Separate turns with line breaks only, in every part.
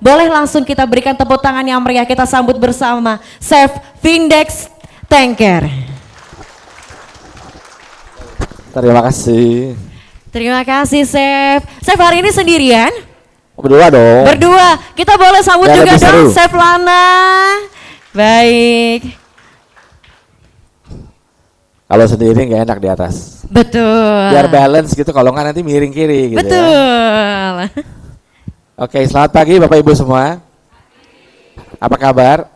Boleh langsung kita berikan tepuk tangan yang meriah, kita sambut bersama Chef Vindex Tengker.
Terima kasih.
Terima kasih Chef. Chef hari ini sendirian?
Berdua dong.
Berdua. Kita boleh sambut
Biar
juga
lebih seru.
dong Chef Lana. Baik.
Kalau sendiri nggak enak di atas.
Betul.
Biar balance gitu, kalau nggak nanti miring kiri gitu ya.
Betul.
Oke, selamat pagi Bapak Ibu semua. Apa kabar?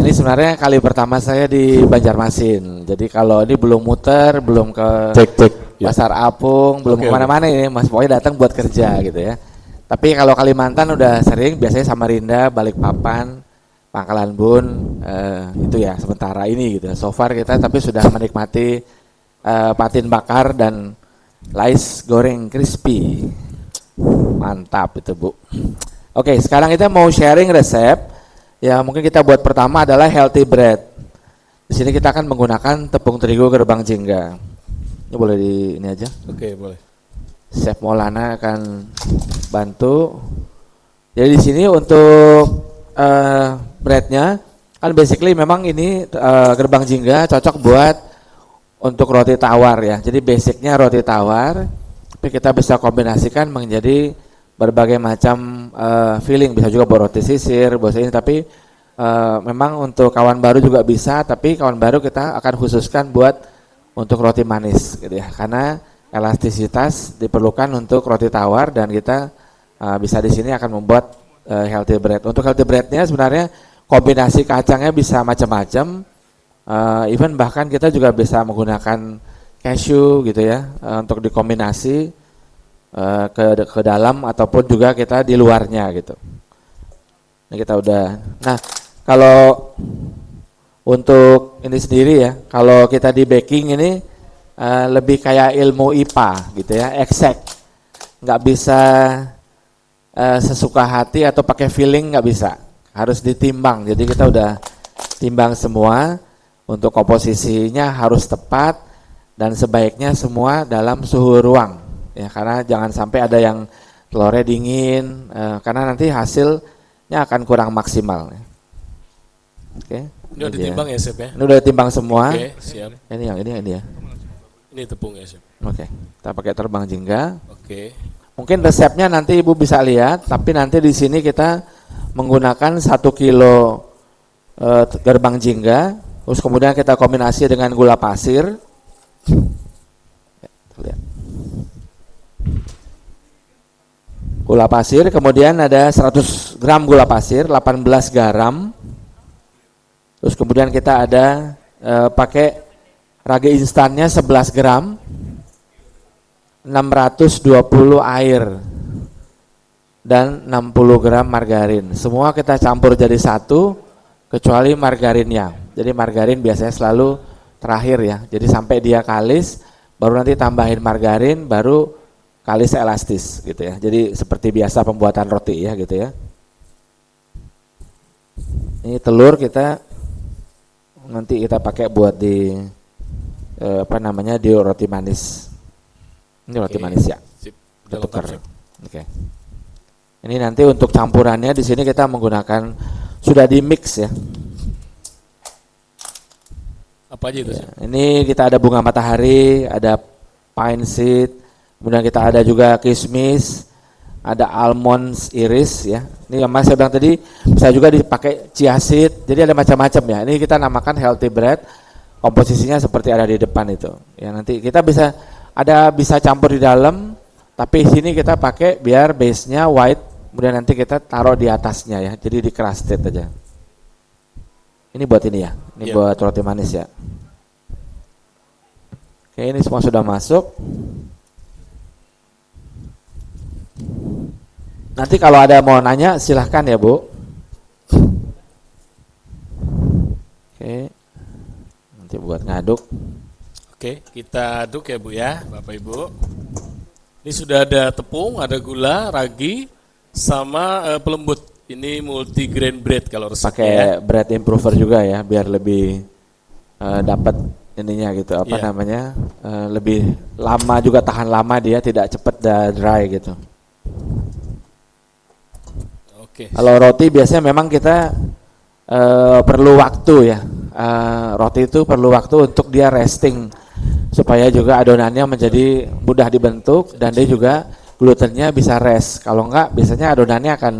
Ini sebenarnya kali pertama saya di Banjarmasin. Jadi kalau ini belum muter, belum ke Pasar Apung, belum kemana-mana ini, Mas pokoknya datang buat kerja gitu ya. Tapi kalau Kalimantan udah sering, biasanya Samarinda, Balikpapan, Pangkalan Bun, itu ya sementara ini gitu. So far kita tapi sudah menikmati patin bakar dan lais goreng crispy. Mantap itu Bu. Oke, sekarang kita mau sharing resep. Ya mungkin kita buat pertama adalah healthy bread. Di sini kita akan menggunakan tepung terigu gerbang jingga. Ini boleh di ini aja.
Oke, boleh.
Chef Maulana akan bantu. Jadi di sini untuk breadnya kan basically memang ini gerbang jingga cocok buat untuk roti tawar ya. Jadi basicnya roti tawar, tapi kita bisa kombinasikan menjadi berbagai macam filling, bisa juga buat roti sisir, buat ini. Tapi memang untuk kawan baru juga bisa, tapi kawan baru kita akan khususkan buat untuk roti manis gitu ya, karena elastisitas diperlukan untuk roti tawar dan kita bisa di sini akan membuat healthy bread. Untuk healthy breadnya sebenarnya kombinasi kacangnya bisa macam-macam, even bahkan kita juga bisa menggunakan cashew gitu ya untuk dikombinasi ke dalam ataupun juga kita di luarnya gitu. Ini kita udah. Nah, kalau untuk ini sendiri ya, kalau kita di baking ini lebih kayak ilmu IPA gitu ya, exact. Nggak bisa sesuka hati atau pakai feeling, nggak bisa. Harus ditimbang. Jadi kita udah timbang semua, untuk komposisinya harus tepat dan sebaiknya semua dalam suhu ruang. Ya, karena jangan sampai ada yang telurnya dingin, karena nanti hasilnya akan kurang maksimal. Oke.
Ini udah ditimbang ya, Chef ya?
Ini udah ditimbang semua.
Oke, siap.
Ini yang ini ya.
Ini tepung ya, Chef.
Oke. Kita pakai terbang jingga.
Oke.
Mungkin resepnya nanti Ibu bisa lihat, tapi nanti di sini kita menggunakan 1 kilo gerbang jingga, terus kemudian kita kombinasi dengan gula pasir. Lihat. Gula pasir, kemudian ada 100 gram gula pasir, 18 garam. Terus kemudian kita ada pakai ragi instannya 11 gram, 620 air, dan 60 gram margarin. Semua kita campur jadi satu, kecuali margarinnya. Jadi margarin biasanya selalu terakhir ya. Jadi sampai dia kalis, baru nanti tambahin margarin, baru kalis elastis gitu ya. Jadi seperti biasa pembuatan roti ya gitu ya. Ini telur kita nanti kita pakai buat di di roti manis. Ini roti manis ya.
Sip.
Kita tukar. Oke. Ini nanti untuk campurannya di sini kita menggunakan sudah di mix ya.
Apa aja itu,
Ya,
Chef?
ini kita ada bunga matahari, ada pine seed, kemudian kita ada juga kismis, ada almonds iris ya. Ini yang Mas saya bilang tadi bisa juga dipakai chia seed. Jadi ada macam-macam ya. Ini kita namakan healthy bread. Komposisinya seperti ada di depan itu. Ya nanti kita bisa campur di dalam, tapi sini kita pakai biar base-nya white, kemudian nanti kita taruh di atasnya ya. Jadi di crusted aja. Ini buat ini ya. Ini buat roti manis ya. Oke, ini semua sudah masuk. Nanti kalau ada mau nanya silahkan ya Bu. Oke. Nanti buat ngaduk.
Oke, kita aduk ya Bu ya, Bapak Ibu. Ini sudah ada tepung, ada gula, ragi, sama pelembut. Ini multigrain bread kalau resepnya.
Pakai bread improver juga ya, biar lebih dapat ininya gitu, namanya, lebih lama juga, tahan lama dia, tidak cepat dry gitu.
Oke.
Kalau roti biasanya memang kita perlu waktu ya. Roti itu perlu waktu untuk dia resting supaya juga adonannya menjadi mudah dibentuk dan dia juga glutennya bisa rest. Kalau enggak biasanya adonannya akan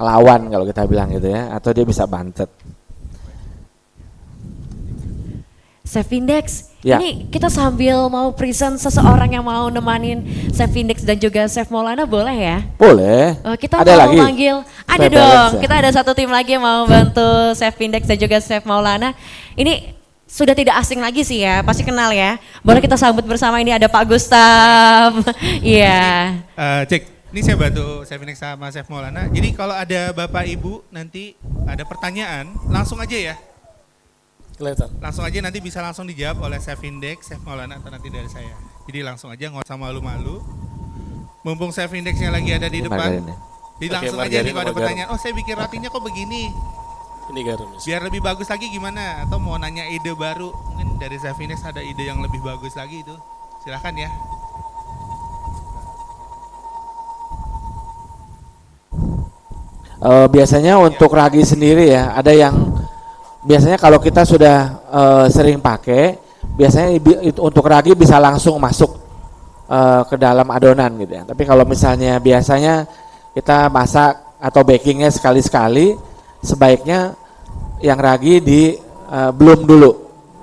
ngelawan kalau kita bilang gitu ya, atau dia bisa bantet.
Chef Index,
Ya.
ini kita sambil mau present seseorang yang mau nemanin Chef Index dan juga Chef Maulana boleh ya?
Boleh.
Kita
Ada
mau
lagi?
manggil, ada
Supaya
dong,
balance ya?
kita ada satu tim lagi yang mau bantu Chef Index dan juga Chef Maulana. Ini sudah tidak asing lagi sih ya, pasti kenal ya. Boleh kita sambut bersama, ini ada Pak Gustaf. Iya.
Cek, ini saya bantu Chef Index sama Chef Maulana. Jadi kalau ada Bapak Ibu nanti ada pertanyaan, langsung aja ya.
Kelihatan.
Langsung aja nanti bisa langsung dijawab oleh Chef Index, Chef Maulana atau nanti dari saya. Jadi langsung aja nggak usah malu-malu. Mumpung Chef Indexnya lagi ada di
Ini
depan.
margarin ya?
Jadi
Oke,
langsung aja
margarin
nih kalau ada
sama garam.
pertanyaan, oh saya bikin rotinya kok begini.
Ini garam. Mas.
Biar lebih bagus lagi gimana? Atau mau nanya ide baru, mungkin dari Chef Index ada ide yang lebih bagus lagi itu. Silahkan ya.
Biasanya untuk ragi sendiri ya, ada yang biasanya kalau kita sudah sering pakai, biasanya untuk ragi bisa langsung masuk ke dalam adonan gitu ya. Tapi kalau misalnya biasanya kita masak atau bakingnya sekali-sekali, sebaiknya yang ragi di belum dulu.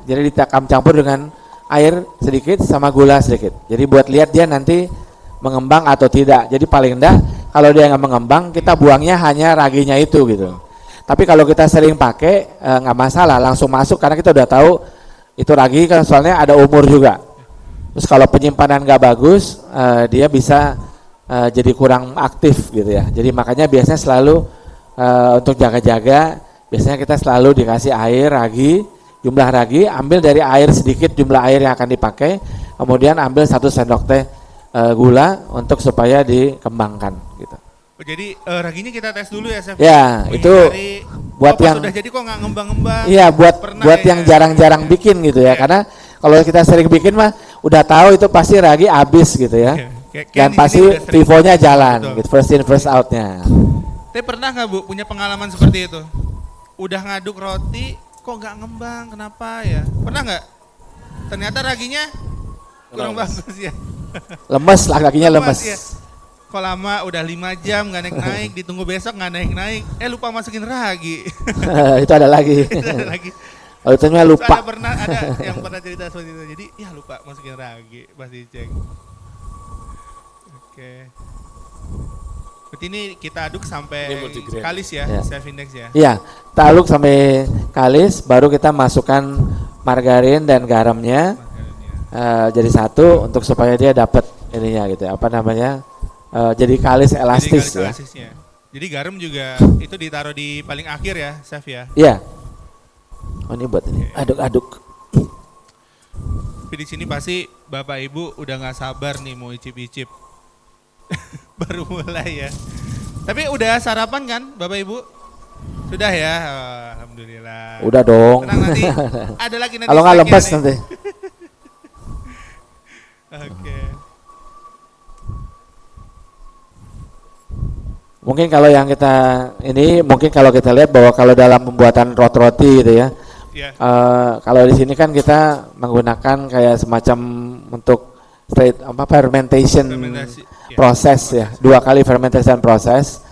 Jadi campur dengan air sedikit sama gula sedikit. Jadi buat lihat dia nanti mengembang atau tidak. Jadi paling enggak kalau dia nggak mengembang, kita buangnya hanya raginya itu gitu. Tapi kalau kita sering pakai nggak masalah, langsung masuk karena kita udah tahu itu ragi kan soalnya ada umur juga. Terus kalau penyimpanan nggak bagus, dia bisa jadi kurang aktif gitu ya. Jadi makanya biasanya selalu untuk jaga-jaga, biasanya kita selalu dikasih air ragi, jumlah ragi, ambil dari air sedikit jumlah air yang akan dipakai, kemudian ambil 1 sendok teh gula untuk supaya dikembangkan gitu.
Oh, jadi raginya kita tes dulu ya Chef.
Ya, itu
Menghindari,
buat
pas
yang
sudah jadi kok nggak ngembang-ngembang.
iya buat
Pernah
buat
ya,
yang
ya.
jarang-jarang bikin gitu ya.
Iya.
Karena kalau kita sering bikin mah udah tahu itu pasti ragi habis gitu ya.
Iya. Kayak
Dan
di sini
pasti
udah sering.
vivonya jalan
Betul.
gitu, first in first outnya.
Tapi pernah nggak Bu punya pengalaman seperti itu? Udah ngaduk roti kok nggak ngembang, kenapa ya? Pernah nggak? Ternyata raginya kurang
Lemes.
bagus ya.
Lemes lah kakinya lemes.
Ya. Kok lama udah 5 jam nggak naik-naik, ditunggu besok nggak naik-naik, lupa masukin ragi.
Itu ada lagi.
Itu ada lagi.
Kalau itu mah
Terus
lupa.
ada yang pernah cerita seperti itu. Jadi ya lupa masukin ragi, pasti cek. Oke. Berarti ini kita aduk sampai
Ini multigrain.
kalis ya,
Ya.
Chef Index ya.
Iya, kita aduk sampai kalis, baru kita masukkan margarin dan garamnya
Makanannya.
jadi satu untuk supaya dia dapat ininya gitu, apa namanya, jadi kalis elastis
Jadi
ya.
kalis elastisnya. Jadi garam juga itu ditaruh di paling akhir ya, Chef ya.
Iya. Oh ini buat ini, aduk-aduk.
Tapi di sini pasti Bapak Ibu udah nggak sabar nih mau icip-icip. Baru mulai ya. Tapi udah sarapan kan Bapak Ibu? Sudah ya, oh, alhamdulillah.
Udah dong.
Tenang nanti, ada lagi nanti.
Kalau nggak
snacknya
lemes
nih.
nanti.
Oke.
Mungkin kalau yang kita ini, mungkin kalau kita lihat bahwa kalau dalam pembuatan roti gitu ya,
Ya.
kalau di sini kan kita menggunakan kayak semacam untuk fermentation
Fermentasi, ya.
proses ya, 2 kali fermentation proses.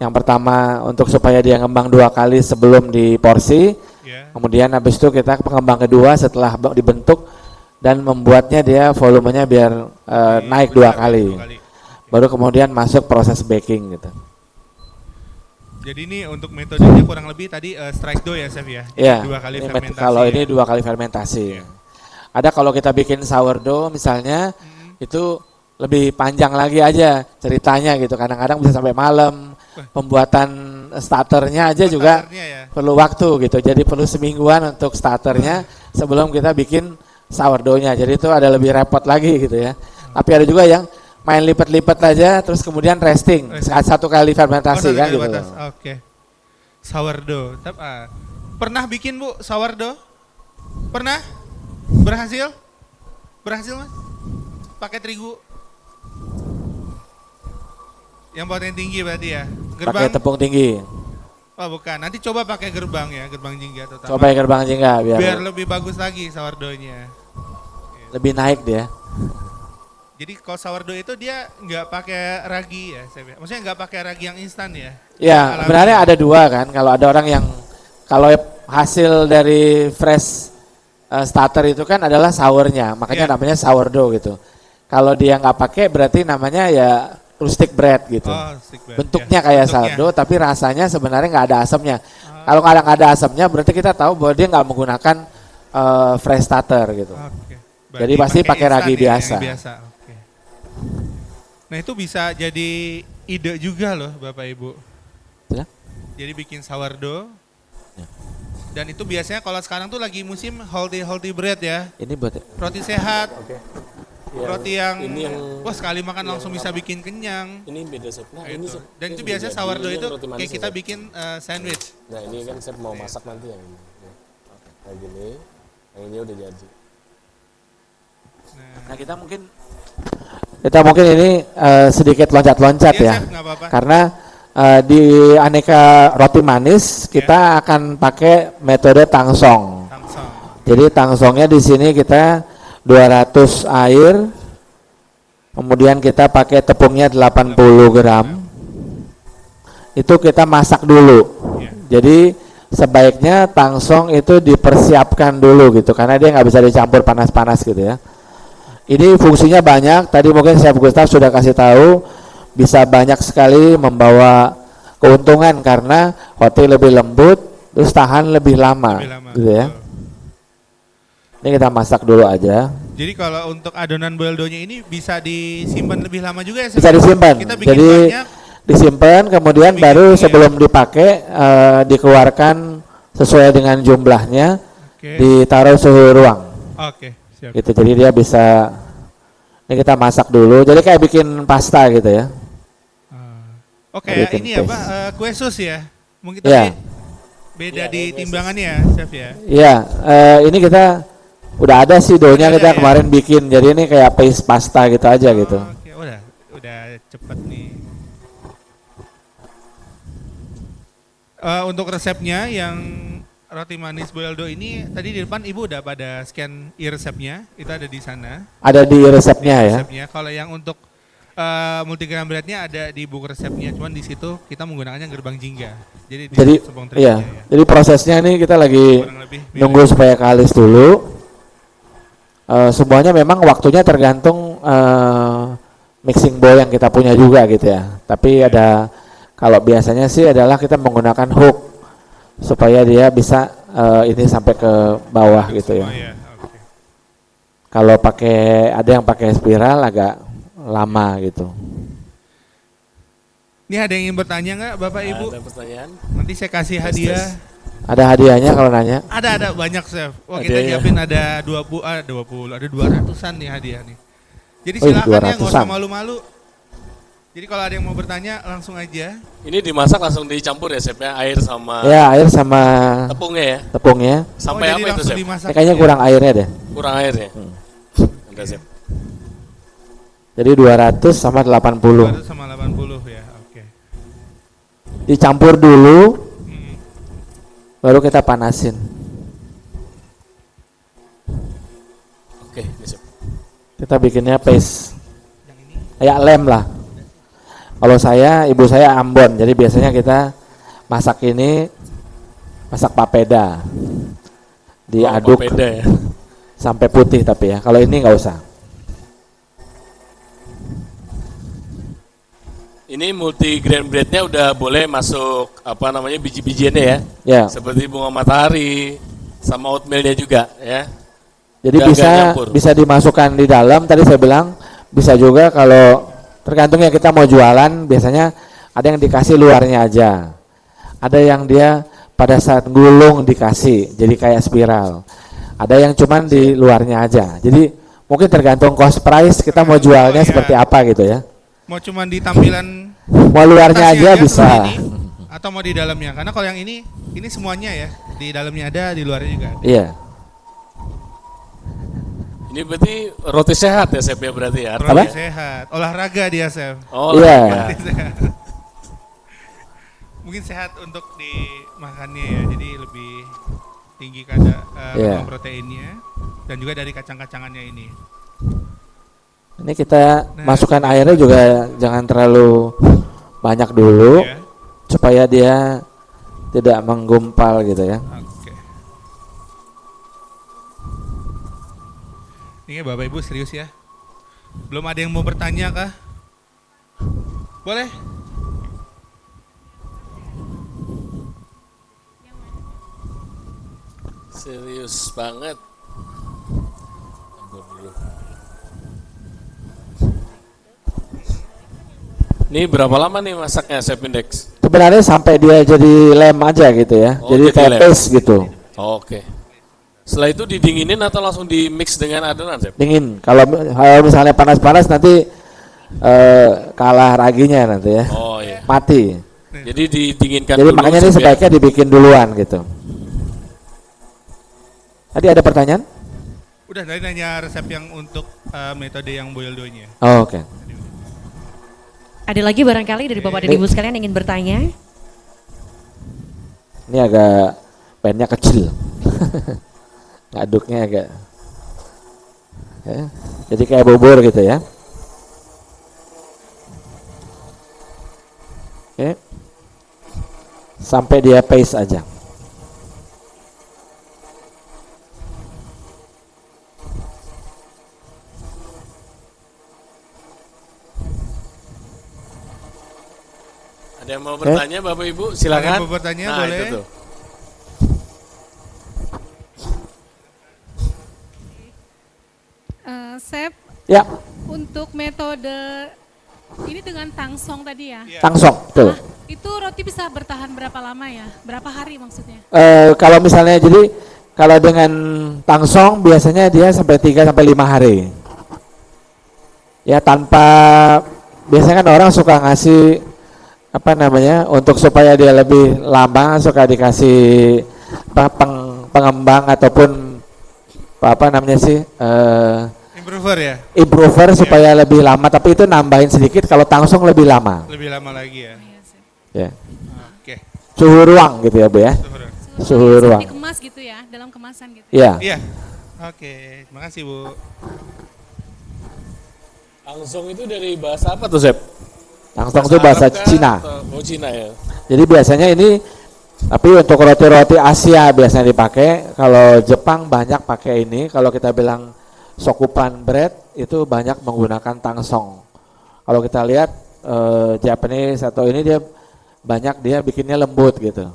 Yang pertama untuk supaya dia ngembang 2 kali sebelum diporsi,
Ya.
kemudian habis itu kita pengembang kedua setelah dibentuk dan membuatnya dia volumenya biar naik 2 kali. Baru kemudian masuk proses baking gitu.
Jadi ini untuk metodenya kurang lebih tadi strike dough ya Chef ya? Jadi
Iya,
2 kali
ini
fermentasi.
kalau
ya?
ini 2 kali fermentasi.
Iya.
Ada kalau kita bikin sourdough misalnya, itu lebih panjang lagi aja ceritanya gitu. Kadang-kadang bisa sampai malam. Pembuatan starternya aja juga
Starternya ya.
perlu waktu gitu. Jadi perlu semingguan untuk starternya sebelum kita bikin sourdoughnya. Jadi itu ada lebih repot lagi gitu ya. Tapi ada juga yang main lipat-lipat aja terus kemudian resting saat 1 kali fermentasi
satu
kan
kali
gitu.
batas. Oke. Sourdough. Pernah bikin Bu sourdough? Pernah? Berhasil? Berhasil Mas? Pakai terigu? Yang protein tinggi berarti ya?
pakai tepung tinggi.
Oh bukan, nanti coba pakai gerbang ya, gerbang jingga terutama.
Coba yang gerbang jingga
Biar lebih bagus lagi sourdough-nya.
lebih naik dia.
Jadi kalau sourdough itu dia nggak pakai ragi ya, Chef? Maksudnya nggak pakai ragi yang instan ya?
Ya,
Alami.
sebenarnya ada dua kan. Kalau ada orang yang kalau hasil dari fresh starter itu kan adalah sournya, makanya
Iya.
namanya sourdough gitu. Kalau dia nggak pakai berarti namanya ya rustic bread gitu.
Oh, stick bread.
Bentuknya
Ya,
kayak
bentuknya.
sourdough tapi rasanya sebenarnya nggak ada asamnya. Kalau nggak ada asamnya berarti kita tahu bahwa dia nggak menggunakan fresh starter gitu.
Oke.
Jadi pasti pakai ragi
instan ya,
biasa.
yang biasa. Oke. Nah itu bisa jadi ide juga loh Bapak Ibu.
Ya.
Jadi bikin sourdough.
Ya.
Dan itu biasanya kalau sekarang tuh lagi musim healthy bread ya.
Ini buat
Roti sehat.
Ya,
Roti yang,
ini yang
wah sekali makan langsung bisa bikin kenyang.
ini beda Chef. Nah, ini
Gitu.
Chef.
Dan
Ini
itu
sudah
biasanya
jadi.
sourdough
Ini
itu
yang roti manis
kayak kita
ya, Chef.
bikin sandwich.
Nah, ini kan Chef mau masak nanti yang ini. Kayak gini. Yang ini udah jadi.
Nah kita mungkin ini sedikit loncat-loncat
Iya,
ya.
Chef, nggak apa-apa.
Karena di aneka roti manis kita akan pakai metode tangsong.
Tangsong.
Jadi tangsongnya di sini kita 200 air, kemudian kita pakai tepungnya 80 gram. Itu kita masak dulu.
Iya.
Jadi sebaiknya tangsong itu dipersiapkan dulu gitu, karena dia nggak bisa dicampur panas-panas gitu ya. Ini fungsinya banyak. Tadi mungkin Chef Gustav sudah kasih tahu, bisa banyak sekali membawa keuntungan karena roti lebih lembut, terus tahan lebih lama,
Lebih lama,
gitu ya.
betul.
Ini kita masak dulu aja.
Jadi kalau untuk adonan boiled dough-nya ini bisa disimpan lebih lama juga ya? Chef?
Bisa disimpan.
Kita bikin
Jadi
banyak.
disimpan, kemudian
Bikin
baru
ini ya.
sebelum dipakai dikeluarkan sesuai dengan jumlahnya,
Oke.
ditaruh suhu ruang.
Oke, siap.
Gitu. Jadi dia bisa. Ini kita masak dulu. Jadi kayak bikin pasta gitu ya.
Oke, ya,
Bikin
ini ya
paste.
Pak, kue sus ya? Mungkin
Iya.
tapi beda di timbangannya ya, Chef ya?
Iya, ini kita udah ada sih doughnya,
Udah
kita
ada ya?
kemarin bikin. Jadi ini kayak paste pasta gitu aja gitu.
Oke, udah cepet nih. Untuk resepnya yang roti manis boiled dough ini tadi di depan Ibu udah pada scan e-resepnya, itu ada di sana.
Ada di resepnya ya.
Resepnya. Kalau yang untuk multigram breadnya ada di buku resepnya, cuman di situ kita menggunakannya gerbang jingga. Jadi di
Jadi
Subang
iya,
Tripnya ya.
jadi prosesnya nih kita lagi
Kurang lebih mirip.
nunggu supaya kalis dulu. Semuanya memang waktunya tergantung mixing bowl yang kita punya juga gitu ya. Tapi ada, kalau biasanya sih adalah kita menggunakan hook supaya dia bisa ini sampai ke bawah gitu ya.
Oh, ya. Oke.
Kalau pakai, ada yang pakai spiral agak lama gitu.
Ini ada yang ingin bertanya nggak Bapak Ibu?
Ada pertanyaan?
Nanti saya kasih hadiah.
Ada hadiahnya kalau nanya.
Ada banyak Chef. Wah kita
Hadiahnya.
nyiapin ada 20, ada 200-an nih hadiah nih. Jadi
Wih,
silakan ya, nggak
200-an.
usah malu-malu. Jadi kalau ada yang mau bertanya langsung aja.
Ini dimasak langsung dicampur ya Chef ya, air sama
Ya, air sama
tepungnya ya.
tepungnya.
Sampai
jadi
apa itu
langsung
Chef?
dimasak.
Ini kayaknya
ya.
kurang airnya deh.
Kurang air ya? Ada Chef.
Jadi 200 sama 80.
200 sama 80 ya. Oke.
Dicampur dulu,
Hmm.
baru kita panasin.
Oke, Chef.
Kita bikinnya paste.
Yang ini
Kayak lem lah. Kalau saya, ibu saya Ambon, jadi biasanya kita masak ini, masak papeda. Diaduk
Beda ya.
sampai putih tapi ya. Kalau ini nggak usah.
Ini multi grain breadnya udah boleh masuk apa namanya biji-bijiannya ya,
Ya.
seperti bunga matahari sama oatmealnya juga ya.
Jadi
Nggak
bisa
nyampur.
bisa dimasukkan di dalam. Tadi saya bilang bisa juga kalau tergantung ya kita mau jualan. Biasanya ada yang dikasih luarnya aja, ada yang dia pada saat gulung dikasih jadi kayak spiral, ada yang cuman di luarnya aja. Jadi mungkin tergantung cost price kita mau jualnya
Iya.
seperti apa gitu ya.
mau cuma di tampilan
Mau luarnya
tasnya
aja bisa.
seperti ini, atau mau di dalamnya. Karena kalau yang ini semuanya ya. Di dalamnya ada, di luarnya juga ada.
Iya.
Ini berarti roti sehat ya Chef ya berarti ya.
Roti
artinya?
sehat, olahraga dia Chef.
Oh,
Iya.
olahraga.
Roti sehat. mungkin sehat untuk dimakannya ya. Jadi lebih tinggi kadar
Iya.
kandungan proteinnya dan juga dari kacang-kacangannya ini.
Ini kita
Nah,
masukkan airnya juga jangan terlalu banyak dulu
Ya.
supaya dia tidak menggumpal gitu ya.
Oke. Ini Bapak Ibu serius ya. Belum ada yang mau bertanya kah? Boleh?
Serius banget. Ampun dulu. Ini berapa lama nih masaknya, Chef Index?
Sebenarnya sampai dia jadi lem aja gitu ya.
Oh,
jadi
jadi
kayak
lem.
paste gitu.
Oke. Setelah itu didinginin atau langsung di mix dengan adonan, Chef?
Dingin. Kalau misalnya panas-panas nanti kalah raginya nanti ya.
Oh iya.
Mati.
Jadi didinginkan
Jadi
dulu.
makanya ini
Chef, ya?
sebaiknya dibikin duluan gitu. Tadi ada pertanyaan?
Udah tadi nanya resep yang untuk metode yang boil dough-nya.
Oh, oke.
Ada lagi barangkali dari Bapak dan Ibu sekalian yang ingin bertanya?
Ini agak pennya kecil. Ngaduknya agak ya. Jadi kayak bubur gitu ya. Oke. Sampai dia paste aja.
Ada yang mau bertanya, Bapak Ibu? Silakan.
Ada yang mau bertanya,
Nah,
boleh.
itu tuh.
Chef,
Ya,
untuk metode ini dengan tangsong tadi ya.
tangsong tuh.
Itu roti bisa bertahan berapa lama ya? Berapa hari maksudnya?
Kalau misalnya jadi kalau dengan tangsong biasanya dia sampai 3 sampai 5 hari. Ya tanpa biasanya kan orang suka ngasih apa namanya untuk supaya dia lebih lama suka dikasih pengembang ataupun apa namanya sih
Improver ya?
improver supaya lebih lama, tapi itu nambahin sedikit. Kalau tangsong lebih lama
Lebih lama lagi ya.
Iya, Chef.
ya.
Oke.
Suhu ruang gitu ya Bu ya, suhu ruang
Dikemas gitu ya, dalam kemasan gitu.
ya.
Iya. Oke, terima kasih Bu.
Langsung itu dari bahasa apa tuh, Chef?
Tangsong itu bahasa
Arab kah
Cina.
atau- Oh, Cina ya.
Jadi biasanya ini, tapi untuk roti-roti Asia biasanya dipakai. Kalau Jepang banyak pakai ini. Kalau kita bilang sokupan bread itu banyak menggunakan tangsong. Kalau kita lihat Japanese atau ini dia banyak dia bikinnya lembut gitu.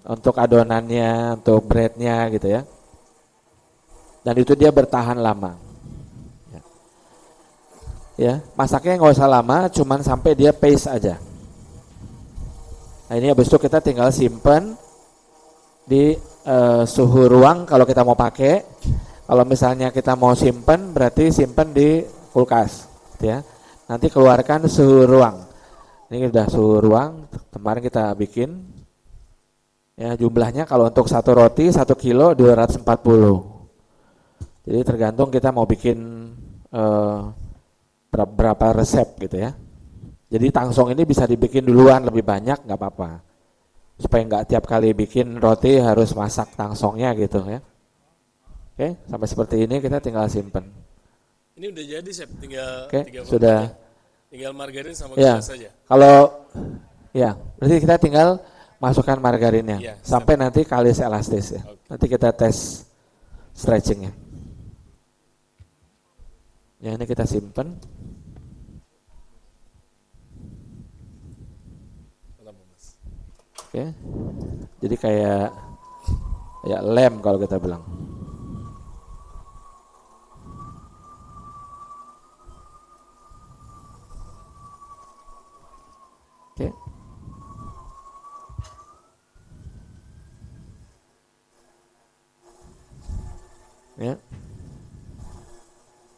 Untuk adonannya, untuk breadnya gitu ya. Dan itu dia bertahan lama. Ya, masaknya nggak usah lama, cuman sampai dia paste aja. Nah ini habis itu kita tinggal simpen di suhu ruang kalau kita mau pakai. Kalau misalnya kita mau simpen berarti simpen di kulkas, gitu ya. Nanti keluarkan suhu ruang. Ini udah suhu ruang, kemarin kita bikin. Ya jumlahnya kalau untuk satu roti 1 kilo 240. Jadi tergantung kita mau bikin berapa resep gitu ya. Jadi tangsong ini bisa dibikin duluan lebih banyak nggak apa-apa. Supaya nggak tiap kali bikin roti harus masak tangsongnya gitu ya. Oke, sampai seperti ini kita tinggal simpen.
Ini udah jadi, Chef. Tinggal
Oke,
30
sudah.
aja. Tinggal margarin sama
Ya,
gula saja.
kalau ya berarti kita tinggal masukkan margarinnya
Ya,
sampai nanti kalis elastis ya.
Oke.
Nanti kita tes stretchingnya. Ya ini kita simpen.
Kenapa, Mas?
Oke, jadi kayak lem kalau kita bilang. Oke. Ya,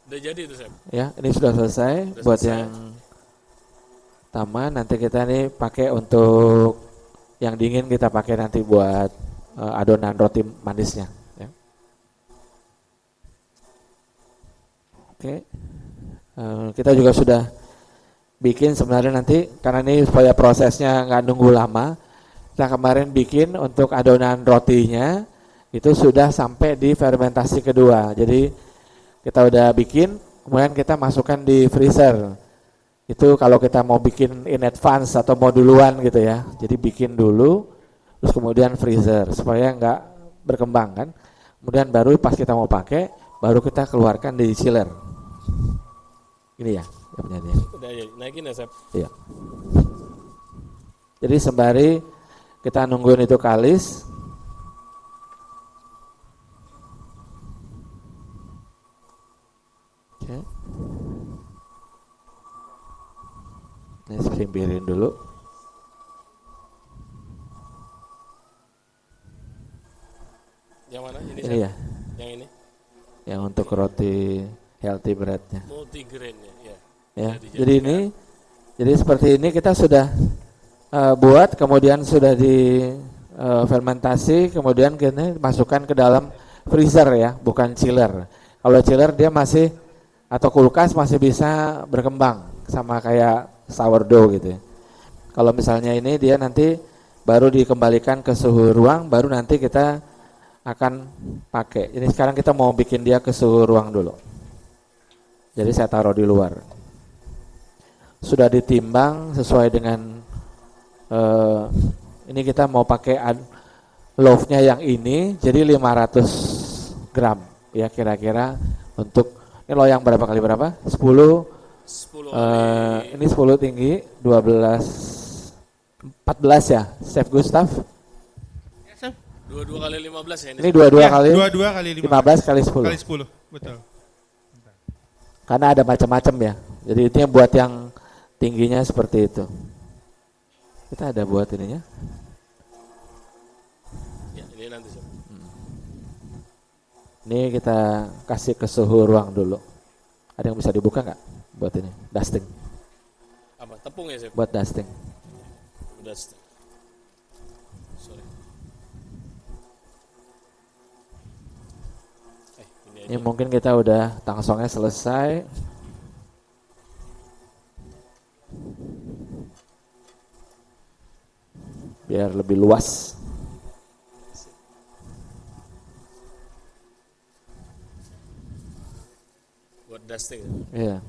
Udah jadi itu, Chef.
ya ini sudah selesai.
Sudah
Buat
selesai.
yang taman nanti kita nih pakai untuk yang dingin kita pakai nanti buat adonan roti manisnya. Ya. Oke, kita juga sudah bikin sebenarnya nanti karena ini supaya prosesnya nggak nunggu lama, kita kemarin bikin untuk adonan rotinya itu sudah sampai di fermentasi kedua. Jadi kita udah bikin, kemudian kita masukkan di freezer. Itu kalau kita mau bikin in advance atau mau duluan gitu ya. Jadi bikin dulu, terus kemudian freezer supaya nggak berkembang kan. Kemudian baru pas kita mau pakai, baru kita keluarkan di chiller. Ini ya, yang punya dia.
Udah ya, naikin ya, Chef.
Iya. Jadi sembari kita nungguin itu kalis, oke. Ini simpirin dulu.
Yang mana? Ini,
Ini
Chef?
ya,
Yang ini?
yang untuk roti healthy breadnya.
Multigrain ya.
Ya,
Jadi
jadi ini, jadi seperti ini kita sudah buat, kemudian sudah di fermentasi, kemudian kita masukkan ke dalam freezer ya, bukan chiller. Kalau chiller dia masih atau kulkas masih bisa berkembang sama kayak sourdough gitu ya. Kalau misalnya ini dia nanti baru dikembalikan ke suhu ruang, baru nanti kita akan pakai. Ini sekarang kita mau bikin dia ke suhu ruang dulu. Jadi saya taruh di luar. Sudah ditimbang sesuai dengan ini kita mau pakai loaf-nya yang ini, jadi 500 gram ya kira-kira untuk ini loyang berapa kali berapa? 10
10
ini 10 tinggi, 12 14 ya, Chef Gustav.
Ya, Chef.
22 kali 15 ya ini.
Ini 22
Ya,
kali
22 kali
15 kali 10.
Kali 10, betul.
Karena ada macam-macam ya. Jadi itu yang buat yang tingginya seperti itu. Kita ada buat ininya.
Ya, ini nanti, Chef.
Ini kita kasih ke suhu ruang dulu. Ada yang bisa dibuka nggak buat ini? Dusting.
Apa? Tepung ya, Chef?
Buat dusting.
Udah. Sorry. Ini aja.
Ini mungkin kita udah tangsongnya selesai. Biar lebih luas.
Buat dusting.
Iya.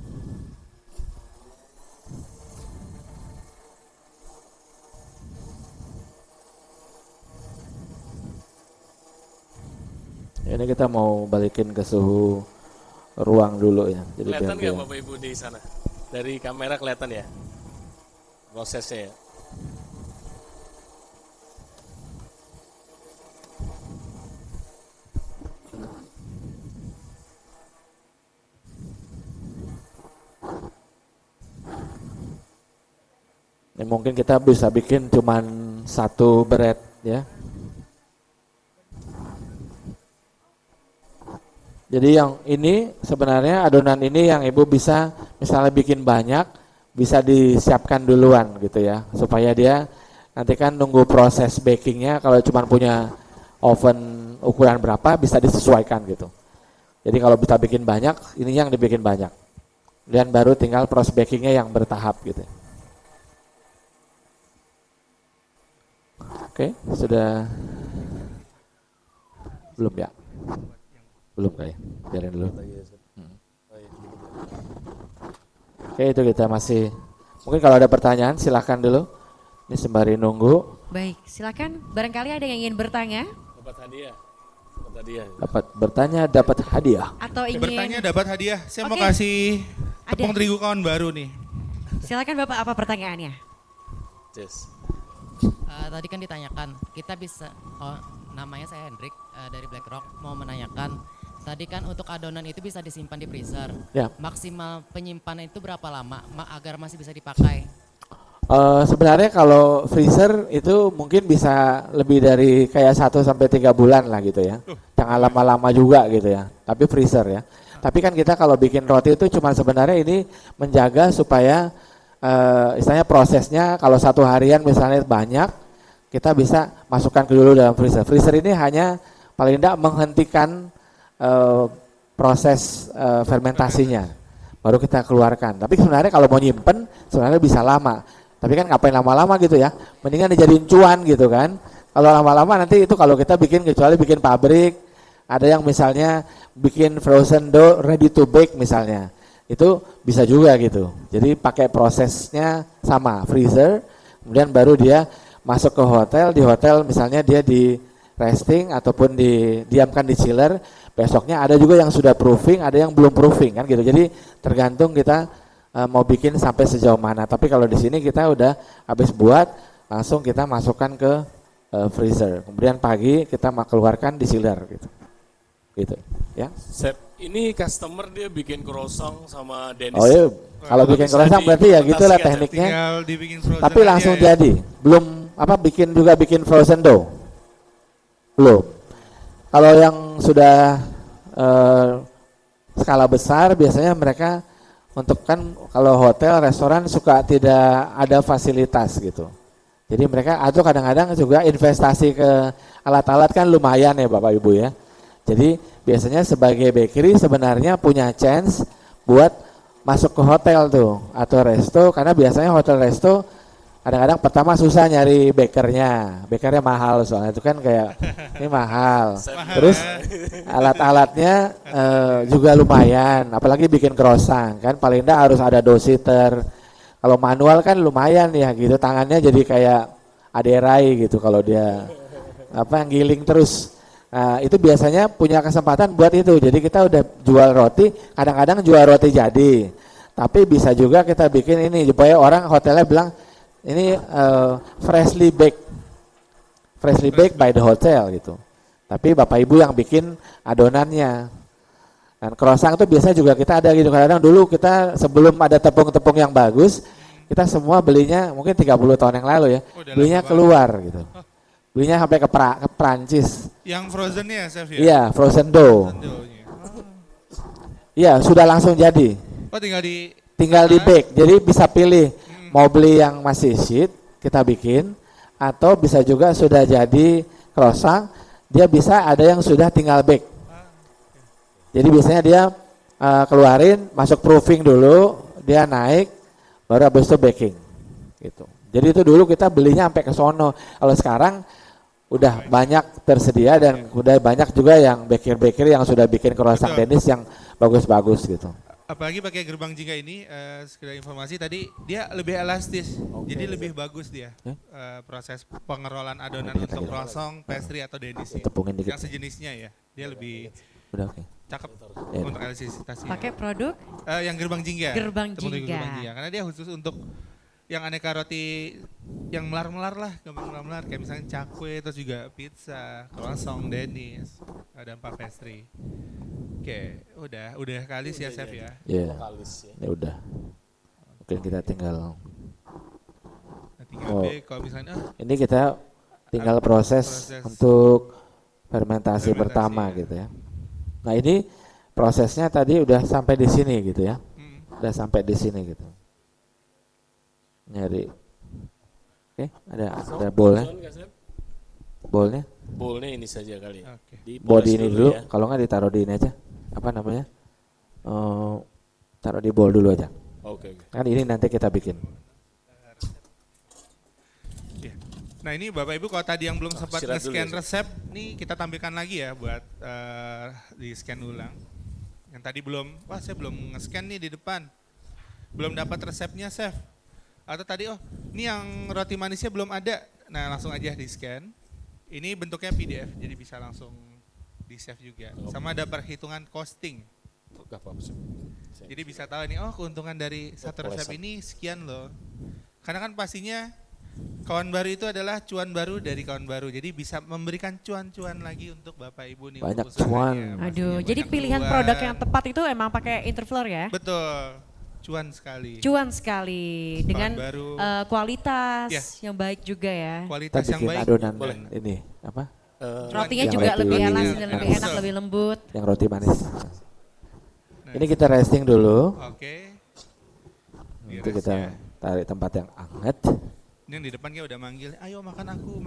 Ini kita mau balikin ke suhu ruang dulu ya. Jadi
Kelihatan
biar
nggak Bapak Ibu di sana? Dari kamera kelihatan ya? Prosesnya ya?
ini mungkin kita bisa bikin cuman satu bread ya. Jadi yang ini sebenarnya adonan ini yang ibu bisa misalnya bikin banyak, bisa disiapkan duluan gitu ya, supaya dia nanti kan nunggu proses bakingnya. Kalau cuma punya oven ukuran berapa bisa disesuaikan gitu. Jadi kalau bisa bikin banyak, ini yang dibikin banyak, dan baru tinggal proses bakingnya yang bertahap gitu. Oke, sudah belum ya? Belum kayak, biarin dulu. Oke, itu kita masih, mungkin kalau ada pertanyaan silahkan dulu. Ini sembari nunggu,
Baik, silakan. Barangkali ada yang ingin bertanya
Dapat hadiah. Dapat hadiah.
dapat bertanya dapat hadiah.
atau ingin
Bertanya dapat hadiah. Saya mau
Oke.
kasih tepung
Ada.
terigu kawan baru nih.
Silakan Bapak, apa pertanyaannya?
Yes.
Tadi kan ditanyakan, kita bisa, namanya saya Hendrik dari BlackRock, mau menanyakan, tadi kan untuk adonan itu bisa disimpan di freezer,
Ya.
maksimal penyimpanan itu berapa lama agar masih bisa dipakai?
Sebenarnya kalau freezer itu mungkin bisa lebih dari kayak 1 sampai 3 bulan lah gitu ya. Jangan lama-lama juga gitu ya. Tapi freezer ya. Tapi kan kita kalau bikin roti itu cuma sebenarnya ini menjaga supaya istilahnya prosesnya kalau 1 harian misalnya banyak, kita bisa masukkan ke dulu dalam freezer. Freezer ini hanya paling tidak menghentikan proses fermentasinya. Baru kita keluarkan. Tapi sebenarnya kalau mau nyimpen sebenarnya bisa lama. Tapi kan ngapain lama-lama gitu ya? Mendingan dijadiin cuan gitu kan. Kalau lama-lama nanti itu kalau kita bikin, kecuali bikin pabrik, ada yang misalnya bikin frozen dough ready to bake misalnya. Itu bisa juga gitu. Jadi pakai prosesnya sama, freezer, kemudian baru dia masuk ke hotel, di hotel misalnya dia di resting ataupun didiamkan di chiller, besoknya ada juga yang sudah proofing, ada yang belum proofing kan gitu. Jadi tergantung kita mau bikin sampai sejauh mana. Tapi kalau di sini kita udah habis buat, langsung kita masukkan ke freezer. Kemudian pagi kita keluarkan di chiller gitu. Gitu, ya.
Chef, ini customer dia bikin croissant sama Dennis.
Oh iya, kalau bikin
bisa
croissant berarti ya gitulah
diimplementasikan,
tekniknya.
Tinggal dibikin frozen
Tapi
aja
langsung
ya.
jadi. Belum bikin frozen dough. Belum. Kalau yang sudah skala besar biasanya mereka untuk kan kalau hotel, restoran suka tidak ada fasilitas gitu. Jadi mereka atau kadang-kadang juga investasi ke alat-alat kan lumayan ya Bapak Ibu ya. Jadi biasanya sebagai bakery sebenarnya punya chance buat masuk ke hotel tuh atau resto, karena biasanya hotel resto kadang-kadang pertama susah nyari bakernya mahal soalnya itu kan kayak ini mahal. Terus alat-alatnya juga lumayan, apalagi bikin croissant kan paling enggak harus ada dough sitter. Kalau manual kan lumayan ya gitu, tangannya jadi kayak aderai gitu kalau dia giling terus. Nah, itu biasanya punya kesempatan buat itu. Jadi kita udah jual roti, kadang-kadang jual roti jadi. Tapi bisa juga kita bikin ini supaya orang hotelnya bilang ini freshly baked by the hotel gitu. Tapi Bapak Ibu yang bikin adonannya. Dan croissant itu biasanya juga kita ada gitu. Kadang-kadang dulu kita sebelum ada tepung-tepung yang bagus, kita semua belinya mungkin 30 tahun yang lalu ya. Belinya keluar gitu. Belinya sampai ke Prancis.
Yang frozennya ya, Chef ya?
Iya, frozen dough.
Frozen dough-nya.
Iya, sudah langsung jadi.
Oh,
Tinggal di bake. Jadi bisa pilih mau beli yang masih sheet, kita bikin, atau bisa juga sudah jadi croissant, dia bisa ada yang sudah tinggal bake. Jadi biasanya dia keluarin, masuk proofing dulu, dia naik, baru habis itu baking. Gitu. Jadi itu dulu kita belinya sampai ke sono. Kalau sekarang udah banyak tersedia dan udah banyak juga yang baker-baker yang sudah bikin croissant Dennis yang bagus-bagus gitu.
Apalagi pakai gerbang jingga ini, sekedar informasi tadi dia lebih elastis, jadi lebih bagus dia proses pengerolan adonan untuk croissant, pastry atau Dennis ya.
Tepungin dikit.
Yang sejenisnya ya, dia lebih
Udah oke.
cakep
Ya.
untuk elastisitasnya.
Pakai produk
Yang gerbang jingga.
Gerbang
Tepung dari
jingga.
gerbang jingga. Karena dia khusus untuk yang aneka roti yang melar-melar lah, gampang melar-melar kayak misalnya cakwe, terus juga pizza, croissant, Dennis, ada 4 pastry. Oke, udah kali sih ya Chef ya.
Iya. Ya udah. Mungkin kita tinggal
Nah, tinggal
Oh.
kalau misalnya
ini kita tinggal proses untuk fermentasi pertama gitu ya. Nah, ini prosesnya tadi udah sampai di sini gitu ya. Udah sampai di sini gitu. Nyari. Oke, ada bolnya. Bolnya.
Bowlnya ini saja kali.
Oke.
Body ini dulu,
Ya.
kalau nggak ditaruh di ini aja. Apa namanya? Taruh di bowl dulu aja.
Oke.
Kan ini nanti kita bikin.
Iya. Nah ini Bapak Ibu kalau tadi yang belum sempat
istirahat dulu
nge-scan
ya,
resep, nih kita tampilkan lagi ya buat di scan ulang. Yang tadi belum, wah saya belum nge-scan nih di depan. Belum dapat resepnya Chef. Atau tadi ini yang roti manisnya belum ada. Nah langsung aja di scan. Ini bentuknya PDF jadi bisa langsung di save juga. Sama ada perhitungan costing. Jadi bisa tahu nih, keuntungan dari satu resep ini sekian loh. Karena kan pastinya kawan baru itu adalah cuan baru dari kawan baru. Jadi bisa memberikan cuan-cuan lagi untuk Bapak Ibu nih.
Banyak
untuk usahanya.
cuan.
Aduh,
Pastinya
jadi
banyak
pilihan
cuan.
produk yang tepat itu emang pakai Interfloor ya?
Betul, cuan sekali.
Cuan sekali dengan
baru.
Kualitas
Ya.
yang baik juga ya.
Kita
Kualitas yang
bikin
baik.
adonan
Boleh.
ini apa?
Rotinya
Yang
juga
roti
lebih
manis.
elas dan lebih
Manis.
enak, lebih lembut.
Yang roti manis.
Nah,
Ini kita resting dulu.
Oke.
Nanti kita tarik tempat yang hangat.
Ini yang di depan kayak udah manggil, ayo makan aku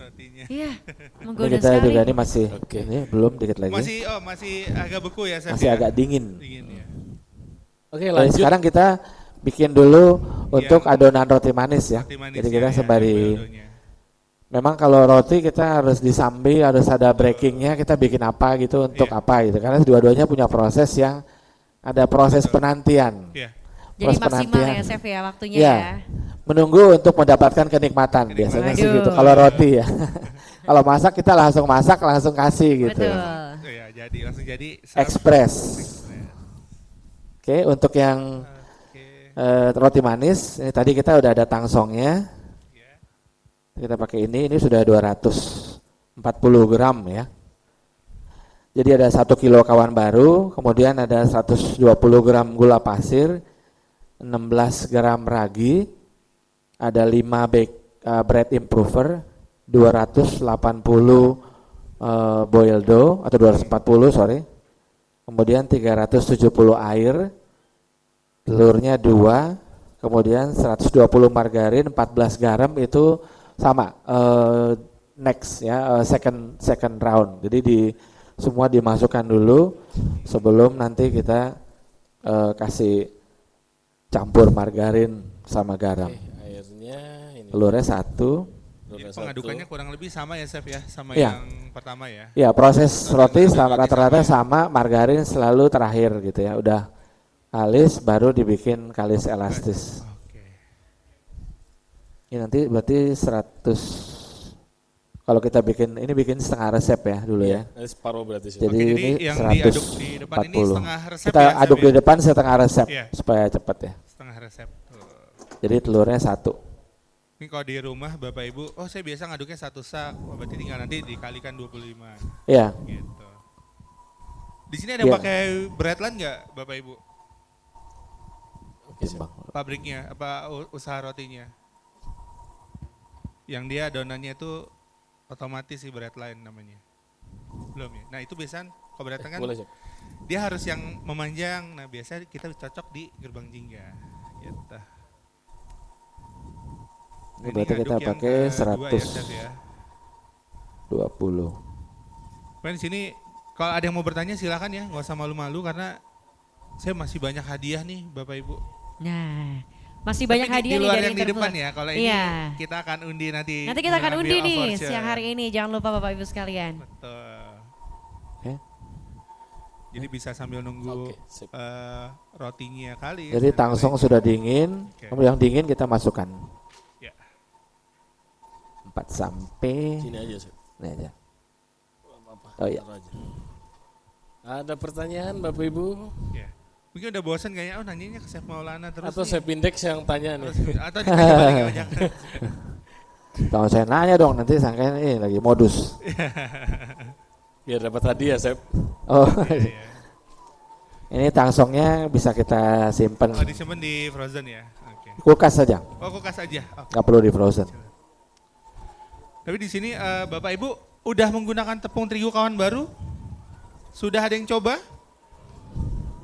rotinya.
Iya,
Ini
menggoda
kita
sekali.
juga ini masih ini belum dikit lagi.
Masih agak beku ya Chef
Masih
ya?
agak dingin.
Dingin ya.
Oke,
Jadi
lanjut.
sekarang kita bikin dulu untuk adonan roti manis ya.
Roti manis
Jadi kita
ya,
sembari,
adonya.
memang kalau roti kita harus disambi, harus ada breakingnya, kita bikin apa gitu untuk
Iya.
apa gitu. Karena dua-duanya punya proses yang ada proses penantian.
Iya.
Jadi
Proses
maksimal
penantian.
ya chef ya waktunya
Ya.
ya.
Menunggu untuk mendapatkan kenikmatan. Biasanya sih
Waduh.
gitu. Kalau roti ya. Kalau masak kita langsung masak, langsung kasih gitu.
Betul.
Ya, jadi langsung jadi
Express. Oke, untuk yang
Oke.
roti manis, ini tadi kita udah ada tangsongnya.
Ya.
Kita pakai ini sudah 240 gram ya. Jadi ada 1 kilo kawan baru, kemudian ada 120 gram gula pasir, 16 gram ragi, ada 5 bread improver, 280 boiled dough atau 240 sorry. Kemudian 370 air, telurnya 2, kemudian 120 margarin, 14 garam itu sama next ya second round. Jadi semua dimasukkan dulu sebelum nanti kita kasih campur margarin sama garam.
Oke, airnya ini.
Telurnya 1.
Jadi
Telurnya
pengadukannya
satu.
kurang lebih sama ya chef ya, sama
Iya.
yang pertama ya.
Ya proses roti
Roti
rata-rata
sama.
sama, margarin selalu terakhir gitu ya. Udah kalis baru dibikin kalis elastis.
Oke.
Ini nanti berarti 100. Kalau kita bikin setengah resep ya dulu ya.
Ini separuh berarti sih.
Jadi
Oke, jadi
ini
yang diaduk di depan ini
140.
setengah resep
Kita
ya, Chef
aduk
ya?
di depan setengah resep
Iya.
supaya cepat ya.
Setengah resep. Tuh.
Jadi telurnya 1.
Ini kalau di rumah Bapak Ibu, oh saya biasa ngaduknya 1 sak, oh, berarti tinggal nanti dikalikan 25
Ya,
gitu. Di sini ada
Iya.
pakai breadline nggak Bapak Ibu?
Oke, siap.
Bang.
Pabriknya, apa usaha rotinya? Yang dia adonannya itu otomatis sih breadline namanya. Belum ya? Nah itu biasanya kalau breadline kan
Boleh, Chef.
dia harus yang memanjang, nah biasanya kita cocok di gerbang jingga gitu.
Ini berarti kita
ngaduk yang
pakai
kedua ya, Chef ya.
120.
Di sini kalau ada yang mau bertanya silakan ya, nggak usah malu-malu karena saya masih banyak hadiah nih Bapak Ibu.
Nah, masih banyak
Tapi
hadiah
di
nih
luar
dari
yang di
Interviewer.
depan ya. Kalau ini
Iya.
kita akan undi nanti.
Nanti kita akan
dengan
undi
Meal of
nih
Voucher.
siang hari ini. Jangan lupa Bapak Ibu sekalian.
Betul.
Oke.
Jadi bisa sambil nunggu
Oke, sip.
rotinya kali.
Jadi tangsong sudah dingin,
Oke.
kemudian yang dingin kita masukkan.
Ya.
4 sampai
Sini aja, Chef.
ini aja.
Apa-apa.
Oh iya.
Taruh aja. Ada pertanyaan Bapak Ibu?
Ya. Mungkin udah bosan kayaknya, oh nanyanya ke Chef Maulana terus
Atau
nih.
Chef Index yang tanya nih?
Atau ditanya balik ya, jangan.
Kalau saya nanya dong nanti sangkain ini lagi modus.
Biar dapat hadiah, Chef.
Oh,
Iya.
ini tangsongnya bisa kita simpan
Oh disimpan di frozen ya. Oke.
kulkas saja,
Oh kulkas aja. Oke.
nggak perlu di frozen.
Tapi di sini Bapak Ibu udah menggunakan tepung terigu kawan baru? Sudah ada yang coba?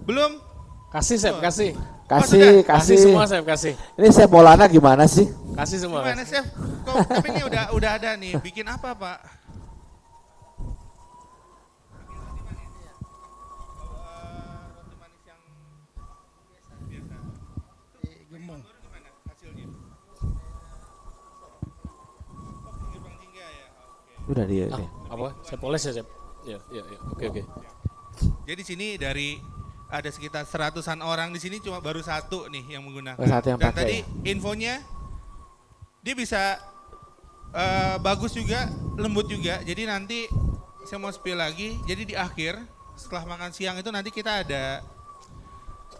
Belum?
Kasih, Chef, kasih.
Kasih,
Kasih
kasih.
semua, Chef, kasih.
Ini Chef Maulana gimana sih?
Kasih semua.
Gimana
kasih.
Chef? Kok, tapi ini udah ada nih. Bikin apa Pak? Roti manis yang biasa.
Gemong.
Baru gimana hasilnya? Oh, gerbang jingga ya. Oke.
Udah dia.
Ah,
nih.
apa? Chef poles ya, Chef? Ya, ya, ya. Oke, oke.
Jadi sini dari ada sekitar 100-an orang di sini cuma baru satu nih yang menggunakan.
Oh, satu yang
Dan
pakai
tadi infonya dia bisa bagus juga, lembut juga. Jadi nanti saya mau spill lagi. Jadi di akhir setelah makan siang itu nanti kita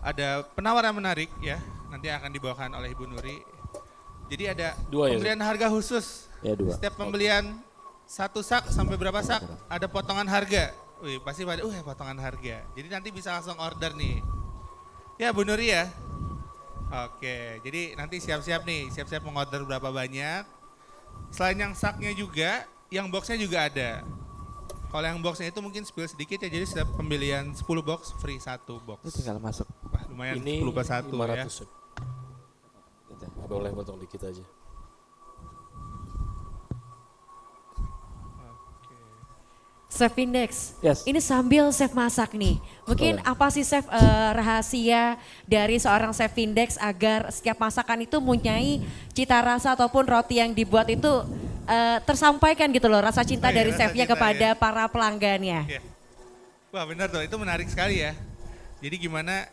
ada penawaran menarik ya. Nanti akan dibawakan oleh Ibu Nuri. Jadi ada
Dua ya,
pembelian harga khusus.
Ya 2.
Setiap pembelian 1 sak sampai berapa sak ada potongan harga. Wih pasti pada potongan harga. Jadi nanti bisa langsung order nih. Ya Bu Nuri ya. Oke, jadi nanti siap-siap nih, siap-siap mengorder berapa banyak. Selain yang saknya juga, yang boxnya juga ada. Kalau yang boxnya itu mungkin spill sedikit ya, jadi setiap pembelian 10 box free 1 box.
Ini tinggal masuk.
Wah lumayan
Ini
10 plus 1 ya.
500, Chef. Boleh potong dikit aja.
Chef Index,
Yes.
ini sambil chef masak nih. Mungkin
Boleh.
apa sih chef rahasia dari seorang chef Index agar setiap masakan itu mempunyai cita rasa ataupun roti yang dibuat itu tersampaikan gitu loh, rasa cinta
Oh iya,
dari
rasa
chefnya
cinta,
kepada
ya.
para pelanggannya.
Iya. Wah benar tuh, itu menarik sekali ya. Jadi gimana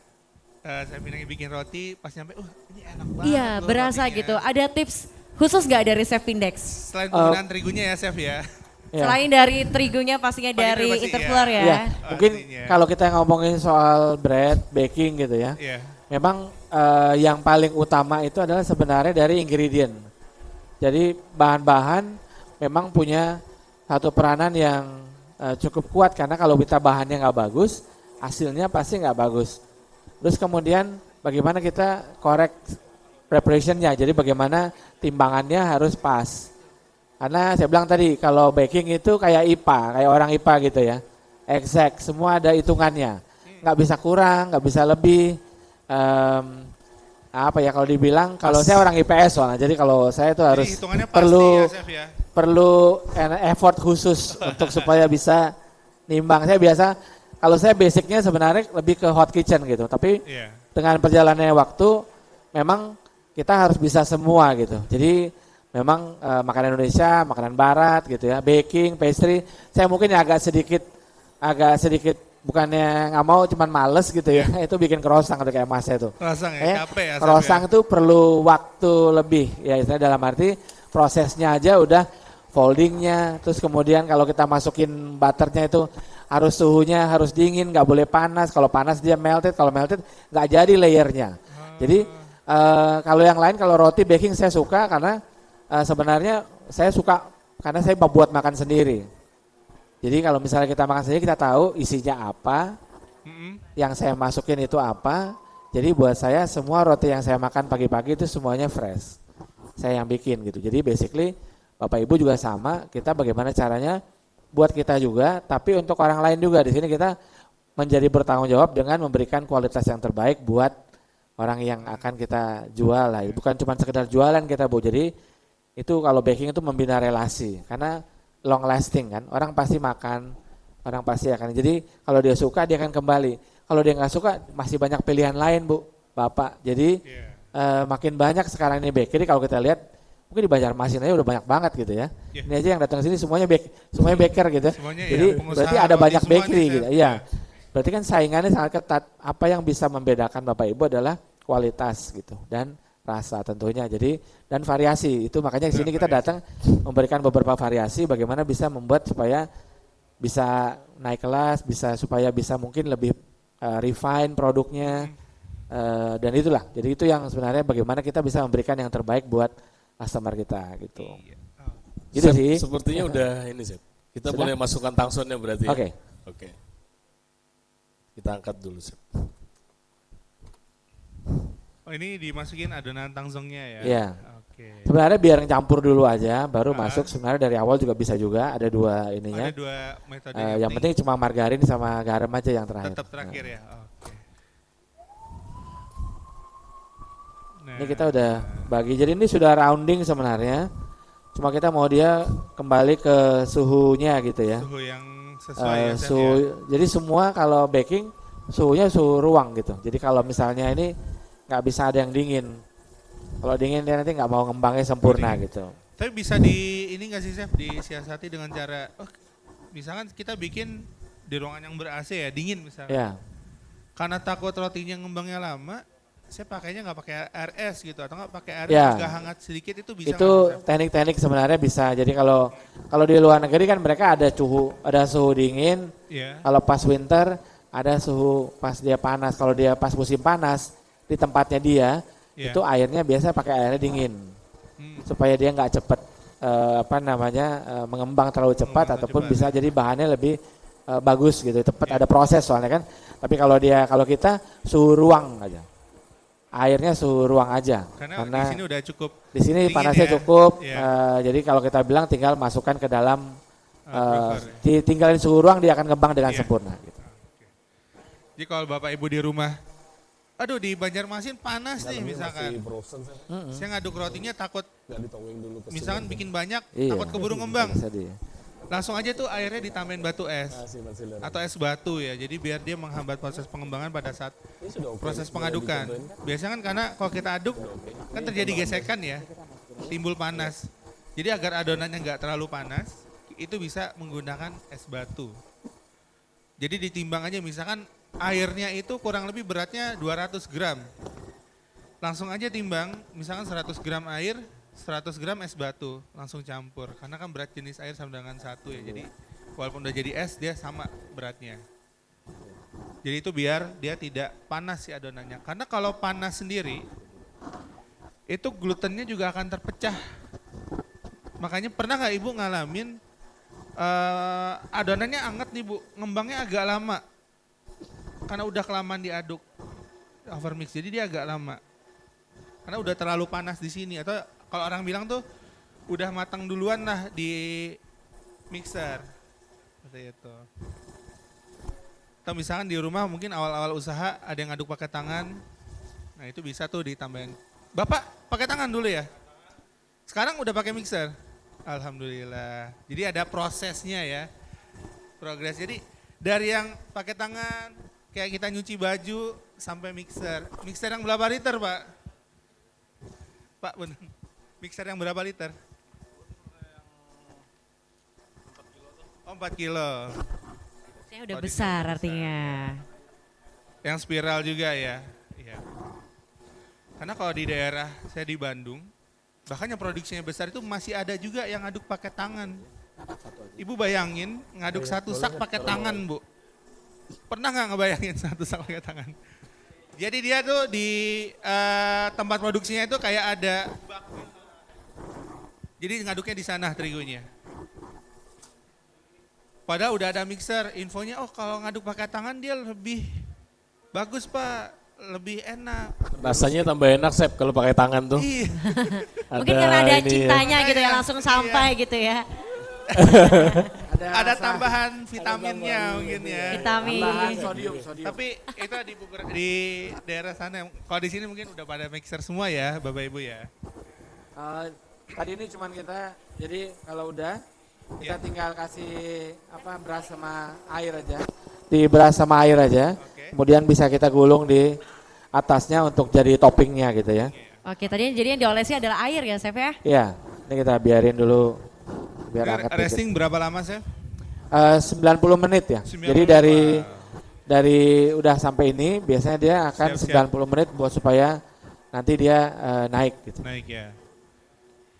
saya bikin roti pas nyampe, ini enak banget
Iya,
loh
berasa
rotinya.
gitu. Ada tips khusus nggak dari chef Index?
Selain penggunaan terigunya ya chef ya.
Ya.
Selain dari terigunya pastinya
Pastinya
dari
pasti,
intercooler ya.
Ya, mungkin
Pastinya.
kalau kita ngomongin soal bread, baking gitu ya.
Iya.
Memang yang paling utama itu adalah sebenarnya dari ingredient. Jadi bahan-bahan memang punya satu peranan yang cukup kuat karena kalau kita bahannya nggak bagus, hasilnya pasti nggak bagus. Terus kemudian bagaimana kita correct preparationnya, jadi bagaimana timbangannya harus pas. Karena saya bilang tadi kalau baking itu kayak IPA, kayak orang IPA gitu ya, exact, semua ada hitungannya, nggak bisa kurang, nggak bisa lebih. Apa ya kalau dibilang, kalau saya orang IPS soalnya, jadi kalau saya itu harus
Jadi hitungannya pasti
perlu
ya chef ya.
perlu effort khusus untuk supaya bisa nimbang. Saya biasa kalau saya basicnya sebenarnya lebih ke hot kitchen gitu, tapi
Iya.
dengan perjalanannya waktu memang kita harus bisa semua gitu. Jadi memang makanan Indonesia, makanan Barat gitu ya, baking, pastry. Saya mungkin ya agak sedikit bukannya nggak mau, cuman males gitu ya. Itu bikin croissant atau kayak mas itu.
Croissant ya,
Kayak
capek ya chef
croissant
ya.
itu perlu waktu lebih ya, istilahnya dalam arti prosesnya aja udah foldingnya, terus kemudian kalau kita masukin butternya itu harus suhunya harus dingin, nggak boleh panas. Kalau panas dia melted, kalau melted nggak jadi layernya. Jadi kalau yang lain, kalau roti baking saya suka karena sebenarnya saya suka karena saya buat makan sendiri. Jadi kalau misalnya kita makan sendiri kita tahu isinya apa, yang saya masukin itu apa. Jadi buat saya semua roti yang saya makan pagi-pagi itu semuanya fresh. Saya yang bikin gitu. Jadi basically Bapak Ibu juga sama, kita bagaimana caranya buat kita juga, tapi untuk orang lain juga. Di sini kita menjadi bertanggung jawab dengan memberikan kualitas yang terbaik buat orang yang akan kita jual lah. Bukan cuma sekedar jualan kita Bu. Jadi itu kalau baking itu membina relasi karena long lasting kan. Orang pasti makan, orang pasti akan. Jadi kalau dia suka dia akan kembali. Kalau dia nggak suka masih banyak pilihan lain Bu, Bapak. Jadi makin banyak sekarang ini bakery kalau kita lihat mungkin di Banjarmasin aja udah banyak banget gitu ya.
Yeah.
Ini aja yang datang sini semuanya baker gitu.
Semuanya
Jadi
ya, pengusaha
berarti ada
roti
banyak
semua
bakery
nih,
gitu.
Chef.
Iya. Berarti kan saingannya sangat ketat. Apa yang bisa membedakan Bapak Ibu adalah kualitas gitu dan rasa tentunya. Jadi dan variasi. Itu makanya di sini kita datang memberikan beberapa variasi bagaimana bisa membuat supaya bisa naik kelas, bisa supaya bisa mungkin lebih refine produknya. Dan itulah. Jadi itu yang sebenarnya bagaimana kita bisa memberikan yang terbaik buat customer kita gitu. Gitu
Chef,
sih.
Sepertinya udah ini Chef. Kita
Sudah?
boleh masukkan tangsonnya berarti.
Oke.
Oke. Kita angkat dulu Chef.
Oh ini dimasukin adonan tangzongnya ya?
Iya.
Oke.
Sebenarnya biar campur dulu aja, baru masuk. Sebenarnya dari awal juga bisa juga. Ada dua ininya.
Ada dua metode
Yang penting cuma margarin sama garam aja yang terakhir.
tetap terakhir ya? Oke. Nah,
Ini kita udah bagi. Jadi ini sudah rounding sebenarnya. Cuma kita mau dia kembali ke suhunya gitu ya.
suhu yang sesuai ya, Chef,
Suhu.
ya?
Jadi semua kalau baking suhunya suhu ruang gitu. Jadi kalau misalnya ini nggak bisa ada yang dingin. Kalau dingin dia nanti nggak mau ngembangnya sempurna gitu.
Tapi bisa di ini nggak sih Chef, disiasati dengan cara, misalkan kita bikin di ruangan yang ber-AC ya, dingin misalnya.
Ya.
Karena takut rotinya ngembangnya lama, saya pakainya nggak pakai air es gitu, atau nggak pakai air
Ya.
agak hangat sedikit itu bisa.
Itu
nggak, Chef?
teknik-teknik sebenarnya bisa. Jadi kalau di luar negeri kan mereka ada suhu dingin.
Iya.
Kalau pas winter ada suhu pas dia panas. Kalau dia pas musim panas di tempatnya dia
Iya.
itu airnya biasa pakai airnya dingin supaya dia nggak cepet mengembang terlalu cepat
Mengembang
ataupun
cepat,
bisa jadi bahannya lebih bagus gitu. Cepat ada proses soalnya kan. Tapi kalau kita suhu ruang aja. Airnya suhu ruang aja.
Karena di sini udah cukup.
Di sini
dingin
panasnya
ya.
cukup,
Iya.
jadi kalau kita bilang tinggal masukkan ke dalam,
Broker,
tinggalin suhu ruang dia akan ngembang dengan
Iya.
sempurna. Gitu.
Jadi kalau Bapak Ibu di rumah, aduh di Banjarmasin panas nih misalkan. Saya ngaduk rotinya takut, misalkan bikin banyak,
Iya.
takut keburu ngembang.
Bisa dia.
langsung aja tuh airnya ditambahin batu es atau es batu ya. Jadi biar dia menghambat proses pengembangan pada saat proses pengadukan. Biasanya kan karena kalau kita aduk kan terjadi gesekan ya, timbul panas. Jadi agar adonannya nggak terlalu panas, itu bisa menggunakan es batu. Jadi ditimbang aja misalkan airnya itu kurang lebih beratnya 200 gram. Langsung aja timbang, misalkan 100 gram air, 100 gram es batu, langsung campur. Karena kan berat jenis air sama dengan satu ya, jadi walaupun udah jadi es, dia sama beratnya. Jadi itu biar dia tidak panas si adonannya. Karena kalau panas sendiri, itu glutennya juga akan terpecah. Makanya pernah nggak Ibu ngalamin adonannya anget nih Bu, ngembangnya agak lama. Karena udah kelamaan diaduk, overmix, jadi dia agak lama. Karena udah terlalu panas di sini, atau kalau orang bilang tuh udah matang duluan lah di mixer. Seperti itu. Atau misalkan di rumah mungkin awal-awal usaha ada yang ngaduk pakai tangan. Nah itu bisa tuh ditambahin. Bapak pakai tangan dulu ya? Sekarang udah pakai mixer? Alhamdulillah. Jadi ada prosesnya ya. Progres. Jadi dari yang pakai tangan, kayak kita nyuci baju sampai mixer. Mixer yang berapa liter Pak? Pak bener. Mixer yang berapa liter? Oh 4 kilo.
Saya udah besar artinya.
Yang spiral juga ya. Iya. Karena kalau di daerah saya di Bandung, bahkan yang produksinya besar itu masih ada juga yang ngaduk pakai tangan. Ibu bayangin ngaduk satu sak pakai tangan Bu. Pernah nggak ngebayangin satu sak pakai tangan? Jadi dia tuh di tempat produksinya itu kayak ada bak gitu. Jadi ngaduknya di sana terigunya. Padahal udah ada mixer, infonya oh kalau ngaduk pakai tangan dia lebih bagus Pak, lebih enak.
Rasanya tambah enak Sep kalau pakai tangan tuh.
Iya.
Mungkin karena ada
ini ya.
cintanya gitu ya,
Iya.
langsung sampai gitu ya.
Ada tambahan vitaminnya mungkin ya.
Vitamin.
Sodium.
Tapi itu di daerah sana, kalau di sini mungkin udah pada mixer semua ya Bapak Ibu ya.
Tadi ini cuman kita, jadi kalau udah kita tinggal kasih beras sama air aja. Di beras sama air aja, kemudian bisa kita gulung di atasnya untuk jadi toppingnya gitu ya.
Oke, tadi jadi yang diolesi adalah air ya, Chef ya?
Iya, ini kita biarin dulu biar
Ini
angkat
resting berapa lama Chef?
90 menit ya.
90
Jadi dari udah sampai ini biasanya dia akan
Siap.
90 menit buat supaya nanti dia naik gitu.
Naik ya.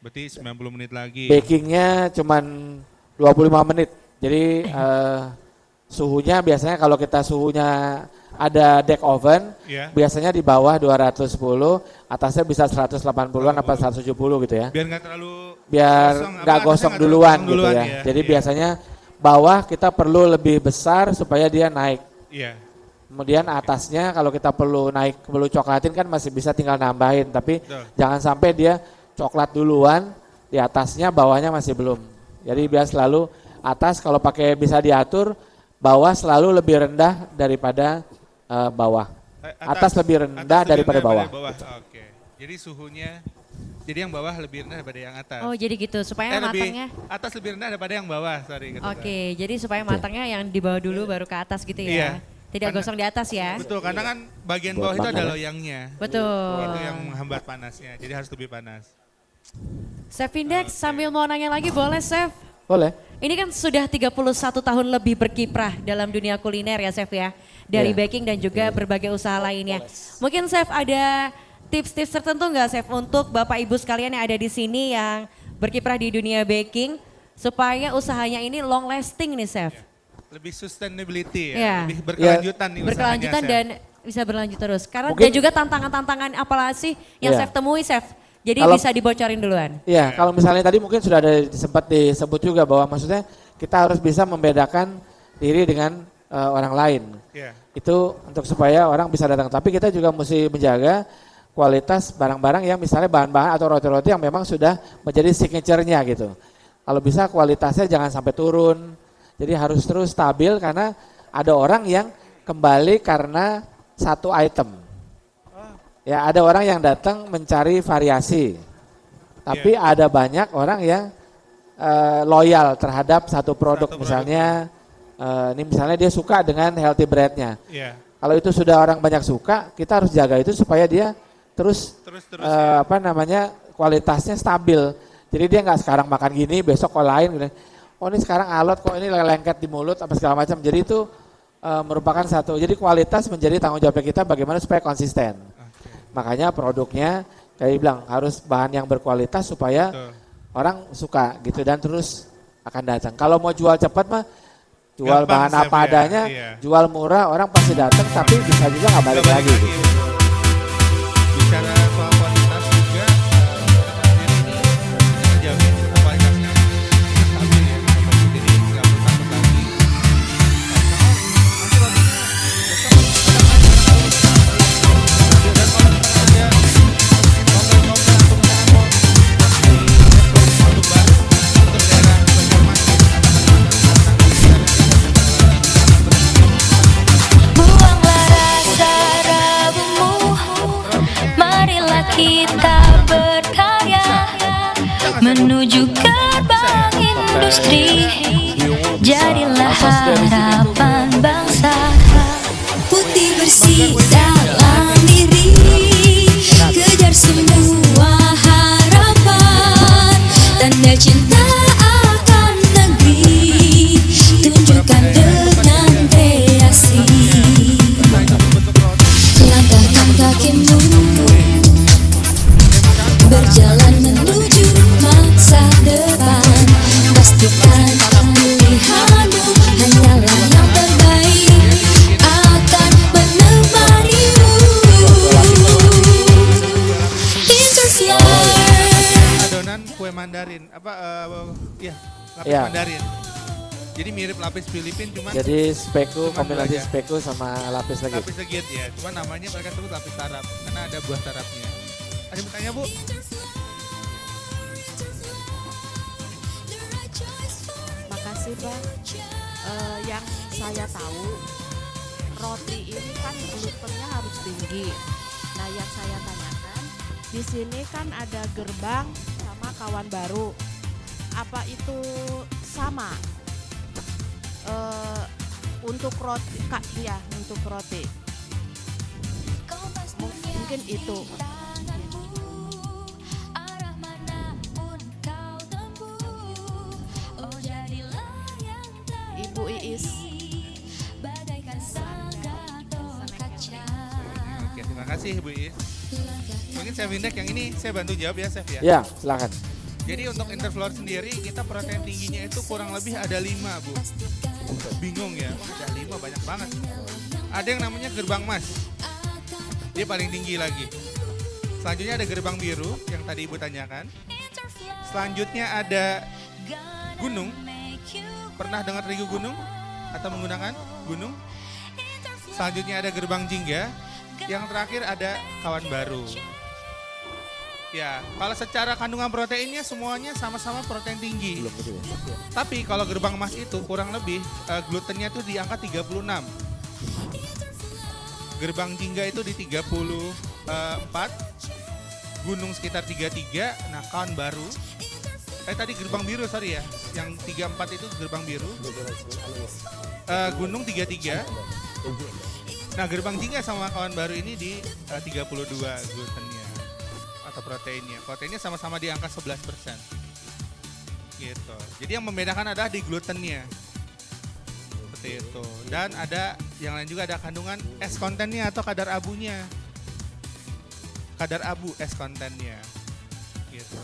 Berarti 90 menit lagi.
Bakingnya cuman 25 menit. Jadi suhunya biasanya kalau kita suhunya ada deck oven,
Ya.
biasanya di bawah 210, atasnya bisa 180-an apa 170 gitu ya.
Biar nggak terlalu
Biar nggak
atasnya
gosong
nggak terlalu
duluan
gosong
gitu ya. Jadi
Iya.
biasanya bawah kita perlu lebih besar supaya dia naik.
Iya.
Kemudian atasnya kalau kita perlu coklatin kan masih bisa tinggal nambahin, tapi
Betul.
jangan sampai dia coklat duluan, di atasnya bawahnya masih belum. Jadi biar selalu atas kalau pakai bisa diatur, bawah selalu lebih rendah daripada bawah. Atas lebih rendah daripada bawah.
Oke. Jadi suhunya, jadi yang bawah lebih rendah daripada yang atas.
Oh, jadi gitu supaya matangnya.
Atas lebih rendah daripada yang bawah, sorry.
Oke, jadi supaya matangnya yang di bawah dulu baru ke atas gitu ya.
Iya.
Tidak gosong di atas ya.
Betul, karena kan bagian bawah itu ada loyangnya.
Betul.
Itu yang menghambat panasnya, jadi harus lebih panas.
Chef Index sambil mau nanya lagi boleh Chef?
Boleh.
Ini kan sudah 31 tahun lebih berkiprah dalam dunia kuliner ya Chef ya. Dari
Iya.
baking dan juga berbagai usaha lainnya. Mungkin Chef ada tips-tips tertentu nggak Chef untuk Bapak Ibu sekalian yang ada di sini yang berkiprah di dunia baking supaya usahanya ini long lasting nih Chef?
Lebih sustainability
Iya.
ya, lebih berkelanjutan nih
Berkelanjutan
usahanya,
dan bisa berlanjut terus. Karena
Mungkin-
dan juga tantangan-tantangan apa sih yang
Iya.
Chef temui Chef? Jadi
Kalau-
bisa dibocorin duluan.
Iya, kalau misalnya tadi mungkin sudah ada sempat disebut juga bahwa maksudnya kita harus bisa membedakan diri dengan orang lain.
Iya.
Itu untuk supaya orang bisa datang. Tapi kita juga mesti menjaga kualitas barang-barang yang misalnya bahan-bahan atau roti-roti yang memang sudah menjadi signature-nya gitu. Kalau bisa kualitasnya jangan sampai turun. Jadi harus terus stabil karena ada orang yang kembali karena satu item. Ya ada orang yang datang mencari variasi. Tapi ada banyak orang yang loyal terhadap satu produk.
Satu produk.
Misalnya ini misalnya dia suka dengan healthy breadnya.
Iya.
Kalau itu sudah orang banyak suka, kita harus jaga itu supaya dia terus
Terus
apa namanya kualitasnya stabil. Jadi dia nggak sekarang makan gini, besok kok lain. Gitu. Oh ini sekarang alot, kok ini lengket di mulut, apa segala macam. Jadi itu merupakan satu. Jadi kualitas menjadi tanggung jawab kita bagaimana supaya konsisten. Makanya produknya kayak bilang harus bahan yang berkualitas supaya
Betul.
orang suka gitu dan terus akan datang. Kalau mau jual cepat mah jual
Gampang,
bahan
Chef,
apa
ya.
adanya,
Iya.
jual murah orang pasti datang tapi bisa juga nggak balik
Nggak
lagi. Gitu.
betul. Bicara soal kualitas juga, ini kita jamin kualitasnya stabil ya. Jadi nggak perlu takut lagi. Nanti rotinya besok dan kalau misalnya ada longgar-longgar atau misalnya mau produk baru untuk daerah Banjarmasin
Buanglah rasa ragumu, marilah kita berkarya menuju gerbang industri. Jadilah harapan bangsa, putih bersih dalam diri, kejar semua harapan, tanda cinta akan negeri, tunjukkan dengan kreasi. Langkahkan kakimu, berjalan menuju masa depan. Pastikan pilihanmu hanyalah yang terbaik, akan menemanimu. Interflower.
Adonan kue Mandarin apa ya lapis
Ya.
Mandarin. Jadi mirip lapis Filipin cuman
Jadi speku
Cuman
kombinasi
dua aja.
speku sama lapis lagi.
lapis legit ya. Cuma namanya mereka sebut lapis sarap karena ada buah sarapnya. Ada yang bertanya Bu?
Makasih Pak. Yang saya tahu roti ini kan glutennya harus tinggi. Nah yang saya tanyakan di sini kan ada gerbang sama kawan baru. Apa itu sama? Untuk roti, ya untuk roti. Mungkin itu. Ibu Iis.
Oke, terima kasih Bu Iis. Mungkin Chef Indek yang ini saya bantu jawab ya Chef ya.
Ya, silakan.
Jadi untuk Interflower sendiri kita protein tingginya itu kurang lebih ada 5 Bu. Bingung ya, wah ada 5 banyak banget. Ada yang namanya gerbang mas, dia paling tinggi lagi. Selanjutnya ada gerbang biru yang tadi Ibu tanyakan. Selanjutnya ada gunung. Pernah dengar terigu gunung atau menggunakan gunung? Selanjutnya ada gerbang jingga. Yang terakhir ada kawan baru. Ya, kalau secara kandungan proteinnya semuanya sama-sama protein tinggi. Tapi kalau gerbang emas itu kurang lebih glutennya tuh di angka 36. Gerbang jingga itu di 34. Gunung sekitar 33. Nah, kawan baru. Tadi gerbang biru sorry ya. Yang 34 itu gerbang biru. Gunung 33. Nah, gerbang jingga sama kawan baru ini di 32 glutennya atau proteinnya. Proteinnya sama-sama di angka 11%. Gitu. Jadi yang membedakan adalah di glutennya. Seperti itu. Dan ada yang lain juga ada kandungan es kontennya atau kadar abunya. Kadar abu es kontennya. Gitu.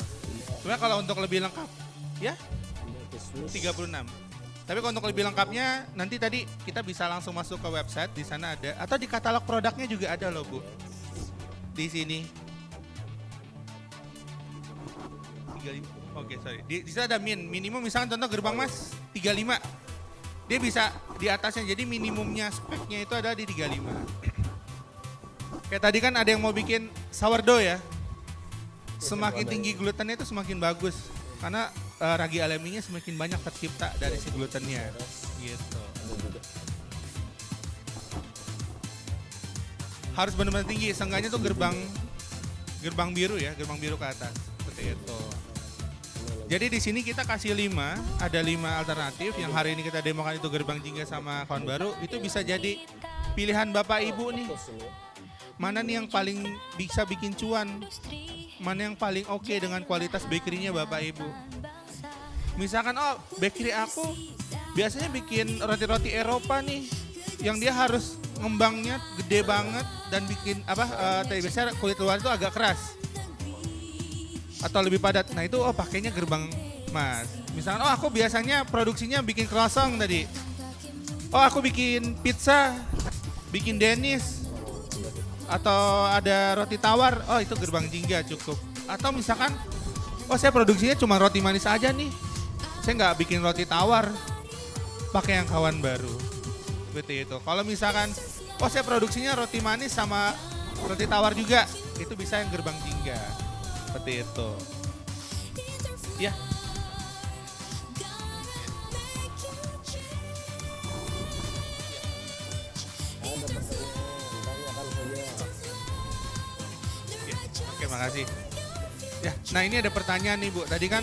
Sebenarnya kalau untuk lebih lengkap ya 36. Tapi kalau untuk lebih lengkapnya nanti tadi kita bisa langsung masuk ke website, di sana ada atau di katalog produknya juga ada loh Bu. Di sini. 35. Oke, sorry. Di sana ada minimum misalkan contoh gerbang mas 35. Dia bisa di atasnya jadi minimumnya speknya itu ada di 35. Kayak tadi kan ada yang mau bikin sourdough ya. Semakin tinggi glutennya itu semakin bagus. Karena ragi alaminya semakin banyak tercipta dari si glutennya. Gitu. Harus benar-benar tinggi, seenggaknya tuh gerbang biru ya, gerbang biru ke atas. Seperti itu. Jadi di sini kita kasih 5, ada 5 alternatif. Yang hari ini kita demokan itu gerbang jingga sama kawan baru. Itu bisa jadi pilihan Bapak Ibu nih. Mana nih yang paling bisa bikin cuan? Mana yang paling oke dengan kualitas bakery-nya Bapak Ibu? Misalkan, oh bakery aku biasanya bikin roti-roti Eropa nih. Yang dia harus ngembangnya gede banget dan bikin biasanya kulit luar itu agak keras. Atau lebih padat. Nah itu pakainya gerbang Mas. Misalkan aku biasanya produksinya bikin croissant tadi. Aku bikin pizza, bikin Dennis, atau ada roti tawar. Itu gerbang jingga cukup. Atau misalkan, saya produksinya cuma roti manis aja nih. Saya nggak bikin roti tawar, pakai yang kawan baru. Seperti itu. Kalau misalkan, saya produksinya roti manis sama roti tawar juga. Itu bisa yang gerbang jingga. Seperti itu. Ya. Oke, makasih. Ya, nah ini ada pertanyaan nih Bu. Tadi kan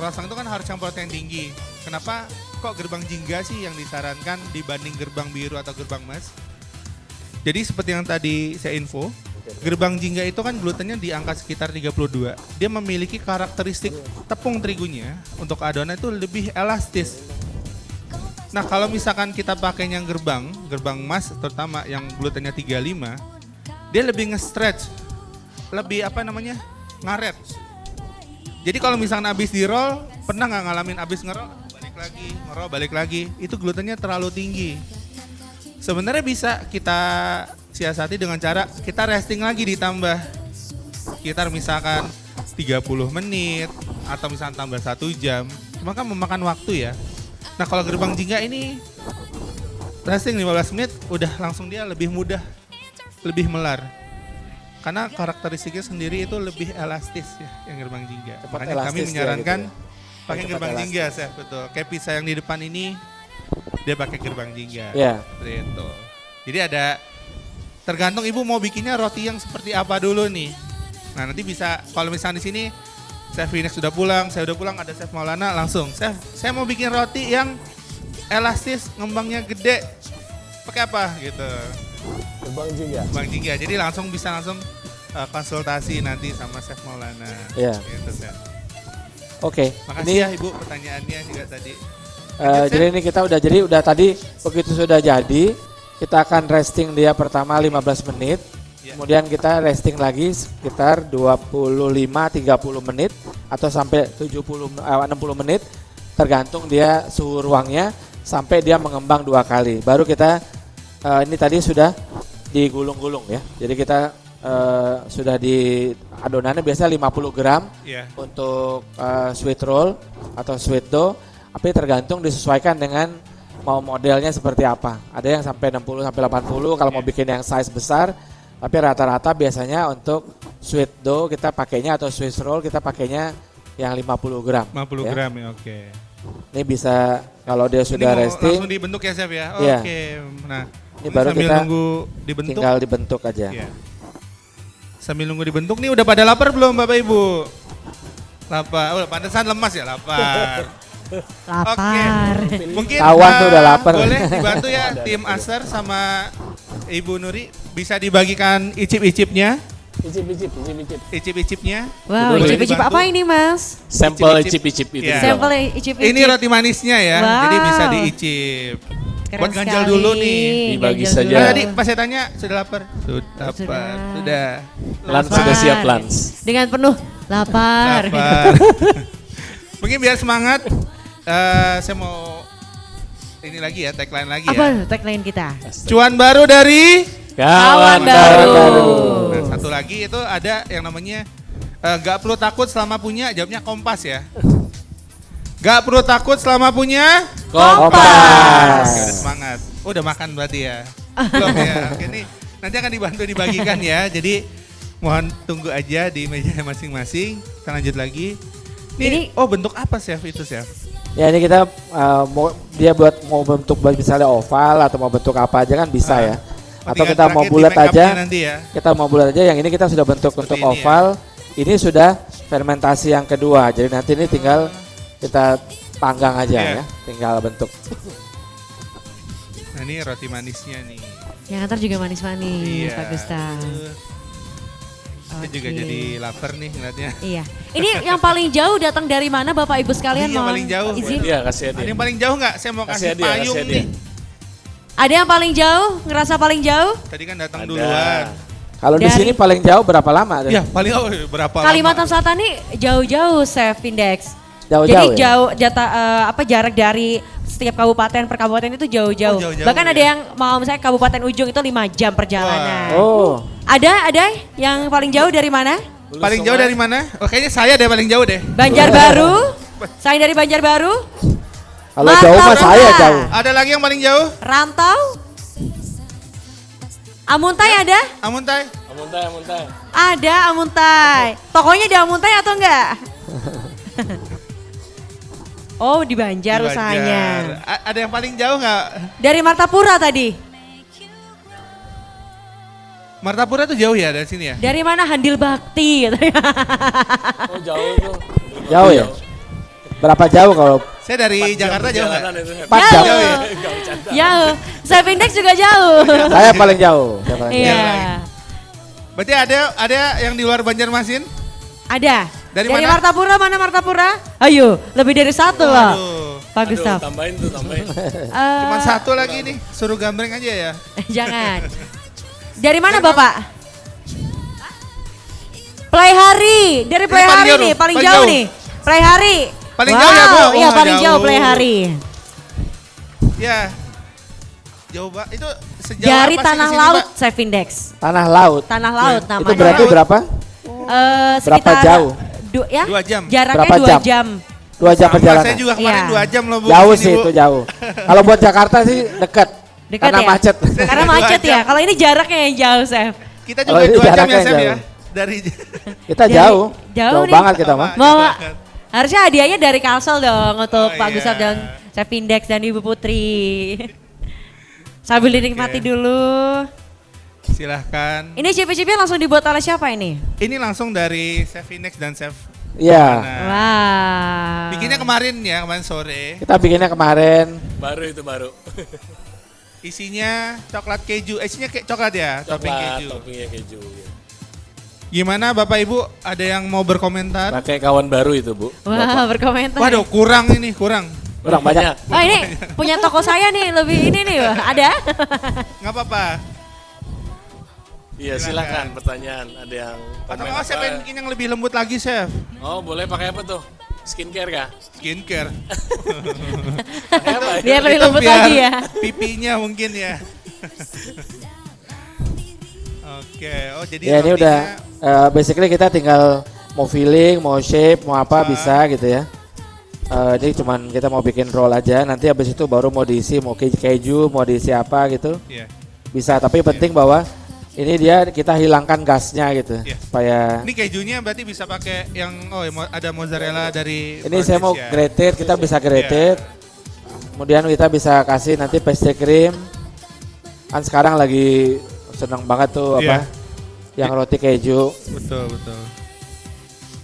croissant itu kan harus yang protein tinggi. Kenapa kok gerbang jingga sih yang disarankan dibanding gerbang biru atau gerbang emas? Jadi seperti yang tadi saya info, gerbang jingga itu kan glutennya di angka sekitar 32. Dia memiliki karakteristik tepung terigunya untuk adonan itu lebih elastis. Nah kalau misalkan kita pakai yang gerbang emas terutama yang glutennya 35, dia lebih nge-stretch, lebih ngaret. Jadi kalau misalkan habis di roll, pernah nggak ngalamin habis ngerol, balik lagi, itu glutennya terlalu tinggi. Sebenarnya bisa kita siasati dengan cara kita resting lagi ditambah sekitar misalkan 30 menit atau misalkan tambah 1 jam. Cuma kan memakan waktu ya. Nah kalau gerbang jingga ini resting 15 menit udah langsung dia lebih mudah, lebih melar. Karena karakteristiknya sendiri itu lebih elastis ya yang gerbang jingga. Makanya kami menyarankan pakai gerbang jingga, Chef, betul. Kayak pizza yang di depan ini dia pakai gerbang jingga. Seperti itu. Jadi ada tergantung Ibu mau bikinnya roti yang seperti apa dulu nih. Nah nanti bisa kalau misalnya di sini Chef Phoenix sudah pulang, saya udah pulang, ada Chef Maulana langsung. Chef, saya mau bikin roti yang elastis, ngembangnya gede. Pakai apa gitu?
Gerbang jingga.
Gerbang jingga. Jadi langsung bisa konsultasi nanti sama Chef Maulana.
Iya.
Gitu, Chef.
Oke.
Makasih ya Ibu pertanyaannya juga tadi.
Jadi ini kita udah tadi begitu sudah jadi, kita akan resting dia pertama 15 menit. Kemudian kita resting lagi sekitar 25-30 menit atau sampai 60 menit tergantung dia suhu ruangnya sampai dia mengembang 2 kali. Baru kita ini tadi sudah digulung-gulung ya. Jadi kita sudah di adonannya biasa 50 gram untuk sweet roll atau sweet dough. Tapi tergantung disesuaikan dengan mau modelnya seperti apa. Ada yang sampai 60 sampai 80 kalau mau bikin yang size besar. Tapi rata-rata biasanya untuk sweet dough kita pakainya atau Swiss roll kita pakainya yang 50 gram.
50 gram ya, oke.
Ini bisa kalau dia sudah resting.
Langsung dibentuk ya Chef ya? Oke. Nah,
ini baru kita
nunggu dibentuk.
Tinggal dibentuk aja.
Sambil nunggu dibentuk nih udah pada lapar belum Bapak Ibu? Lapar, pantesan lemas ya lapar.
Lapar.
Mungkin
Tawan tuh udah lapar.
Boleh dibantu ya tim Aser sama Ibu Nuri bisa dibagikan icip-icipnya. Icip-icipnya.
Wow, icip-icip apa ini Mas?
Sampel icip-icip itu.
Sampel icip-icip.
Ini roti manisnya ya, jadi bisa diicip.
Keren
buat ganjal
sekali.
dulu nih.
Dibagi
Ganjal
saja.
dulu.
Nah, tadi pas saya tanya sudah lapar? Sudah.
Lans sudah siap Lans.
Dengan penuh lapar.
Mungkin biar semangat, saya mau ini lagi ya, tagline lagi ya.
Apa tagline kita?
Cuan baru dari
Kawan
baru.
Nah, satu lagi itu ada yang namanya gak perlu takut selama punya, jawabnya Kompas ya. Gak perlu takut selama punya
Kompas.
Oke, udah semangat. Oh, udah makan berarti ya? Belum ya? Oke, ini nanti akan dibantu dibagikan ya. Jadi mohon tunggu aja di meja masing-masing. Kita lanjut lagi. Ini bentuk apa Chef itu Chef?
Ya ini kita mau bentuk misalnya oval atau mau bentuk apa aja kan bisa ya. Atau kita mau bulat aja.
Nanti ya.
Kita mau bulat aja. Yang ini kita sudah bentuk untuk
ini
oval. Ini sudah fermentasi yang kedua. Jadi nanti ini tinggal kita panggang aja
Iya.
ya, tinggal bentuk.
Nah ini roti manisnya nih.
Yang antar juga manis-manis,
Iya.
Pak Gustaf.
Saya juga
Oke.
jadi lapar nih ngeliatnya.
Iya. Ini yang paling jauh datang dari mana Bapak Ibu sekalian?
Ini yang
mohon
paling jauh.
Izin.
Iya, kasih
Ada
hadiah.
yang paling jauh nggak? Saya mau
Kasih
kasih
hadiah,
payung
kasih hadiah.
nih.
Ada yang paling jauh? Ngerasa paling jauh?
Tadi kan datang
Ada.
duluan.
Kalau di
Dari-
sini paling jauh berapa lama? tuh?
Ya paling berapa
Kalimantan
lama?
Selatan nih jauh-jauh Chef Index.
Jauh-jauh
Jadi
ya?
jauh jarak dari setiap kabupaten per kabupaten itu jauh-jauh.
Oh, jauh-jauh
Bahkan ada
ya.
yang mau misalnya kabupaten ujung itu 5 jam perjalanan.
Oh,
Ada yang paling jauh dari mana?
Paling jauh dari mana? Oh kayaknya saya deh paling jauh deh.
Banjarbaru. Saya dari Banjarbaru.
kalau jauh mah
Martabak.
saya jauh.
Ada lagi yang paling jauh?
Rantau. Amuntai ada?
Amuntai.
Amuntai, amuntai.
Ada Amuntai. Tokonya di Amuntai atau enggak? Oh di Banjar
Di
usahanya.
Banjar. Ada yang paling jauh nggak?
Dari Martapura tadi.
Martapura tuh jauh ya dari sini ya?
Dari mana Handil Bakti?
Oh jauh tuh.
Jauh ya? Berapa jauh kalau
Saya dari Jakarta jauh nggak?
Perjalanan itu.
4 jam?
Jauh.
Gak bercanda.
Jauh. Chef Index juga jauh.
Saya paling jauh. Saya paling jauh.
Iya.
Berarti ada yang di luar Banjarmasin?
Ada.
Dari mana?
Martapura, mana Martapura? Ayo, lebih dari satu loh.
Waduh.
Pak
Aduh,
Gustaf.
tambahin tuh, tambahin.
Cuman satu lagi nih, suruh gambreng aja ya.
Jangan. Dari mana Bapak? Playhari. Dari
paling
Playhari
jauh,
nih, paling
paling
jauh
jauh.
nih. Playhari.
Paling jauh ya, Bu?
Iya,
Wah,
paling jauh
jauh.
Playhari.
Ya. Jauh Pak. Itu sejauh
Dari
apa sih
Tanah
ke sini,
Laut,
Pak?
Chef Index.
Tanah laut.
Tanah Laut namanya.
Itu berarti berapa?
Sekitar
jauh?
Ya,
2 jam.
Jaraknya
Berapa
2
jam?
jam.
2 jam
Sama,
perjalanan.
saya juga kemarin
Iya.
2 jam loh Bu.
Jauh
kesini,
sih
Bu.
itu jauh. Kalau buat Jakarta sih dekat.
Dekat
Karena
ya?
macet.
Karena
Dua
macet
jam.
ya. Kalau ini jaraknya yang jauh, Chef.
Kita
Oh,
juga
ini
2 jam ya
jaraknya
Sam ya.
jauh.
Dari
Kita
Jadi,
jauh.
jauh nih.
banget kita mah.
Mau harusnya hadiahnya dari Kalsel dong untuk
Oh,
Pak
iya.
Gustaf dan Chef Index dan Ibu Putri. Sambil dinikmati
Oke.
dulu.
silahkan.
Ini cipik-cipik langsung dibuat oleh siapa ini?
Ini langsung dari Chef Inex dan Chef
Iya.
Nah,
Wah.
bikinnya kemarin ya, kemarin sore.
Kita bikinnya kemarin.
Baru itu baru.
Isinya coklat keju. Isinya kayak coklat ya, topping
Coklat,
keju.
toppingnya keju. Ya.
Gimana Bapak Ibu, ada yang mau berkomentar?
Pakai kawan baru itu, Bu.
Wah, berkomentar.
Waduh, kurang ini, kurang.
Kurang banyak.
Oh ini punya toko saya nih, lebih ini nih, wah. Ada?
Nggak apa-apa.
Iya, silakan pertanyaan. Ada yang
Atau
komen
mau saya
apa?
pengen bikin yang lebih lembut lagi, Chef.
Oh, boleh pakai apa tuh? Skincare kah?
Skincare.
Pakai apa?
Biar lebih
Itu
lembut
biar
lagi ya.
Pipinya mungkin ya. Oke, oh jadi
Ya ini
rotinya-
udah basically kita tinggal mau filling, mau shape, mau apa bisa gitu ya. Ini cuman kita mau bikin roll aja. Nanti habis itu baru mau diisi, mau keju, mau diisi apa gitu.
Iya.
Bisa, tapi penting bahwa ini dia kita hilangkan gasnya gitu
Iya.
supaya
Ini kejunya berarti bisa pakai yang ada mozzarella dari
ini saya mau
Prancis ya?
grated, kita bisa grated. Kemudian kita bisa kasih nanti pastry cream. Kan sekarang lagi seneng banget tuh
Iya.
apa? Yang roti keju
Betul, betul.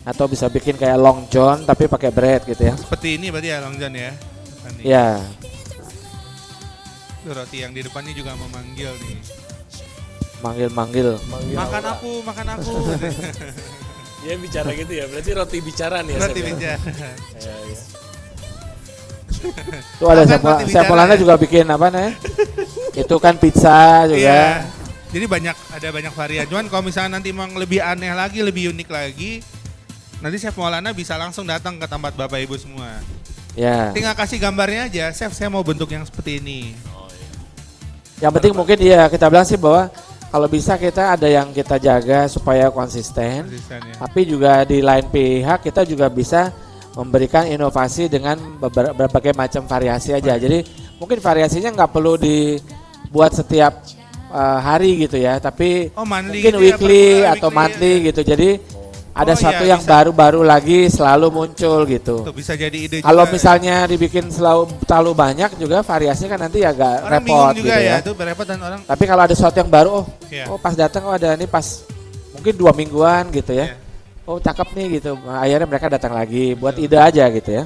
atau bisa bikin kayak long john tapi pakai bread gitu ya.
Seperti ini berarti ya Long John ya. Depan nih.
Ya,
Tuh, roti yang di depannya juga memanggil nih.
manggil-manggil.
Makan aku, makan aku.
Dia bicara gitu ya. Berarti roti bicara nih ya.
Roti
Chef, ya?
meja.
Iya, iya.
Tuh ada
Makan roti bicara
sampelnya
ya.
juga bikin apa nih? Itu kan pizza juga.
Iya. Jadi ada banyak varian. Cuman kalau misalnya nanti mau lebih aneh lagi, lebih unik lagi, nanti Chef Maulana bisa langsung datang ke tempat Bapak Ibu semua.
Ya.
Tinggal kasih gambarnya aja, Chef saya mau bentuk yang seperti ini.
Yang penting mungkin ya kita bilang sih bahwa kalau bisa kita ada yang kita jaga supaya konsisten.
Konsisten ya.
Tapi juga di lain pihak kita juga bisa memberikan inovasi dengan berbagai macam variasi aja. Jadi mungkin variasinya nggak perlu dibuat setiap hari gitu ya, tapi
Oh, monthly
mungkin
gitu ya,
weekly
per-
atau
weekly
monthly
ya.
gitu. Jadi ada
Oh,
satu
iya,
yang
bisa.
baru-baru lagi selalu muncul gitu.
Tuh bisa jadi ide
Kalau
juga.
misalnya dibikin terlalu banyak juga variasinya kan nanti agak
orang
repot
bingung juga
gitu
ya,
ya.
tuh berepot dan orang
Tapi kalau ada sesuatu yang baru,
Iya.
oh pas datang oh ada ini pas mungkin 2 mingguan gitu ya.
Iya.
oh cakep nih gitu. Akhirnya mereka datang lagi buat ide aja gitu ya.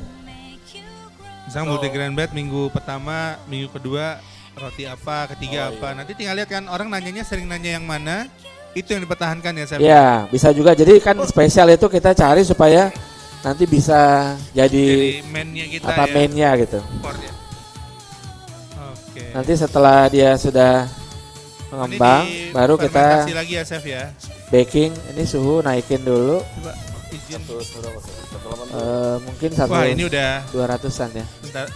Misalnya multigrain bread minggu pertama, minggu kedua roti apa, ketiga apa. Nanti tinggal lihat kan orang nanyanya sering nanya yang mana, itu yang dipertahankan ya Chef.
Ya, bisa juga. Jadi kan spesial itu kita cari supaya nanti bisa jadi
mainnya kita
apa
ya.
mainnya gitu.
Support ya. Oke.
Nanti setelah dia sudah mengembang,
Ini
baru kita
fermentasi lagi ya Chef ya.
baking. Ini suhu naikin dulu.
Coba izin.
Mungkin
Wah ini udah
200-an ya.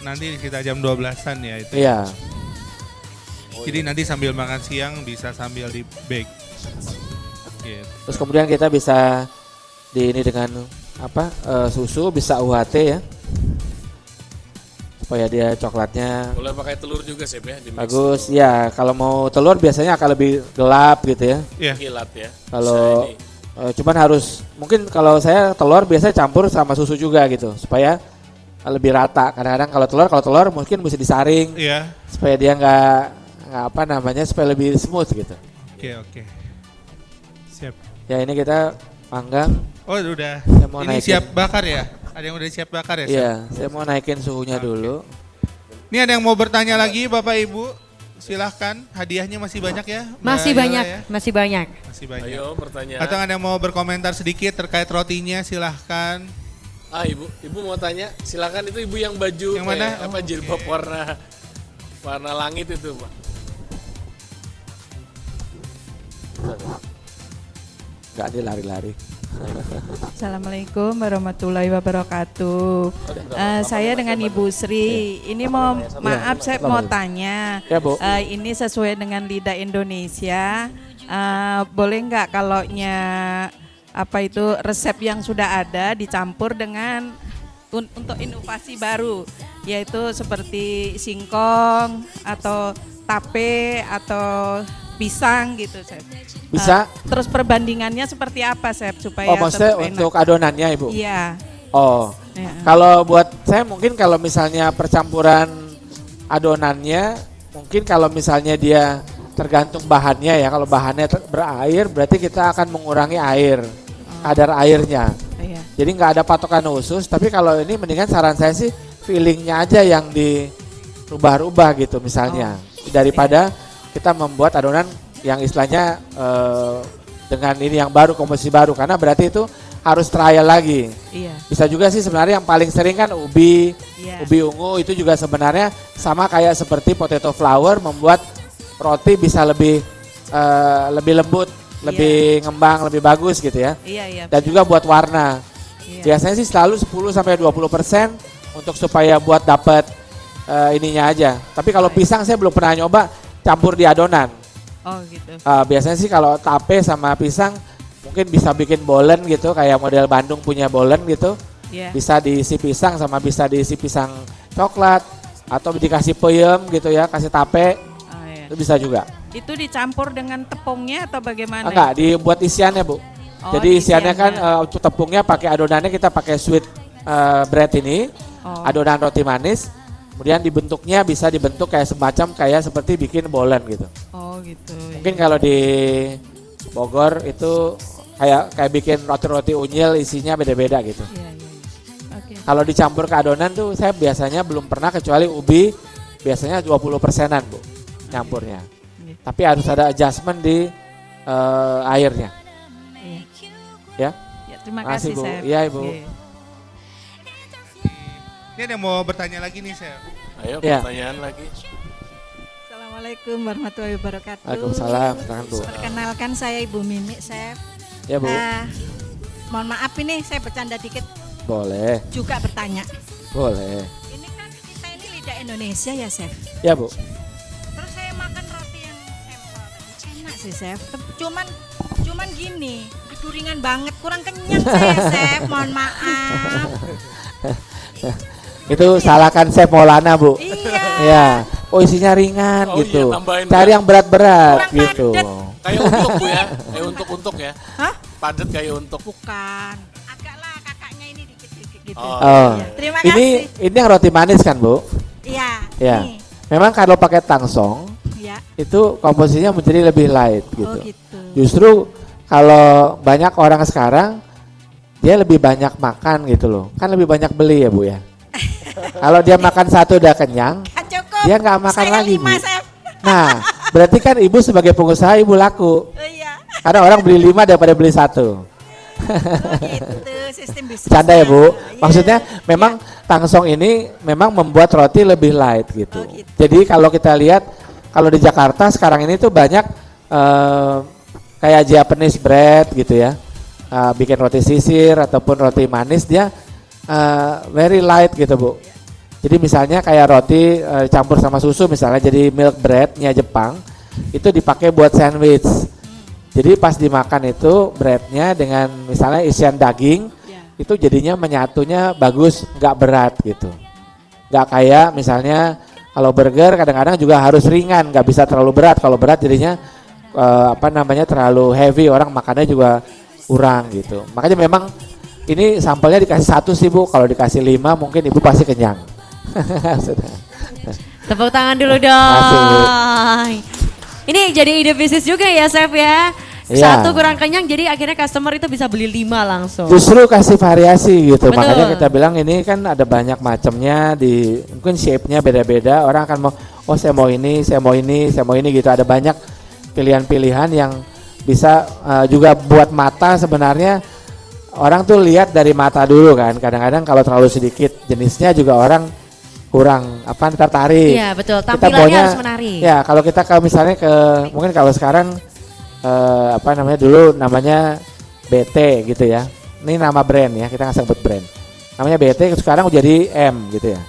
nanti kita jam 12-an ya itu.
Iya.
Jadi nanti sambil makan siang bisa sambil di bake. Gitu.
Terus kemudian kita bisa di ini dengan apa susu, bisa UHT ya, supaya dia coklatnya
Boleh pakai telur juga Chef ya, di mix
bagus.
telur.
Ya kalau mau telur biasanya akan lebih gelap gitu ya.
Iya.
Kilat ya.
Kalau
Bisa ini.
cuman harus mungkin kalau saya telur biasanya campur sama susu juga gitu supaya lebih rata. Kadang-kadang kalau telur mungkin mesti disaring
Iya.
supaya dia nggak apa namanya, supaya lebih smooth gitu.
Oke. Siap.
Ya ini kita panggang.
Oh udah.
Saya mau
Ini
naikin.
siap bakar ya? Ada yang udah siap bakar ya? Chef?
Iya, saya mau naikin suhunya dulu.
Ini ada yang mau bertanya lagi Bapak Ibu? Silahkan, hadiahnya masih banyak ya? Mbak
Masih
Yola
banyak,
ya?
masih banyak.
Masih banyak.
Ayo pertanyaan.
Atau ada yang mau berkomentar sedikit terkait rotinya silahkan.
Ibu mau tanya, silakan. Itu ibu yang baju
Yang mana?
apa jilbab warna langit itu, Pak.
Nggak dia lari-lari.
Assalamualaikum warahmatullahi wabarakatuh. Saya dengan Ibu Sri. Ini mau maaf saya mau tanya.
Ya, Bu.
Ini sesuai dengan lidah Indonesia. Boleh nggak kalaunya apa itu resep yang sudah ada dicampur dengan untuk inovasi baru, yaitu seperti singkong atau tape atau pisang gitu, Chef.
Bisa?
Terus perbandingannya seperti apa, Chef, supaya
Oh, maksudnya
tetap enak?
untuk adonannya, Ibu?
Iya.
Oh,
Iya.
kalau buat saya mungkin kalau misalnya percampuran adonannya, mungkin kalau misalnya dia tergantung bahannya ya. Kalau bahannya berair, berarti kita akan mengurangi air, kadar airnya.
Iya.
Jadi nggak ada patokan khusus. Tapi kalau ini mendingan saran saya sih feelingnya aja yang dirubah-rubah gitu misalnya, daripada kita membuat adonan yang istilahnya dengan ini yang baru, komposisi baru, karena berarti itu harus trial lagi.
Iya.
Bisa juga sih sebenarnya yang paling sering kan ubi,
Iya.
ubi ungu itu juga sebenarnya sama kayak seperti potato flour, membuat roti bisa lebih lembut, lebih ngembang, lebih bagus gitu ya.
Iya, iya.
Dan juga buat warna.
Iya.
Biasanya sih selalu 10-20% untuk supaya buat dapat ininya aja. Tapi kalau pisang saya belum pernah nyoba campur di adonan.
Oh gitu.
Biasanya sih kalau tape sama pisang mungkin bisa bikin bolen gitu, kayak model Bandung punya bolen gitu.
Iya.
Bisa diisi pisang sama bisa diisi pisang coklat atau dikasih peyem gitu ya, kasih tape.
Oh, iya.
Itu bisa juga.
Itu dicampur dengan tepungnya atau bagaimana?
Enggak, dibuat isiannya, Bu.
Oh,
Jadi isiannya kan
isiannya.
untuk tepungnya pakai adonannya kita pakai sweet bread ini,
Oh.
adonan roti manis. Kemudian dibentuknya bisa dibentuk kayak semacam kayak seperti bikin bolen gitu.
Oh gitu.
Mungkin kalau di Bogor itu kayak bikin roti-roti unyil isinya beda-beda gitu.
Iya, iya. Oke.
Kalau dicampur ke adonan tuh saya biasanya belum pernah, kecuali ubi biasanya 20%-an, Bu, nyampurnya.
Iya.
Tapi harus ada adjustment di airnya.
Iya.
Ya.
Ya, terima
Makasih,
kasih,
Bu.
Chef.
Iya, Ibu.
Oke.
Ini ada yang mau bertanya lagi nih Chef.
Ayo
Ya.
pertanyaan lagi.
Assalamualaikum warahmatullahi wabarakatuh.
Waalaikumsalam. Silakan, Bu.
Perkenalkan saya Ibu Mimi, Chef.
Ya, Bu.
Mohon maaf ini saya bercanda dikit
Boleh.
juga bertanya.
Boleh.
Ini kan kita ini lidah Indonesia ya, Chef.
Ya, Bu.
Terus saya makan roti yang sampel tadi. Enak sih, Chef. Cuman gini, aduh ringan banget, kurang kenyang saya, Chef. Mohon maaf.
Itu salahkan Chef Maulana, Bu.
Iya.
Ya. Oh, isinya ringan
Oh,
gitu.
iya, tambahin
Cari
berat.
yang berat-berat
Kurang
gitu.
padat.
Kayak untuk Bu ya, kayak untuk ya.
Hah?
Padat kayak untuk.
Bukan. Agaklah kakaknya ini dikit-dikit gitu.
Oh.
Oh.
Iya. Terima
Ini
kasih.
yang roti manis kan, Bu?
Iya.
Ya.
Nih.
Memang kalau pakai tangsong
Ya.
itu komposisinya menjadi lebih light gitu.
Oh gitu.
Justru kalau banyak orang sekarang dia lebih banyak makan gitu loh. Kan lebih banyak beli ya Bu ya. Kalau dia makan satu udah kenyang,
Cukup.
dia nggak makan
Saya
lagi Bu.
5, Chef.
Nah, berarti kan Ibu sebagai pengusaha Ibu laku.
Iya.
Karena orang beli 5 daripada beli 1.
Gitu sistem bisnis.
Canda ya Bu.
Iya.
Maksudnya memang tangsong ini memang membuat roti lebih light gitu.
Oh, gitu.
Jadi kalau kita lihat kalau di Jakarta sekarang ini tuh banyak kayak Japanese bread gitu ya. Bikin roti sisir ataupun roti manis dia very light gitu Bu. Jadi misalnya kayak roti campur sama susu misalnya jadi milk breadnya Jepang itu dipakai buat sandwich. Jadi pas dimakan itu breadnya dengan misalnya isian daging itu jadinya menyatunya bagus, nggak berat gitu. Nggak kayak misalnya kalau burger kadang-kadang juga harus ringan, nggak bisa terlalu berat. Kalau berat jadinya terlalu heavy, orang makannya juga kurang gitu. Makanya memang ini sampelnya dikasih 1 sih Bu, kalau dikasih 5 mungkin Ibu pasti kenyang. Sudah.
Tepuk tangan dulu
Makasih, Bu.
dong. Ini jadi ide bisnis juga ya Chef ya.
Iya.
1 kurang kenyang jadi akhirnya customer itu bisa beli 5 langsung.
Justru kasih variasi gitu.
Betul.
Makanya kita bilang ini kan ada banyak macamnya di mungkin shape-nya beda-beda. Orang akan mau saya mau ini, saya mau ini, saya mau ini gitu. Ada banyak pilihan-pilihan yang bisa juga buat mata sebenarnya orang tuh lihat dari mata dulu kan. Kadang-kadang kalau terlalu sedikit jenisnya juga orang kurang tertarik.
Iya betul,
Kita
tampilannya
maunya,
harus menarik.
ya kalau kita misalnya mungkin kalau sekarang dulu namanya BT gitu ya. Ini nama brand ya, kita nggak sebut brand. Namanya BT sekarang jadi M gitu ya.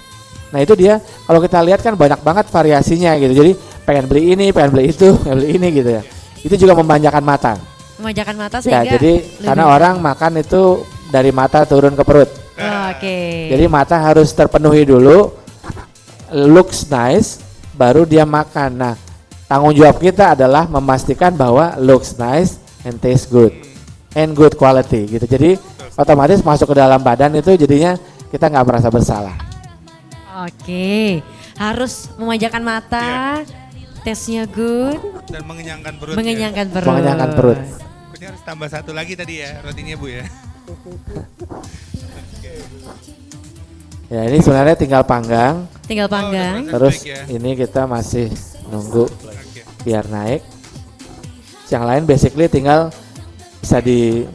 Nah itu dia kalau kita lihat kan banyak banget variasinya gitu. Jadi pengen beli ini, pengen beli itu, pengen beli ini gitu ya. Itu juga memanjakan mata.
Memanjakan mata
Ya
sehingga
jadi karena orang makan itu dari mata turun ke perut.
Oke.
Jadi mata harus terpenuhi dulu, looks nice, baru dia makan. Nah tanggung jawab kita adalah memastikan bahwa looks nice and taste good and good quality gitu. Jadi otomatis masuk ke dalam badan itu jadinya kita nggak merasa bersalah.
Oke, harus memanjakan mata, tesnya good,
Dan mengenyangkan perut.
mengenyangkan perut.
Mengenyangkan perut.
Ini harus tambah 1 lagi tadi ya rotinya Bu ya.
Ya ini sebenarnya tinggal panggang.
Tinggal panggang.
Terus
Baik ya.
ini kita masih nunggu biar naik. Yang lain basically tinggal bisa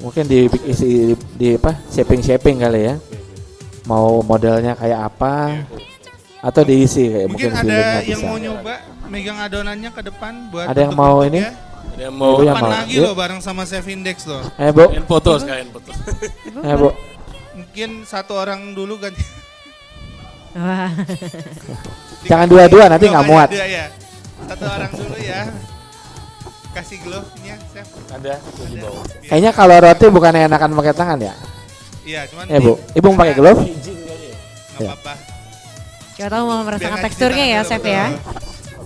mungkin diisi di shaping kali ya. Mau modelnya kayak apa atau diisi kayak
Mungkin ada
feelingnya
yang
bisa.
mau nyoba megang adonannya ke depan buat
Ada yang mau
bentuk-bentuk
ini?
ya.
Ada yang mau
Ibu yang
Depan
mau.
lagi
Yuk.
loh bareng sama Chef Index loh.
Bu.
sekalian foto, sekalian foto.
Bu.
Mungkin 1 orang dulu ganti.
Wah.
Jangan dua-dua nanti nggak muat.
Ada ya. 1 orang dulu ya. Kasih glove-nya Chef.
Ada di bawah.
Kayaknya kalau roti bukan enakan pakai tangan ya?
Iya, cuman
Bu. Ibu mau pakai glove?
Enggak
Ya.
apa-apa.
Kita tahu mau merasakan
Biar
teksturnya ya
ngasih
Chef
tangan
ya.
dulu.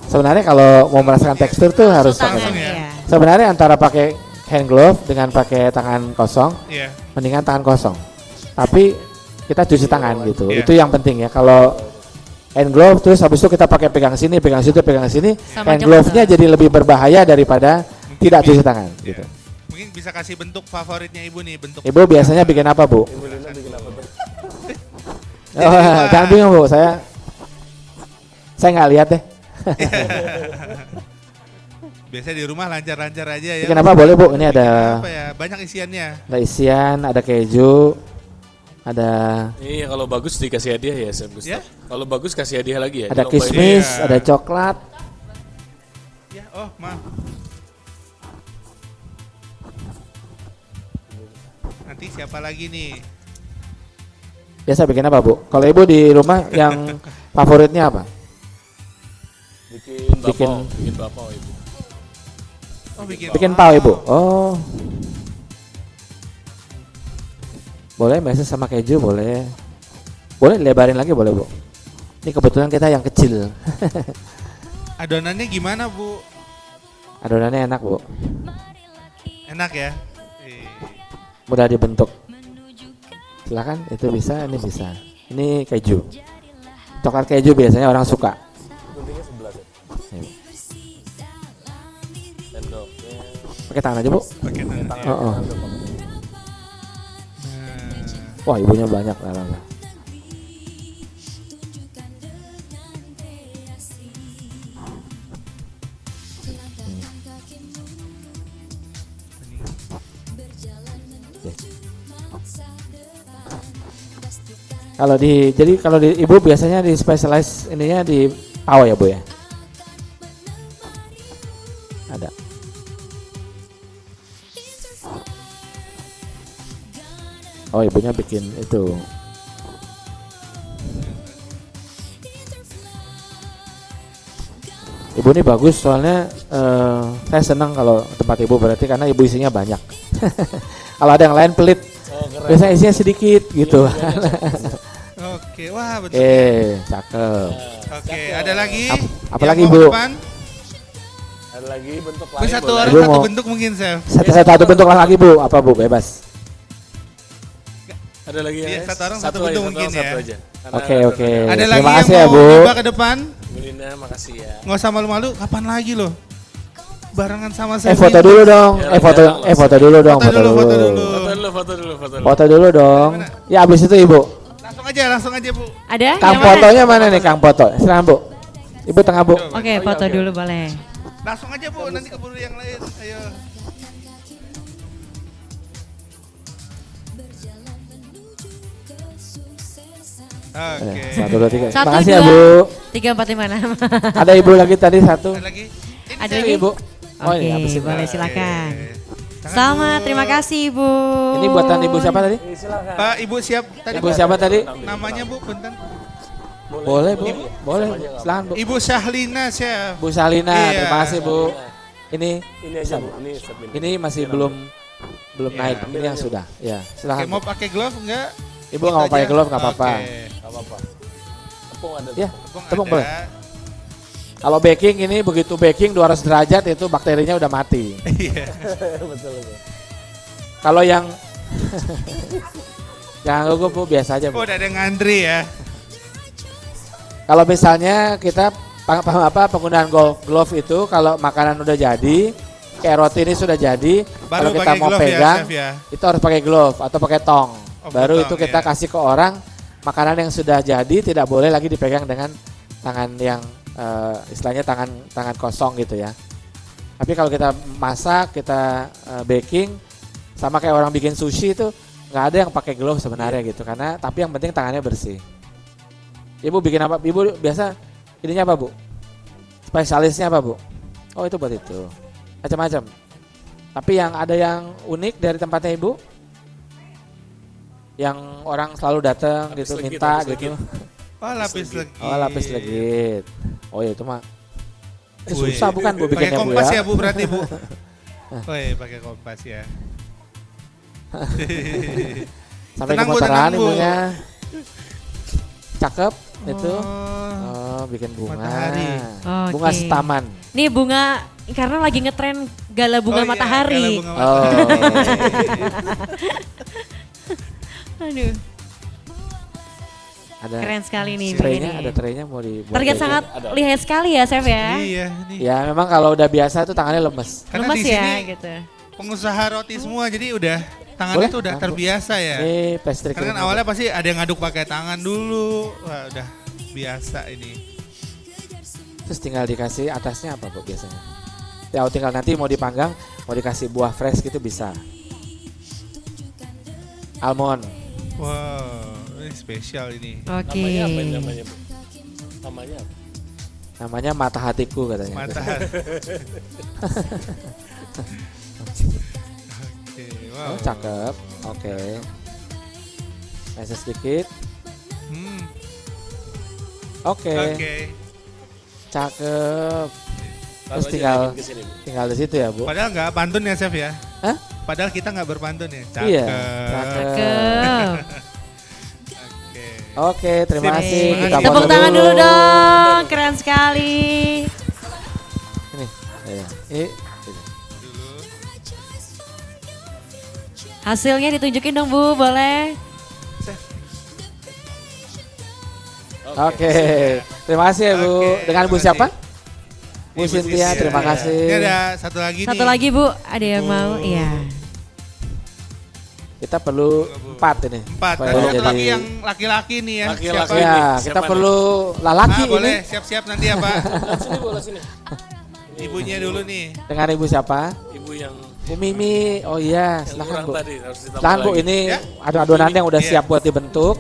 Sebenarnya kalau mau merasakan tekstur tuh harus pakai
Tangan
tangan.
ya.
Sebenarnya antara pakai hand glove dengan pakai tangan kosong,
Iya.
mendingan tangan kosong. Tapi kita cuci tangan gitu.
Iya.
Itu yang penting ya. Kalau hand glove terus habis itu kita pakai pegang sini, pegang situ, pegang sini,
Sama
hand
aja
glove-nya
kotor.
jadi lebih berbahaya daripada tidak cuci tangan
Iya.
gitu.
Mungkin bisa kasih bentuk favoritnya Ibu nih, bentuk.
Ibu biasanya bikin apa, Bu? Oh,
Jadi,
jangan bingung, Bu. Saya nggak lihat deh.
Biasa di rumah lancar-lancar aja ya.
Bikin apa boleh, Bu? Ini ada
Apa ya? Banyak isiannya.
isian, ada keju, ada
Ini kalau bagus dikasih hadiah ya Chef Gustaf.
Ya?
Kalau bagus kasih hadiah lagi ya.
ada
Di lomba ini.
kismis,
Iya.
ada coklat.
Ya, oh, maaf. Nanti siapa lagi nih?
Biasa bikin apa, Bu? Kalau Ibu di rumah yang favoritnya apa?
Bikin bapau Ibu.
Oh,
Bikin pao, Ibu. Oh. Boleh biasa sama keju, boleh. Boleh lebarin lagi boleh, Bu. Ini kebetulan kita yang kecil.
Adonannya gimana, Bu?
Adonannya enak, Bu.
Enak ya?
Mudah dibentuk. Silakan, itu bisa, ini bisa. Ini keju. Coklat keju biasanya orang suka. Pakai tangan aja, Bu.
Pakai tangan.
Oh, oh.
Nah,
Wah, ibunya banyak lah. Kalau di ibu biasanya di specialize ininya di PAO ya, Bu ya? Ada. Oh, ibunya bikin itu. Ibu ini bagus soalnya saya senang kalau tempat ibu berarti karena ibu isinya banyak. Kalau ada yang lain pelit, biasanya isinya sedikit gitu.
Oke, wah betul.
Cakep.
Oke, ada lagi?
Apalagi
Yang
Bu?
mau ke depan?
Ada lagi bentuk lain.
Bu, satu
boleh?
orang
Ibu
satu
mau-
bentuk mungkin, Chef.
Satu bentuk lagi Bu, apa Bu? Bebas.
Ada lagi ya?
Iya,
guys?
satu orang satu
aja,
bentuk
satu
mungkin
orang satu
ya.
aja.
Oke.
Ada
Terima
lagi yang
kasih ya,
mau
Bu.
coba ke depan?
Bu Lina, makasih ya.
Nggak usah malu-malu, kapan lagi loh? Barengan sama saya.
Foto dulu dong.
Ya,
Foto dulu dong.
Foto dulu.
Foto dulu.
Foto dulu dong. Ya abis itu Ibu.
Langsung aja Bu.
Ada?
Kang
Yang mana?
fotonya mana nih Kang foto? Silakan Bu. Ibu tengah Bu.
Oke, foto dulu boleh.
Langsung aja Bu, nanti keburu yang lain. Ayo. Oke.
1, 2, 3.
Satu,
Makasih ya
dua,
Bu.
3, 4, 5, 6.
Ada Ibu lagi tadi satu.
Ada lagi?
Ada
Ini
lagi?
Ibu. Oh,
Oke,
ini habis ini.
boleh silakan.
Tangan,
Selamat,
Bu.
terima kasih Ibu.
Ini buatan Ibu siapa tadi?
Pak, Ibu siap tadi?
Ibu siapa tadi?
Namanya Bu, bentar.
Boleh Bu. Boleh. Silakan Bu.
Ibu Syahlina, Chef.
Bu Salina,
Iya.
terima kasih Bu. Ini
Ini aja Bu, ini step ini.
ini masih belum
Iya.
naik. Ini yang sudah. Ya,
Oke,
silakan.
mau
Bu.
pakai glove enggak?
Ibu nggak mau pakai glove nggak apa-apa.
Oke.
Gak apa-apa. Tepung ada.
Ya, tepung
ada.
boleh. Kalau baking ini begitu baking 200 derajat itu bakterinya udah mati.
Iya.
Betul.
Kalau yang jangan gugup Bu, biasa aja Bu.
Oh, udah ada yang ngantri ya.
Kalau misalnya kita penggunaan glove itu kalau makanan udah jadi, kayak roti ini sudah jadi,
Baru
kalau kita
pakai
mau
glove ya,
pegang,
Chef ya?
itu harus pakai glove atau pakai tong.
Oh,
Baru
pakai
itu
tong,
kita
ya.
kasih ke orang, makanan yang sudah jadi tidak boleh lagi dipegang dengan tangan yang istilahnya tangan kosong gitu ya. Tapi kalau kita masak, kita baking, sama kayak orang bikin sushi itu nggak ada yang pakai glove sebenarnya gitu, karena tapi yang penting tangannya bersih. Ibu bikin apa? Ibu biasa ininya apa Bu? Spesialisnya apa Bu? Oh itu buat itu, macam-macam. Tapi yang ada yang unik dari tempatnya Ibu, yang orang selalu datang
Lapis
gitu
legit,
minta
lapis
gitu.
Oh, lapis legit.
Oh lapis legit. Oh ya itu mah
Wih.
susah bukan Bu
Pakai
bikinnya Bu
kompas
ya?
ya Bu berarti Bu. Woi, pakai kompas ya.
Sampai
Tenang, Bu,
gemeteran
tenang, Bu.
ibunya. Cakep itu.
Oh.
Oh bikin bunga.
Matahari.
Bunga
Oke.
setaman.
Nih bunga karena lagi ngetren gala bunga
Oh, iya,
matahari.
gala bunga
Oh.
Aduh,
Ada
keren sekali nih
traynya,
begini.
ada traynya mau dibuat.
Terlihat
kayak
sangat
gitu.
lihat sekali ya Chef ya.
Iya, nih.
Ya memang kalau udah biasa tuh tangannya lemes.
Karena
Lemes
di
ya
sini
gitu.
pengusaha roti semua jadi udah tangannya
Boleh?
tuh udah
Nah, Bu.
terbiasa ya.
Ini pastry
Karena kan
cream.
awalnya pasti ada yang ngaduk pakai tangan dulu. Wah, udah biasa ini.
Terus tinggal dikasih atasnya apa Bu biasanya? Ya tinggal nanti mau dipanggang, mau dikasih buah fresh gitu bisa. Almond.
Wow, ini spesial ini.
Oke.
Namanya apa ini namanya Bu? Namanya apa?
Namanya mata hatiku katanya.
Mantap. Oke, wow.
Oh, cakep. Oke. Kasih sedikit.
Hmm,
Oke.
Oke.
Cakep.
Taruh
Terus
aja
tinggal
lagi ke sini, Bu.
tinggal di situ ya, Bu.
Padahal nggak pantun ya, Chef ya?
Hah?
Padahal kita nggak berpantun ya. Cakep.
Iya.
Cakep.
Oke.
Oke, terima
Sip.
kasih.
Terima
Kita
kasih.
Tepuk
foto
tangan dulu
dulu.
dong, keren sekali.
Ini. Ya. Ini.
Dulu.
Hasilnya ditunjukin dong Bu, boleh?
Oke. Terima kasih ya, Bu.
Oke,
Dengan Bu
terima
siapa?
kasih.
Bu
Ibu
Cynthia, terima kasih.
Ini ada satu lagi
Satu
nih.
lagi Bu, ada yang mau? Iya.
Kita perlu 4 ini.
4.
Supaya
Dan satu
jadi-
lagi yang laki-laki nih ya.
Laki-laki.
Siapa?
Ya,
Siapa
kita
nih?
perlu lalaki
Ah, boleh,
ini.
siap-siap nanti ya Pak.
Sini bola sini.
Ibunya dulu nih.
Dengan ibu siapa?
Ibu yang
Bu Mimi. Oh iya,
yang
silakan
kurang
Bu.
tadi harus ditambah
Silakan Bu,
lagi.
ini
Ya.
adonan yang udah
Iya.
siap buat dibentuk.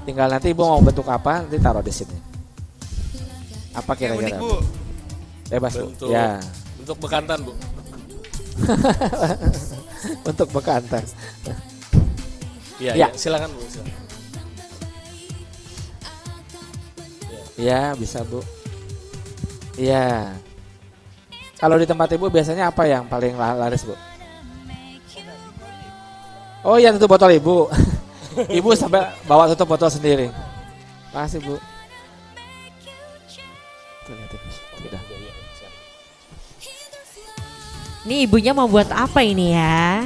Tinggal nanti Ibu mau bentuk apa, nanti taruh di sini. Apa
Yang unik
kira-kira?
Bu.
Bebas Bu.
Bentuk
Ya.
bentuk bekantan, Bu.
Untuk bekantan.
Iya,
Ya.
ya. Silakan Bu. Silakan.
Iya, bisa Bu. Iya. Kalau di tempat Ibu biasanya apa yang paling laris Bu? Oh iya, tutup botol Ibu. Ibu sampai bawa tutup botol sendiri. Makasih Bu. Tuh, lihatin. Udah.
Ini ibunya mau buat apa ini ya?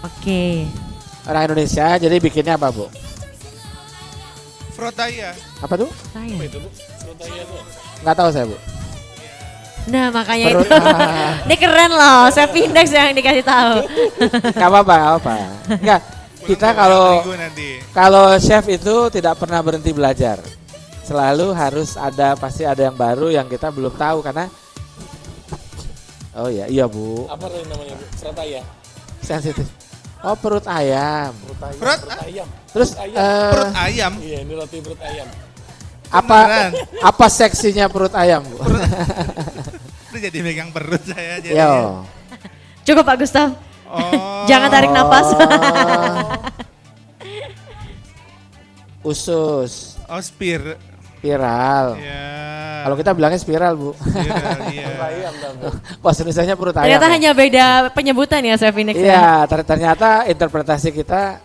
Oke.
Orang Indonesia, jadi bikinnya apa Bu?
Frotaya.
Apa tuh?
Saya.
Itu Bu. Frutaya tuh.
Nggak tahu saya Bu.
Nah makanya
Perut-
itu. Ini keren loh, saya Index yang dikasih tahu.
Nggak apa-apa, nggak apa. Nggak, kita kalau
Minggu nanti.
kalau chef itu tidak pernah berhenti belajar. Selalu harus ada, pasti ada yang baru yang kita belum tahu karena. Oh iya, iya Bu.
Apa tadi namanya, Bu? Frutaya.
Sensitif. Oh perut ayam.
Perut
ayam.
Terus
perut ayam.
Iya, ini roti perut ayam.
apa apa seksinya perut ayam Bu?
Itu jadi megang perut saya jadi.
Yo.
Cukup Pak Gustaf.
Oh.
Jangan tarik napas.
Usus,
Oh, spiral.
spiral.
Ya.
Kalau kita bilangnya spiral Bu.
Spiral, iya.
Ayam dan
Bahasa Indonesianya perut ayam.
Ternyata
ya.
hanya beda penyebutan ya Chef Index.
Iya, ternyata interpretasi kita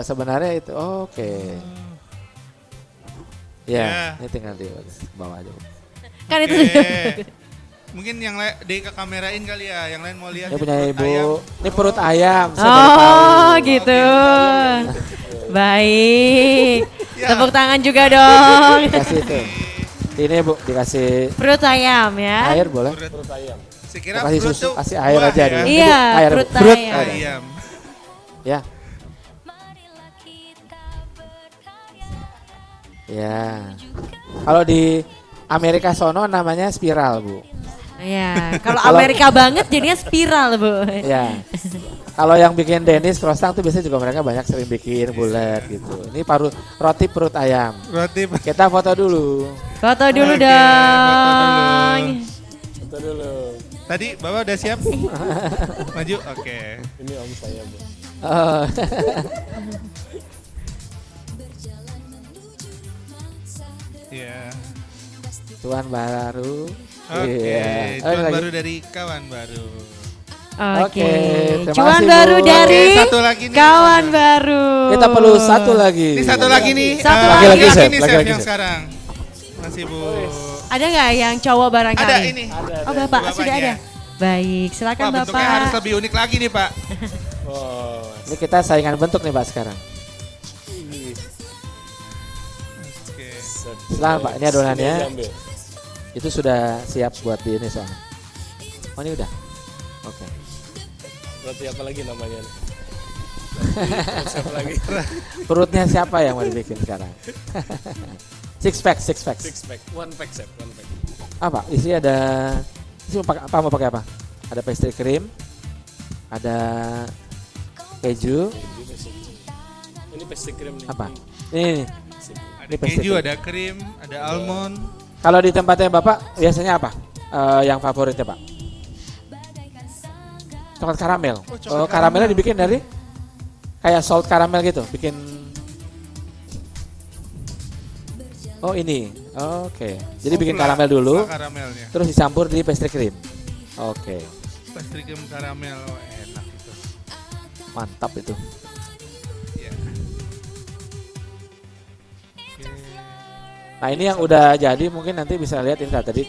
sebenarnya itu oke. Ya, ini tinggal di bawah aja. Bu.
Kan itu
Oke.
sudah.
Mungkin yang lain ke kamerain kali ya, yang lain mau lihat.
Ini
nih
punya
perut
Ibu.
ayam.
Ini perut ayam. saya baru
Oh
tahu.
gitu. Baik.
Ya.
Tepuk tangan juga dong.
Dikasih itu. Ini Bu, dikasih
Perut ayam ya.
air boleh?
perut ayam.
Saya kira
Kasih
perut
susu,
tuh
kasih air
buah
aja
ya.
dulu.
Iya,
Bu, air, Bu.
perut
Perut
ayam.
air.
Ayam.
Ya. Ya. Kalau di Amerika sono namanya spiral, Bu.
Iya, kalau Amerika banget jadinya spiral, Bu.
Ya. Kalau yang bikin Dennis croissant tuh biasanya juga mereka banyak sering bikin bulat gitu. Ini roti perut ayam.
Roti.
Kita foto dulu.
Foto dulu
Oke,
dong.
Itu dulu.
Tadi Bapak udah siap? Maju. Oke.
Ini om saya, Bu.
Oh.
Iya.
Tuan baru.
Oke.
Iya. Oh, ini
Cuan
lagi.
baru dari kawan baru.
Oke.
terima
Cuan
kasih,
baru
Bu.
dari
Oke, satu lagi nih.
kawan baru.
Kita perlu satu lagi.
Ini satu lagi nih.
Satu
eh,
lagi.
Lagi,
laki-laki
Chef.
nih,
Lagi,
chef
lagi,
yang
Chef.
sekarang. Masih Bu.
Ada nggak yang cowok barangkali?
Ada ini.
Oh Bapak sudah ada.
Bapaknya.
Baik, silakan
Wah, bentuknya
Bapak.
harus lebih unik lagi nih, Pak.
Oh,
Ini kita saingan bentuk nih Pak sekarang.
Oke.
Silakan Pak, ini adonannya.
Ini diambil.
Itu sudah siap buat di ini soalnya. Oh ini udah. Oke.
Roti apa lagi namanya? Siapa lagi?
Perutnya siapa yang mau dibikin sekarang? Six pack.
Six pack, one pack, chef, one pack.
Apa? Isi ada. Isi mau pakai apa? Ada pastry cream. Ada keju.
Ini pastry cream nih.
Apa? Ini.
Ada
Ini pastry
keju,
cream.
ada krim, ada almond.
Kalau di tempatnya Bapak biasanya apa? Yang favoritnya Pak? Coklat karamel. Oh, karamelnya dibikin dari kayak salt karamel gitu, bikin. Oh ini, oke. Jadi bikin karamel dulu,
Karamelnya.
terus dicampur di pastry cream. Oke,
Pastry krim karamel, oh, enak itu.
mantap itu.
Ya.
Nah ini yang udah jadi mungkin nanti bisa lihat ini tadi.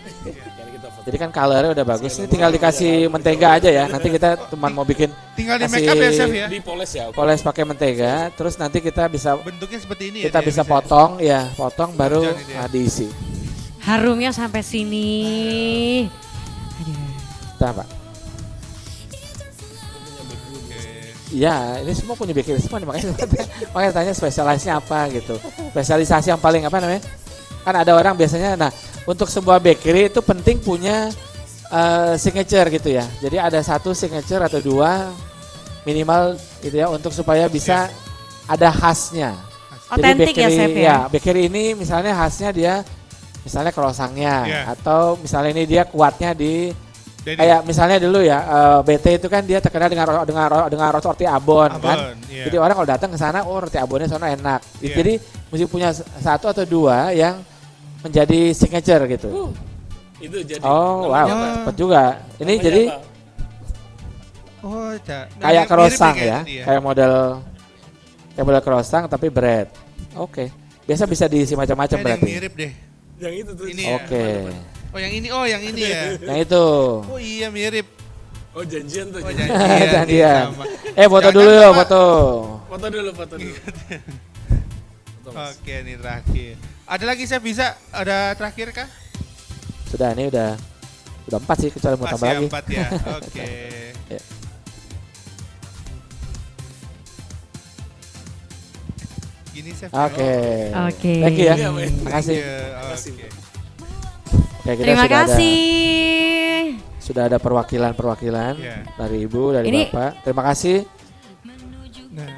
Jadi kan colornya udah bagus. Ini tinggal dikasih mentega aja ya. Nanti kita cuma mau bikin
Tinggal di
kasih
make up ya, chef ya.
Dipoles ya.
poles pakai mentega. Terus nanti kita bisa
Bentuknya seperti ini ya.
kita
dia
bisa potong ya, potong baru
Jangan ini ya.
diisi.
Harumnya sampai sini. Aduh.
Kita Pak.
Oke.
Ya, ini semua punya bakery semua nih, makanya tanya spesialisnya apa gitu. Spesialisasi yang paling apa namanya? Kan ada orang biasanya, nah untuk sebuah bakery itu penting punya signature gitu ya. Jadi ada satu signature atau dua minimal gitu ya untuk supaya bisa ada khasnya.
Otentik ya, Chef ya?
Bakery ini misalnya khasnya dia misalnya croissantnya atau misalnya ini dia kuatnya di kayak misalnya dulu ya BT itu kan dia terkenal dengan roti abon kan. Jadi orang kalau datang ke sana, oh roti abonnya sana enak. Jadi mesti punya satu atau dua yang menjadi signature gitu.
Itu jadi.
Oh wow, cepat juga. Ini
Namanya
jadi
apa?
Oh,
kayak croissant ya,
dia.
kayak model croissant tapi bread. Oke, biasa bisa diisi macam-macam
Kayak
berarti.
yang mirip deh.
Yang itu tuh.
Ini ya.
Oke,
Oh yang ini ya.
yang itu.
Oh iya mirip.
Oh janjian tuh.
Oh
janjian.
Janjian.
sama.
Foto
Jangan
dulu ya,
lupa.
foto.
Foto dulu.
Oke, ini terakhir. Ada lagi saya bisa? Ada terakhir kah?
Sudah, ini udah 4 sih, kecuali mau tambah lagi.
Masih 4 ya. Oke.
Ya.
Gini chef.
Oke.
Oke.
Thank you ya.
Iya, Wei.
Makasih.
Oke.
Oke, kita
Terima
sudah
kasih.
Sudah ada perwakilan
Iya.
dari Ibu, dari
Ini-
Bapak. Terima kasih.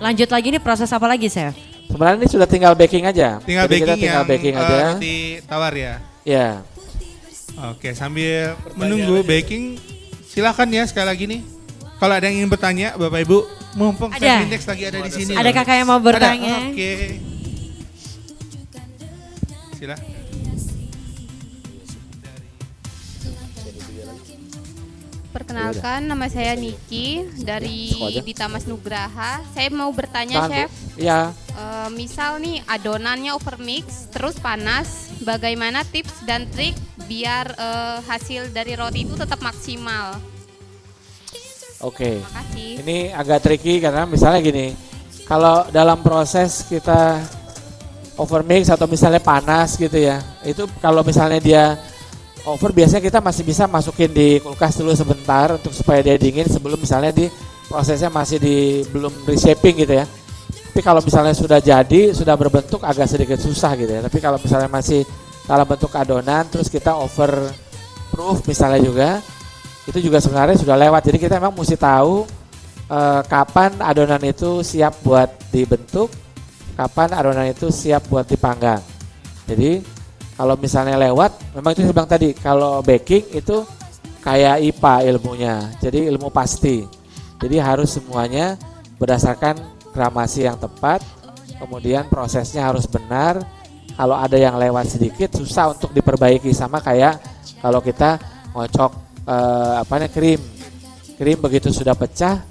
Lanjut lagi nih, proses apa lagi, Chef?
Sebenarnya ini sudah tinggal baking aja.
Tinggal
Jadi kita
baking
tinggal
yang
baking aja.
roti tawar ya.
Ya.
Oke, sambil menunggu baking, silakan ya sekali lagi nih. Kalau ada yang ingin bertanya, Bapak Ibu, mumpung
Ada.
Chef Index lagi ada di sini.
Ada
loh.
kakak yang mau bertanya?
Ada? Oke. Sila.
Perkenalkan, nama saya Niki dari
Sekolah aja.
Dita Mas Nugraha. Saya mau bertanya,
Tahan, Bu.
Chef.
Iya.
Misal nih adonannya overmix, terus panas. Bagaimana tips dan trik biar hasil dari roti itu tetap maksimal?
Oke.
Terima kasih.
Ini agak tricky karena misalnya gini, kalau dalam proses kita overmix atau misalnya panas gitu ya, itu kalau misalnya dia over biasanya kita masih bisa masukin di kulkas dulu sebentar untuk supaya dia dingin sebelum misalnya di prosesnya masih di belum reshaping gitu ya. Tapi kalau misalnya sudah jadi, sudah berbentuk agak sedikit susah gitu ya. Tapi kalau misalnya masih dalam bentuk adonan terus kita over proof misalnya juga, itu juga sebenarnya sudah lewat. Jadi kita memang mesti tahu kapan adonan itu siap buat dibentuk, kapan adonan itu siap buat dipanggang. Jadi kalau misalnya lewat, memang itu saya bilang tadi, kalau baking itu kayak IPA ilmunya, jadi ilmu pasti. Jadi harus semuanya berdasarkan gramasi yang tepat, kemudian prosesnya harus benar. Kalau ada yang lewat sedikit, susah untuk diperbaiki, sama kayak kalau kita ngocok krim begitu sudah pecah,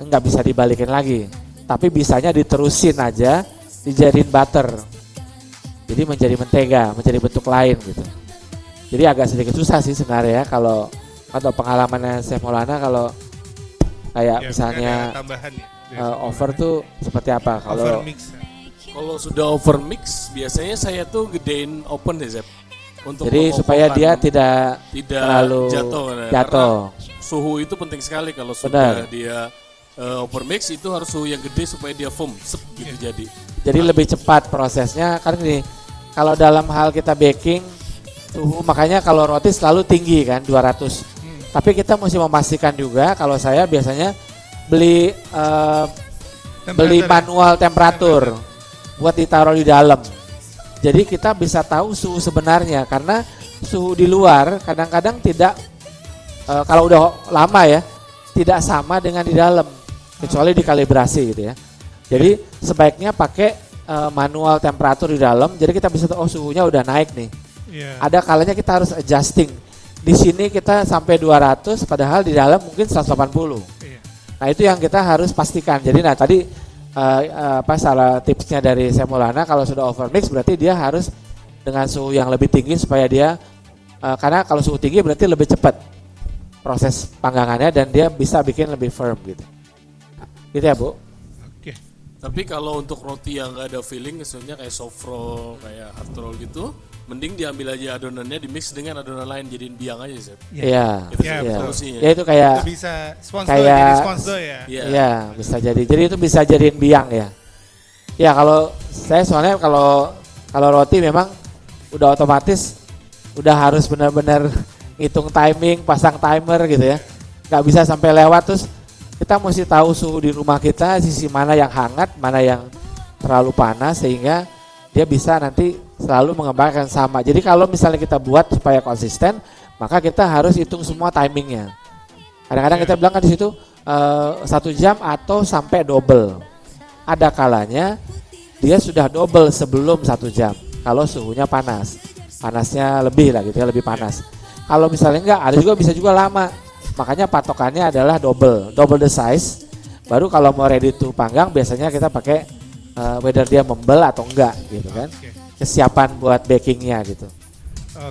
nggak bisa dibalikin lagi. Tapi bisanya diterusin aja, dijadiin butter. Jadi menjadi mentega, menjadi bentuk lain gitu. Jadi agak sedikit susah sih sebenarnya ya kalau atau pengalamannya Chef Maulana kalau kayak
Ya,
misalnya
ada tambahan ya.
over tuh seperti apa kalau
Overmix.
Kalau sudah overmix, biasanya saya tuh gedein open deh, Zep. Untuk
jadi supaya dia tidak terlalu
jatuh.
jatuh.
Karena suhu itu penting sekali kalau
Benar.
sudah dia overmix itu harus suhu yang gede supaya dia foam, gitu jadi.
Jadi lebih cepat prosesnya kan gini. Kalau dalam hal kita baking suhu makanya kalau roti selalu tinggi kan 200. Tapi kita mesti memastikan juga kalau saya biasanya beli manual temperatur buat ditaruh di dalam. Jadi kita bisa tahu suhu sebenarnya karena suhu di luar kadang-kadang tidak kalau udah lama ya tidak sama dengan di dalam kecuali dikalibrasi gitu ya. Jadi sebaiknya pakai manual temperatur di dalam. Jadi kita bisa tahu oh suhunya udah naik nih.
Yeah.
Ada kalanya kita harus adjusting. Di sini kita sampai 200 padahal di dalam mungkin 180.
Yeah.
Nah, itu yang kita harus pastikan. Jadi nah tadi salah tipsnya dari Chef Maulana kalau sudah overmix berarti dia harus dengan suhu yang lebih tinggi supaya dia karena kalau suhu tinggi berarti lebih cepat proses panggangannya dan dia bisa bikin lebih firm gitu. Gitu ya, Bu?
Oke.
Tapi kalau untuk roti yang nggak ada filling, misalnya kayak soft roll, kayak hard roll gitu, mending diambil aja adonannya, dimix dengan adonan lain, jadiin biang aja, Chef.
Iya.
Itu
Iya,
juga
betul.
solusinya.
Ya itu kayak
Itu bisa sponsor
kayak
jadi sponsor ya.
Iya.
Iya, bisa jadi. Jadi itu bisa jadiin biang ya. Ya kalau saya soalnya kalau roti memang udah otomatis udah harus benar-benar ngitung timing, pasang timer gitu ya. Nggak bisa sampai lewat, terus kita mesti tahu suhu di rumah kita, sisi mana yang hangat, mana yang terlalu panas, sehingga dia bisa nanti selalu mengembangkan sama. Jadi kalau misalnya kita buat supaya konsisten, maka kita harus hitung semua timingnya. Kadang-kadang kita bilang kan di situ 1 jam atau sampai double. Ada kalanya dia sudah double sebelum 1 jam. Kalau suhunya panas, panasnya lebih lah gitu ya, lebih panas. Kalau misalnya enggak, ada juga bisa juga lama. Makanya patokannya adalah double the size. Baru kalau mau ready to panggang biasanya kita pakai whether dia membel atau enggak gitu kan. Kesiapan buat bakingnya gitu.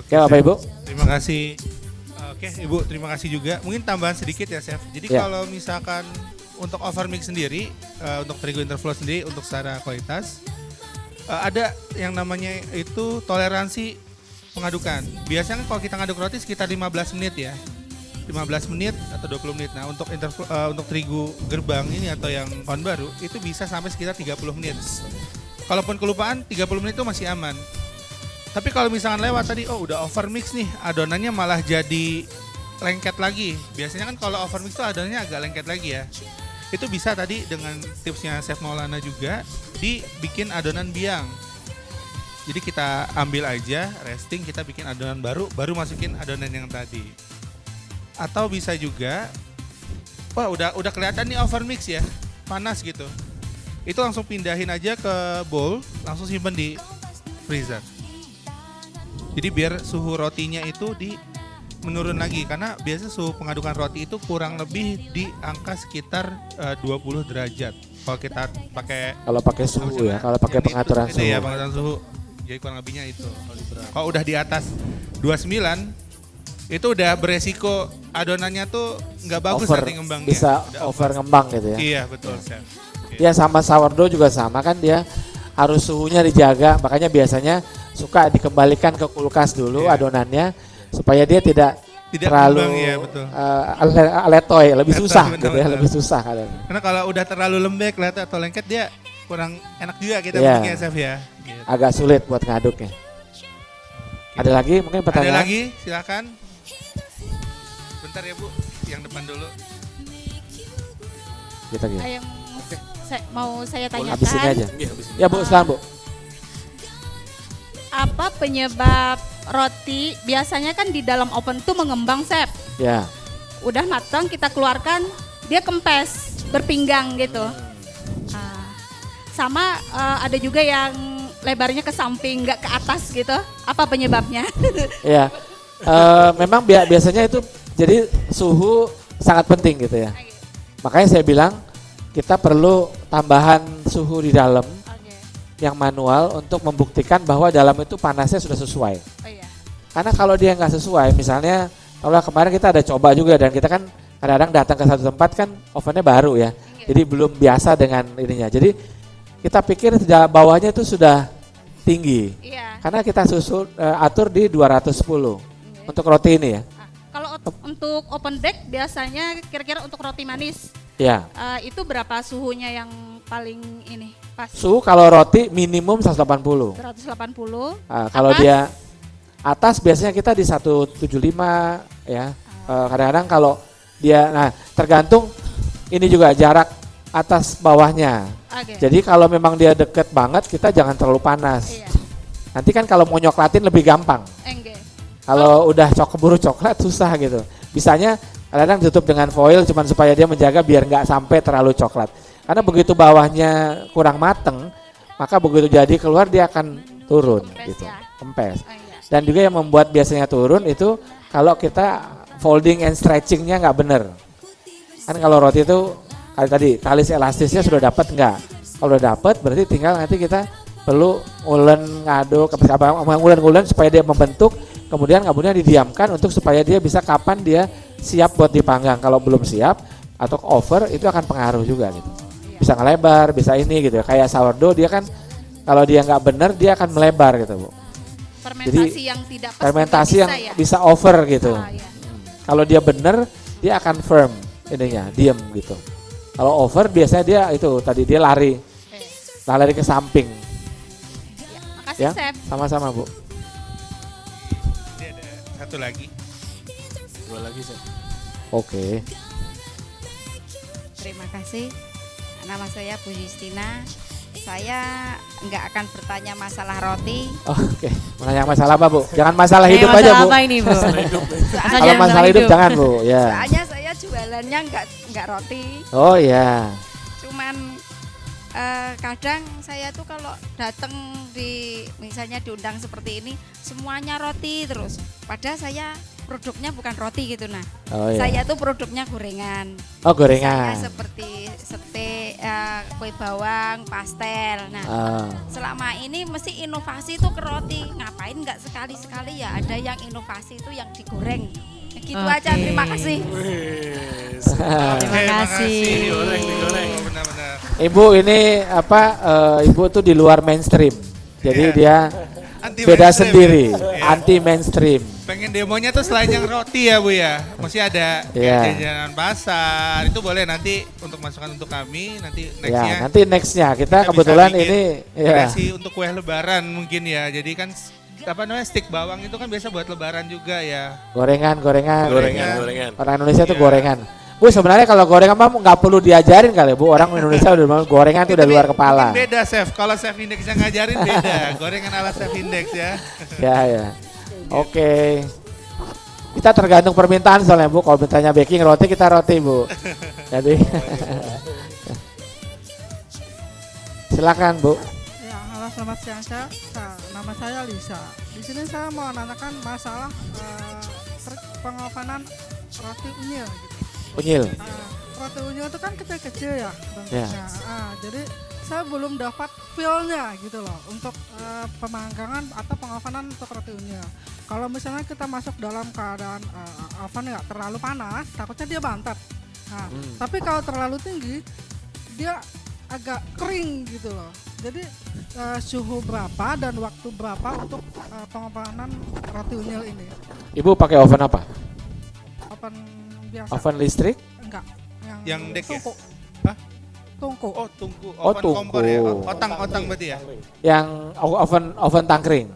Oke,
Bapak
Chef.
Ibu.
Terima kasih. Oke, Ibu, terima kasih juga. Mungkin tambahan sedikit ya, Chef. Jadi
Ya.
kalau misalkan untuk overmix sendiri, untuk terigu interflow sendiri untuk secara kualitas, ada yang namanya itu toleransi pengadukan. Biasanya kalau kita ngaduk roti sekitar 15 menit ya. 15 menit atau 20 menit. Nah, untuk untuk terigu gerbang ini atau yang on baru itu bisa sampai sekitar 30 menit. Kalaupun kelupaan 30 menit itu masih aman. Tapi kalau misalkan lewat tadi, oh udah overmix nih, adonannya malah jadi lengket lagi. Biasanya kan kalau overmix itu adonannya agak lengket lagi ya. Itu bisa tadi dengan tipsnya Chef Maulana juga dibikin adonan biang. Jadi kita ambil aja, resting, kita bikin adonan baru masukin adonan yang tadi. Atau bisa juga, wah udah kelihatan nih overmix ya, panas gitu. Itu langsung pindahin aja ke bowl, langsung simpen di freezer. Jadi biar suhu rotinya itu menurun lagi, karena biasa suhu pengadukan roti itu kurang lebih di angka sekitar 20 derajat. Kalau kita pakai
suhu ya, kalau pakai pengaturan suhu.
Ya, pengaturan suhu. Jadi kurang lebihnya itu. Kalau udah di atas 29 itu udah beresiko adonannya tuh nggak bagus nanti ngembangnya.
Bisa
Udah
over ngembang gitu ya.
Iya, betul, Chef.
Ya sama sourdough juga sama kan, dia harus suhunya dijaga, makanya biasanya suka dikembalikan ke kulkas dulu adonannya supaya dia tidak terlalu
ngembang, ya, betul.
aletoy, lebih susah
Betul,
gitu ya,
betul.
lebih susah kadang.
Karena kalau udah terlalu lembek atau lengket dia kurang enak juga kita
Iya.
bikinnya, Chef ya. Gitu.
Agak sulit buat ngaduknya. Ada lagi mungkin pertanyaan?
Ada lagi, silakan. Bentar ya Bu, yang depan dulu.
Kita gitu.
Yang mau saya tanyakan,
Habis ini aja. Ya Bu, silakan Bu.
apa penyebab roti biasanya kan di dalam oven tuh mengembang, Chef.
Ya.
Udah matang kita keluarkan, dia kempes, berpinggang gitu. Sama ada juga yang lebarnya ke samping, nggak ke atas gitu. Apa penyebabnya?
Ya. Memang biasanya itu jadi suhu sangat penting gitu ya. Makanya saya bilang kita perlu tambahan suhu di dalam yang manual untuk membuktikan bahwa dalam itu panasnya sudah sesuai. Karena kalau dia nggak sesuai, misalnya kalau kemarin kita ada coba juga dan kita kan kadang-kadang datang ke satu tempat kan ovennya baru ya, jadi belum biasa dengan ininya. Jadi kita pikir bawahnya itu sudah tinggi, karena kita atur di 210 untuk roti ini ya.
Kalau untuk open bake biasanya kira-kira untuk roti manis,
Ya.
itu berapa suhunya yang paling ini pas?
Suhu kalau roti minimum 180.
180.
Kalau dia atas biasanya kita di 175 ya. Kadang-kadang kalau dia, nah tergantung ini juga jarak atas bawahnya. Jadi kalau memang dia deket banget kita jangan terlalu panas. Nanti kan kalau mau nyoklatin lebih gampang. Kalau udah keburu coklat susah gitu. Bisanya kadang tutup dengan foil cuman supaya dia menjaga biar nggak sampai terlalu coklat. Karena begitu bawahnya kurang mateng, maka begitu jadi keluar dia akan turun gitu, kempes. Dan juga yang membuat biasanya turun itu kalau kita folding and stretchingnya nggak bener. Kan kalau roti itu tali elastisnya sudah dapat nggak? Kalau udah dapat berarti tinggal nanti kita perlu ulen ngaduk, ulen supaya dia membentuk. Kemudian didiamkan untuk supaya dia bisa kapan dia siap buat dipanggang. Kalau belum siap atau over itu akan pengaruh juga gitu. Bisa bisa ngelebar, bisa ini gitu. Kayak sourdough dia kan kalau dia nggak bener dia akan melebar gitu Bu.
Fermentasi yang tidak pas
fermentasi
juga
yang
bisa ya?
bisa over gitu.
Iya.
Kalau dia bener dia akan firm ininya, diem gitu. Kalau over biasanya dia itu tadi dia lari ke samping.
Makasih
Ya,
Chef.
sama-sama Bu.
Ini ada satu lagi.
Dua lagi Chef.
Oke.
Terima kasih. Nama saya Bu Justina. Saya nggak akan bertanya masalah roti.
Oke, menanya masalah apa Bu? Jangan masalah
Kayak
hidup aja
masalah
Bu.
apa ini, Bu?
Kalau masalah hidup jangan Bu, ya.
Soalnya saya jualannya nggak roti.
Oh ya.
Cuman kadang saya tuh kalau datang misalnya diundang seperti ini semuanya roti terus. Padahal saya produknya bukan roti gitu nah.
Oh, iya.
Saya tuh produknya gorengan.
Oh, gorengan.
Misalnya seperti sate, kue bawang, pastel. Nah, selama ini mesti inovasi itu ke roti. Ngapain nggak sekali-sekali ya ada yang inovasi itu yang digoreng. Gitu aja. Terima kasih.
Terima kasih.
Digoreng.
Benar-benar.
Ibu ini apa? Ibu tuh di luar mainstream. Jadi dia
Anti
beda
mainstream.
sendiri,
Iya.
anti mainstream.
Pengen demonya tuh selain yang roti ya Bu ya. Masih ada
Iya.
jajanan pasar. Itu boleh nanti untuk masukan untuk kami nanti nextnya.
Ya, nanti nextnya kita
bisa
kebetulan
bikin
ini ya.
kreasi untuk kue lebaran mungkin ya. Jadi kan apa namanya stik bawang itu kan biasa buat lebaran juga ya.
Gorengan.
Gorengan.
Orang Indonesia tuh
Iya.
gorengan. Bu sebenarnya kalau gorengan mah nggak perlu diajarin kali Bu. Orang Indonesia udah mau gorengan tuh udah luar kepala.
Mungkin beda Chef. Kalau Chef Index yang ngajarin beda. Gorengan ala Chef Index ya.
Ya. Oke. Kita tergantung permintaan soalnya Bu. Kalau mintanya baking roti kita roti Bu. Jadi silakan Bu.
Ya, halo selamat siang nama saya Lisa. Di sini saya mau menanyakan masalah trik pengovenan roti unyil gitu.
Unyil.
Roti unyil itu kan kecil-kecil ya bentuknya.
Ya.
Jadi saya belum dapat feel-nya gitu loh untuk pemanggangan atau pengovenan untuk roti unyil. Kalau misalnya kita masuk dalam keadaan oven nggak terlalu panas, takutnya dia bantet. Nah, tapi kalau terlalu tinggi, dia agak kering gitu loh. Jadi suhu berapa dan waktu berapa untuk pengovenan roti unyil ini?
Ibu pakai oven apa?
Oven biasa.
Oven listrik?
Enggak.
Yang dek ya?
tungku.
Hah?
Tungku.
Oh tungku.
Oh,
Oven
tungku.
kompor ya. Otang berarti ya.
Yang oven tangkring.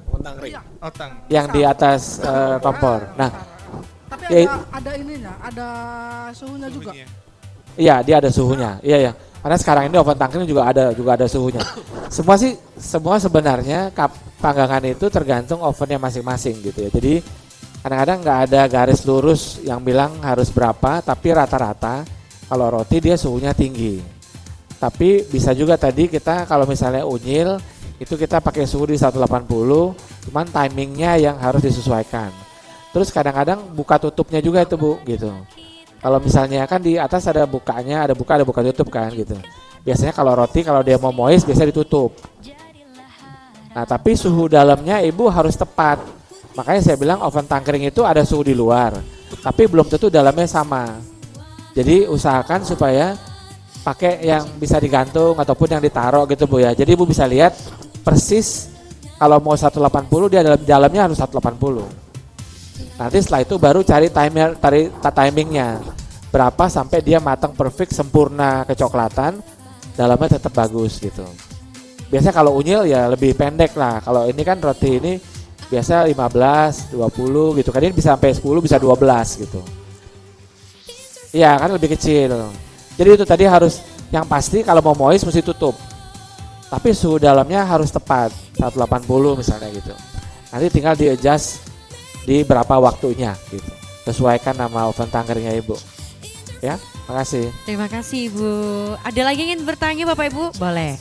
Iya.
Otang.
Yang di atas kompor. Nah,
Tapi
ya,
ada ininya, ada suhunya juga.
iya dia ada suhunya. Iya ya. Karena sekarang ini oven tangkring juga ada suhunya. Semua sebenarnya panggangan itu tergantung ovennya masing-masing gitu ya. Jadi kadang-kadang nggak ada garis lurus yang bilang harus berapa, tapi rata-rata kalau roti dia suhunya tinggi. Tapi bisa juga tadi kita kalau misalnya unyil itu kita pakai suhu di 180, cuman timingnya yang harus disesuaikan. Terus kadang-kadang buka tutupnya juga itu Bu gitu. Kalau misalnya kan di atas ada bukanya, ada buka tutup kan gitu. Biasanya kalau roti kalau dia mau moist biasa ditutup. Nah tapi suhu dalamnya Ibu harus tepat. Makanya saya bilang oven tangkring itu ada suhu di luar, tapi belum tentu dalamnya sama. Jadi usahakan supaya pakai yang bisa digantung ataupun yang ditaruh gitu Bu ya. Jadi Ibu bisa lihat persis kalau mau 180 dia dalamnya harus 180. Nanti setelah itu baru cari timingnya berapa sampai dia matang perfect sempurna kecoklatan, dalamnya tetap bagus gitu. Biasa kalau unyil ya lebih pendek lah. Kalau ini kan roti ini biasa 15, 20 gitu kan, ini bisa sampai 10, bisa 12 gitu. Iya kan lebih kecil. Jadi itu tadi harus yang pasti kalau mau moist mesti tutup. Tapi suhu dalamnya harus tepat 180 misalnya gitu. Nanti tinggal di adjust di berapa waktunya gitu. Sesuaikan nama oven tangkringnya Ibu. Ya, makasih.
Terima kasih Ibu. Ada lagi yang ingin bertanya Bapak Ibu? Boleh.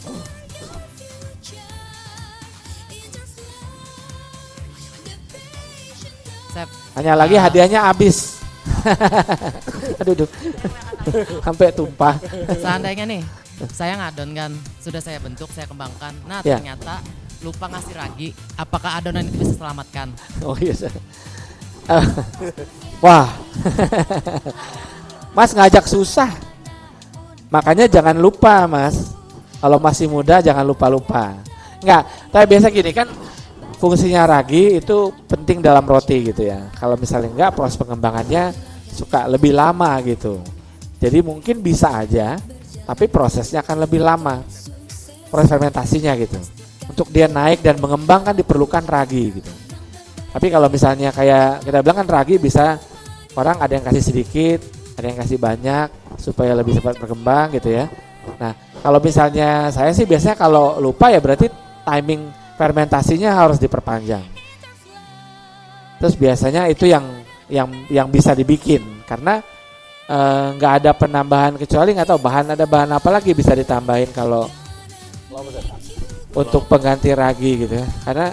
Chef.
Hanya lagi hadiahnya habis. Aduh, sampai tumpah.
Seandainya nih, saya ngadon kan, sudah saya bentuk, saya kembangkan. Nah
Ya.
ternyata lupa ngasih ragi, apakah adonan itu bisa selamatkan?
Oh iya. Wah. Mas ngajak susah. Makanya jangan lupa Mas, kalau masih muda jangan lupa-lupa. Enggak, tapi biasa gini kan fungsinya ragi itu penting dalam roti gitu ya. Kalau misalnya enggak, proses pengembangannya suka lebih lama gitu. Jadi mungkin bisa aja, tapi prosesnya akan lebih lama. Proses fermentasinya gitu. Untuk dia naik dan mengembang kan diperlukan ragi gitu. Tapi kalau misalnya kayak kita bilang kan ragi bisa orang ada yang kasih sedikit, ada yang kasih banyak supaya lebih cepat berkembang gitu ya. Nah, kalau misalnya saya sih biasanya kalau lupa ya berarti timing fermentasinya harus diperpanjang. Terus biasanya itu yang bisa dibikin karena nggak ada penambahan kecuali nggak tahu ada bahan apa lagi bisa ditambahin kalau untuk pengganti ragi gitu ya. Karena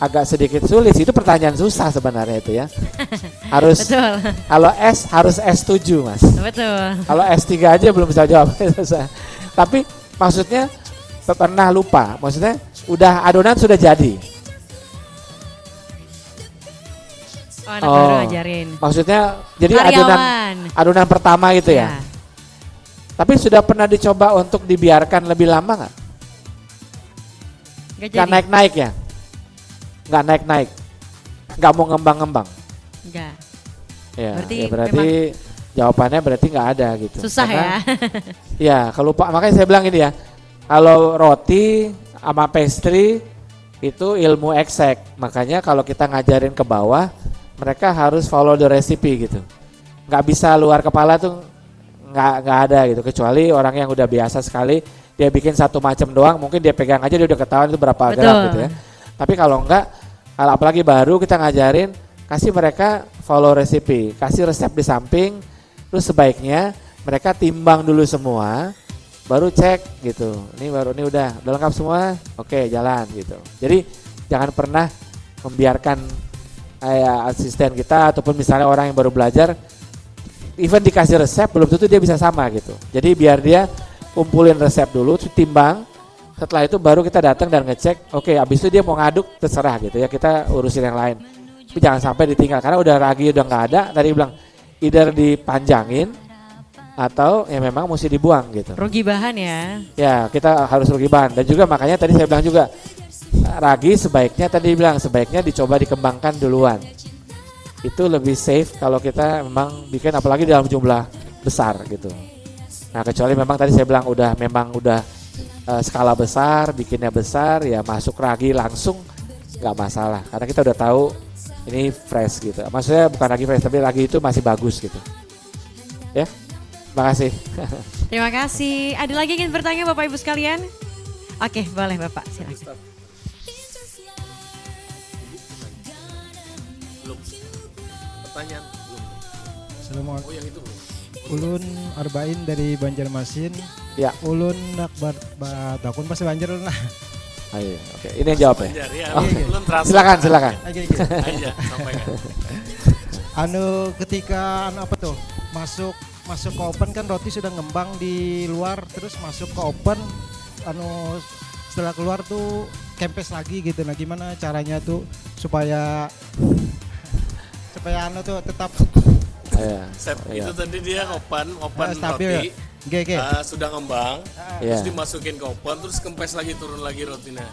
agak sedikit sulit itu pertanyaan susah sebenarnya itu ya. Harus
Betul.
kalau S harus S7 Mas.
Betul.
Kalau S3 aja belum bisa jawab susah. Tapi maksudnya pernah lupa, maksudnya udah adonan sudah jadi.
Oh, anak baru ajarin.
Maksudnya jadi
Karyawan.
adonan pertama gitu ya.
Ya.
Tapi sudah pernah dicoba untuk dibiarkan lebih lama nggak? Nggak naik-naik ya? Nggak naik-naik, nggak mau ngembang-ngembang.
Enggak.
Ya,
Berarti
jawabannya berarti nggak ada gitu.
Susah ya.
Ya, kalau lupa makanya saya bilang ini ya, kalau roti sama pastry itu ilmu exact. Makanya kalau kita ngajarin ke bawah, mereka harus follow the recipe gitu. Nggak bisa luar kepala tuh nggak ada gitu. Kecuali orang yang udah biasa sekali, dia bikin satu macam doang, mungkin dia pegang aja dia udah ketahuan itu berapa gram gitu ya. Tapi kalau enggak, kalau apalagi baru kita ngajarin, kasih mereka follow recipe, kasih resep di samping, terus sebaiknya mereka timbang dulu semua, baru cek gitu. Ini udah lengkap semua, oke jalan gitu. Jadi jangan pernah membiarkan asisten kita ataupun misalnya orang yang baru belajar, even dikasih resep belum tentu dia bisa sama gitu. Jadi biar dia kumpulin resep dulu, timbang. Setelah itu baru kita datang dan ngecek, oke, abis itu dia mau ngaduk terserah gitu ya, kita urusin yang lain. Tapi jangan sampai ditinggal karena udah ragi udah nggak ada. Tadi bilang either dipanjangin atau ya memang mesti dibuang gitu.
Rugi bahan ya.
Ya kita harus rugi bahan dan juga makanya tadi saya bilang juga ragi sebaiknya dicoba dikembangkan duluan. Itu lebih safe kalau kita memang bikin apalagi dalam jumlah besar gitu. Nah kecuali memang tadi saya bilang udah skala besar, bikinnya besar, ya masuk ragi langsung nggak masalah. Karena kita udah tahu ini fresh gitu. Maksudnya bukan ragi fresh, tapi ragi itu masih bagus gitu. Ya, terima kasih.
Terima kasih. Ada lagi yang ingin bertanya Bapak Ibu sekalian? Oke, boleh Bapak, silakan.
Belum. Pertanyaan belum.
Assalamualaikum.
Oh yang itu belum.
Ulun Arbain dari Banjarmasin.
Ya.
Ulun nak batakun pasti Banjar lah.
Ayo, oke. Ini yang jawab ya.
Banjar, ya.
Oh,
Ulun terasa.
silakan.
Aja, sampaikan.
Ketika apa tuh? Masuk ke oven kan roti sudah ngembang di luar, terus masuk ke oven, setelah keluar tuh kempes lagi gitu. Nah gimana caranya tuh supaya tuh tetap
itu tadi dia open
stabil,
roti sudah ngembang, terus dimasukin ke oven, terus kempes lagi turun lagi rotinya.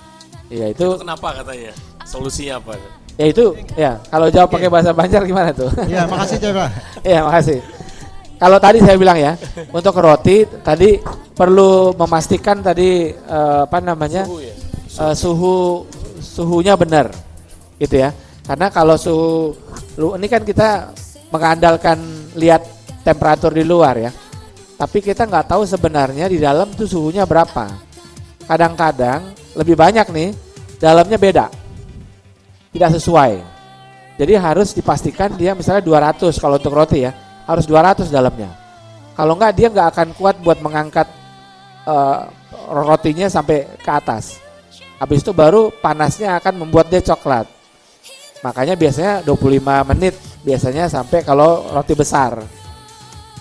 Iya itu
kenapa katanya? Solusinya apa?
Ya itu ya kalau jawab pakai bahasa Banjar gimana tuh?
Iya makasih coba.
Iya makasih. Kalau tadi saya bilang ya untuk roti tadi perlu memastikan tadi suhu, ya? Suhunya benar gitu ya. Karena kalau ini kan kita mengandalkan lihat temperatur di luar ya. Tapi kita nggak tahu sebenarnya di dalam tuh suhunya berapa. Kadang-kadang lebih banyak nih, dalamnya beda. Tidak sesuai. Jadi harus dipastikan dia misalnya 200 kalau untuk roti ya, harus 200 dalamnya. Kalau nggak dia nggak akan kuat buat mengangkat rotinya sampai ke atas. Habis itu baru panasnya akan membuat dia coklat. Makanya biasanya 25 menit biasanya sampai kalau roti besar.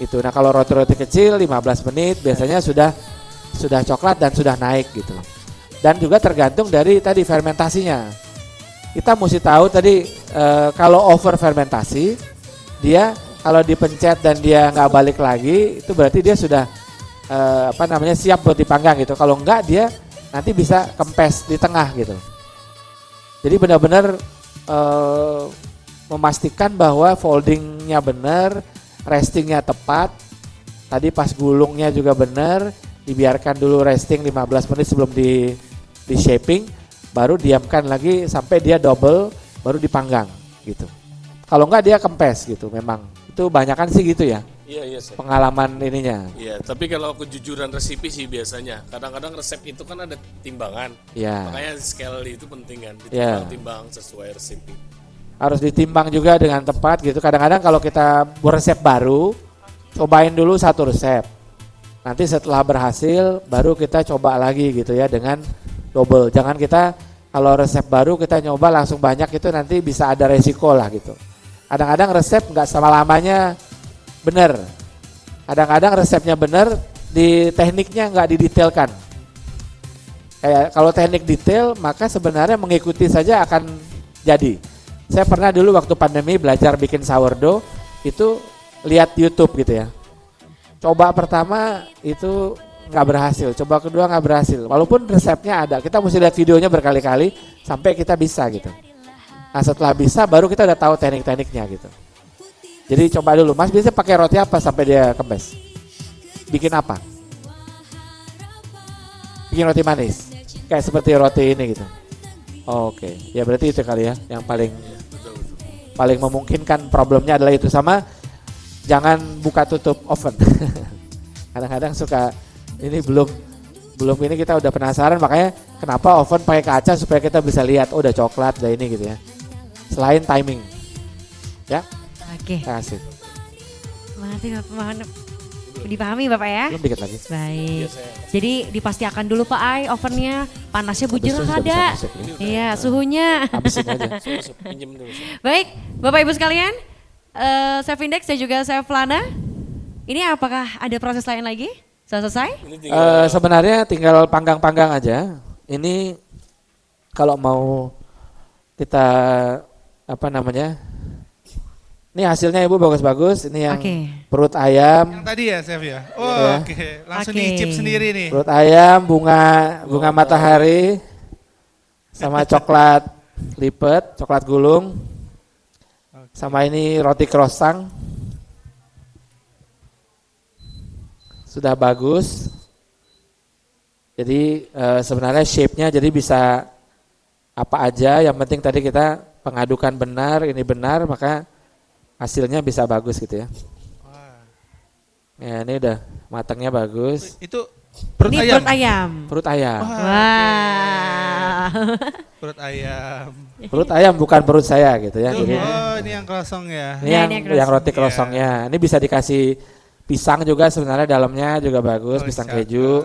Itu. Nah, kalau roti-roti kecil 15 menit biasanya sudah coklat dan sudah naik gitu. Dan juga tergantung dari tadi fermentasinya. Kita mesti tahu tadi kalau over fermentasi dia kalau dipencet dan dia nggak balik lagi, itu berarti dia sudah siap buat dipanggang gitu. Kalau enggak dia nanti bisa kempes di tengah gitu. Jadi benar-benar memastikan bahwa foldingnya benar, restingnya tepat. Tadi pas gulungnya juga benar, dibiarkan dulu resting 15 menit sebelum di shaping, baru diamkan lagi sampai dia double, baru dipanggang gitu. Kalau enggak dia kempes gitu memang. Itu banyakan sih gitu ya.
Iya, Chef.
Pengalaman ininya.
Iya, tapi kalau kejujuran resipi sih biasanya. Kadang-kadang resep itu kan ada timbangan.
Iya.
Makanya scale itu penting kan,
Iya.
ditimbang sesuai resep.
Harus ditimbang juga dengan tepat gitu. Kadang-kadang kalau kita buat resep baru, cobain dulu satu resep. Nanti setelah berhasil, baru kita coba lagi gitu ya dengan double. Jangan kita kalau resep baru kita nyoba langsung banyak, itu nanti bisa ada resiko lah gitu. Kadang-kadang resep nggak selama-lamanya benar. Kadang-kadang resepnya benar, di tekniknya nggak didetailkan. Kayak kalau teknik detail, maka sebenarnya mengikuti saja akan jadi. Saya pernah dulu waktu pandemi belajar bikin sourdough, itu lihat YouTube gitu ya. Coba pertama itu nggak berhasil, coba kedua nggak berhasil. Walaupun resepnya ada, kita mesti lihat videonya berkali-kali sampai kita bisa gitu. Nah setelah bisa baru kita udah tahu teknik-tekniknya gitu. Jadi coba dulu, Mas biasa pakai roti apa sampai dia kempes? Bikin apa? Bikin roti manis, kayak seperti roti ini gitu. Oke, ya berarti itu kali ya yang paling memungkinkan. Problemnya adalah itu, sama jangan buka tutup oven. Kadang-kadang suka ini belum ini kita udah penasaran, makanya kenapa oven pakai kaca supaya kita bisa lihat udah coklat udah ini gitu ya. Selain timing, ya.
Oke.
Terima kasih.
Mohon dipahami Bapak ya.
Belum dikit lagi.
Baik. Jadi dipastikan dulu Pak Ai ovennya panasnya bujur ada. Iya suhunya.
Habisin aja.
Pinjem dulu.
Baik Bapak Ibu sekalian, Chef Index dan juga Chef Lana, ini apakah ada proses lain lagi? Sudah selesai?
Sebenarnya tinggal panggang-panggang aja. Ini kalau mau kita ini hasilnya Ibu bagus-bagus. Ini yang perut ayam.
Yang tadi ya Chef ya? Oh
Ya.
oke. Langsung diicip sendiri nih.
Perut ayam, bunga matahari, sama coklat lipat, coklat gulung. Sama ini roti croissant. Sudah bagus. Jadi sebenarnya shape-nya jadi bisa apa aja, yang penting tadi kita pengadukan benar, ini benar, maka hasilnya bisa bagus gitu ya. Ya ini udah matangnya bagus.
Itu perut
ini
ayam.
perut ayam.
Perut ayam.
Wah.
Perut ayam.
Perut ayam bukan perut saya gitu ya. Jadi,
ini yang kosong ya.
Ini yang roti krosongnya. Ini bisa dikasih pisang juga sebenarnya, dalamnya juga bagus, pisang keju.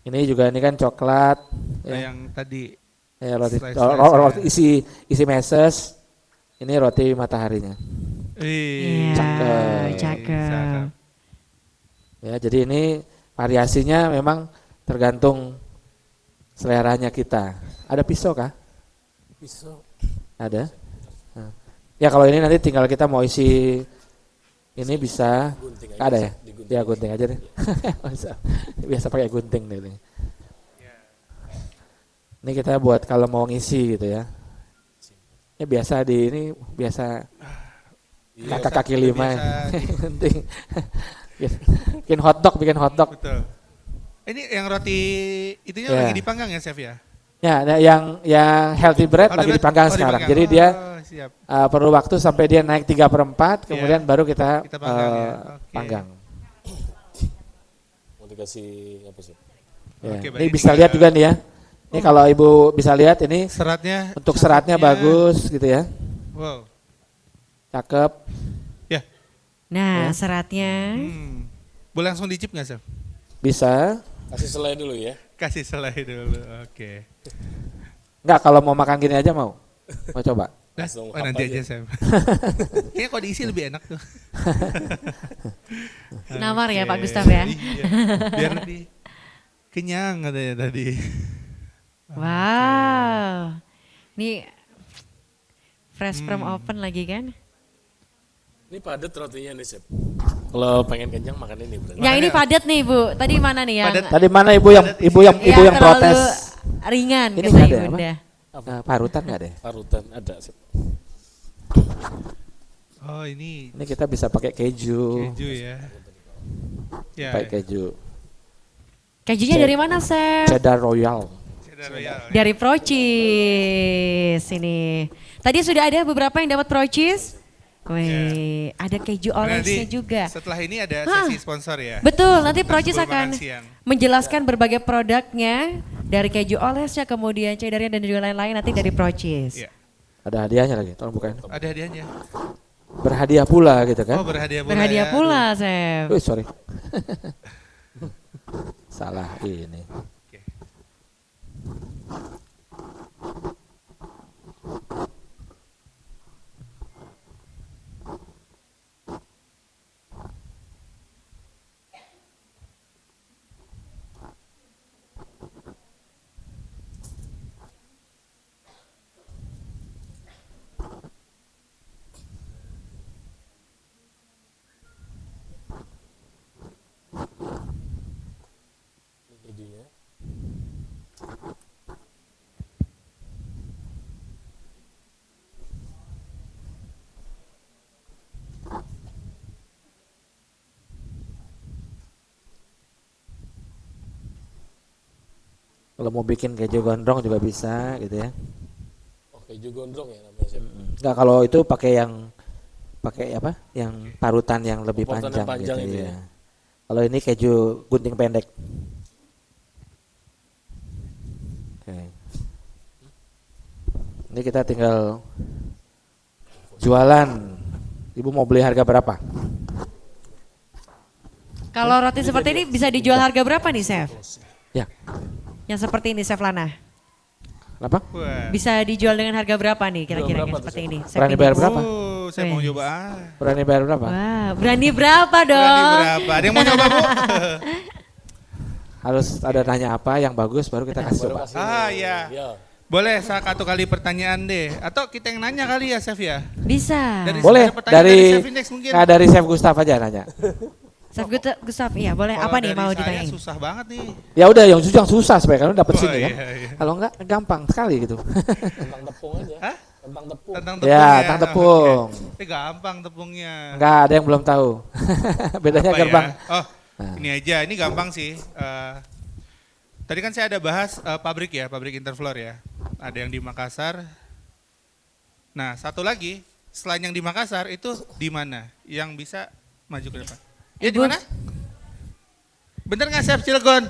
Ini juga ini kan coklat.
Yang tadi.
Ya roti isi meses. Ini roti mataharinya.
Cakep.
Ya, jadi ini variasinya memang tergantung seleranya kita. Ada pisau kah?
Pisau.
Ada. Nah. Ya kalau ini nanti tinggal kita mau isi ini bisa. Ada ya? Ya gunting aja deh. Biasa pakai gunting deh ini. Ini kita buat kalau mau ngisi gitu ya. Ya biasa ini biasa kakak kaki lima. Penting. Bikin hotdog.
Betul. Ini yang roti itunya lagi dipanggang ya Chef ya?
Ya, yang healthy bread lagi dipanggang sekarang. Jadi dia perlu waktu sampai dia naik 3/4, kemudian baru kita panggang.
Mau dikasih apa sih?
Ya. Ini bisa lihat juga nih ya. Ini kalau Ibu bisa lihat ini
seratnya,
untuk seratnya bagus gitu ya.
Wow.
Cakep.
Ya.
Nah, seratnya.
Boleh langsung dicip nggak Chef?
Bisa.
Kasih selai dulu ya.
Kasih selai dulu. Oke.
Enggak, kalau mau makan gini aja mau. Mau coba?
Nanti aja Chef. Kayaknya kalau diisi lebih enak tuh.
Nawar ya Pak Gustaf ya.
Iya. Biar lebih kenyang katanya tadi.
Wow. Ini fresh from oven lagi kan?
Ini padat rotinya nih, Chef. Kalau pengen kenyang makan ini berarti.
Yang ini padat nih Bu, tadi mana nih yang?
Tadi mana ibu yang
terlalu
protes?
Ringan
Ini
kata
nggak ada
Ibunda.
Parutan nggak ada?
Parutan ada, Chef.
Oh ini.
Ini kita bisa pakai keju.
Keju ya. Ya.
Pakai keju.
Kejunya dari mana, Chef?
Cheddar Royal.
Dari Procis ini. Tadi sudah ada beberapa yang dapat Procis. Wih, ada keju olesnya juga.
Setelah ini ada sesi sponsor ya.
Betul, nanti Procis
Sebelum
akan
makan siang.
menjelaskan berbagai produknya dari keju olesnya, kemudian cheddarnya dan juga lain-lain nanti dari Procis.
Iya.
Ada hadiahnya lagi, tolong bukain.
Ada hadiahnya.
Berhadiah pula gitu kan?
Oh berhadiah pula.
Berhadiah
ya.
pula, Chef.
Sorry. Salah ini. Kalau mau bikin keju gondrong juga bisa gitu ya.
Oh, keju gondrong ya namanya, Chef.
Enggak, kalau itu pakai apa? Yang parutan yang lebih
Parutan
panjang,
yang panjang
gitu
itu
ya.
ya.
Kalau ini keju gunting pendek. Oke. Ini kita tinggal jualan. Ibu mau beli harga berapa?
Kalau roti seperti ini bisa dijual harga berapa nih, Chef?
Ya.
Yang seperti ini, Chef Lana.
Kenapa?
Bisa dijual dengan harga berapa nih kira-kira yang seperti ini? Chef
Berani
Index?
bayar berapa?
Saya mau coba.
Berani bayar berapa?
Wah, berani berapa dong?
Berani berapa? Ada yang mau coba, Bu?
Harus ada nanya apa yang bagus baru kita kasih coba.
Iya. Boleh saya satu kali pertanyaan deh. Atau kita yang nanya kali ya, Chef ya?
Bisa.
Boleh
pertanyaan
dari
Chef Index mungkin.
dari Chef Gustaf aja nanya.
Chef Gustaf, iya boleh.
Kalau
Apa nih
dari
mau
saya
ditanyain?
susah banget nih.
Ya udah yang susah supaya kalian dapat sini kan.
Iya.
Kalau enggak gampang sekali gitu.
Tentang tepung aja.
Hah?
Tentang tepung.
Tentang
Ya,
tepung
tentang tepung.
Oke. Gampang tepungnya.
Enggak ada yang belum tahu. Bedanya
Apa
gerbang.
ya? Oh, ini aja. Ini gampang sih. Tadi kan saya ada bahas pabrik ya, pabrik Interfloor ya. Ada yang di Makassar. Nah, satu lagi selain yang di Makassar itu di mana? Yang bisa maju ke depan? Ya di mana? Bener nggak, Chef Cilegon?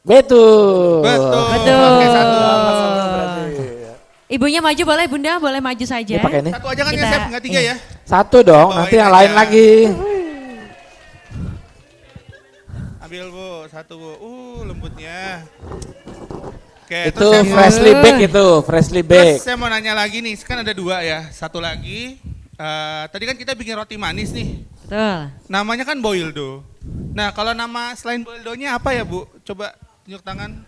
Betul.
Betul.
Oke, satu.
Ibunya maju boleh, Bunda boleh maju saja.
Ini pakai ini.
Satu aja kan ya, Chef, nggak tiga ya?
Satu dong,
Oh,
nanti
ini
yang lain
aja.
lagi.
Ambil Bu, satu Bu. Lembutnya. Oke,
Itu
terus saya mau-
freshly baked itu, freshly baked.
Terus saya mau nanya lagi nih, kan ada dua ya. Satu lagi, tadi kan kita bikin roti manis nih.
Betul.
Namanya kan boildo. Nah, kalau nama selain boildonya apa ya, Bu? Coba tunjuk tangan.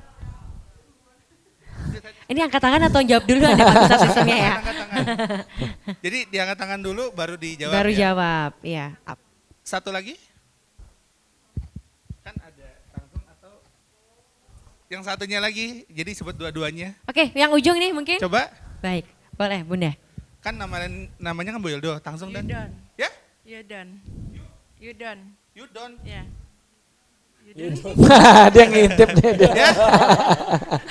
Ini angkat tangan atau jawab dulu ada Pak sistemnya ya?
Angkat tangan. Jadi diangkat tangan dulu baru dijawab.
Baru
ya?
jawab, iya.
Satu lagi? Kan ada langsung atau yang satunya lagi, jadi sebut dua-duanya.
Oke, yang ujung nih mungkin?
Coba.
Baik, boleh Bunda.
Kan namanya kan boildo, Tangsung dan.
Yudon.
Ya?
Yudon. Yudon.
Yudon.
Ya.
Dia ngintip nih dia.
Ya?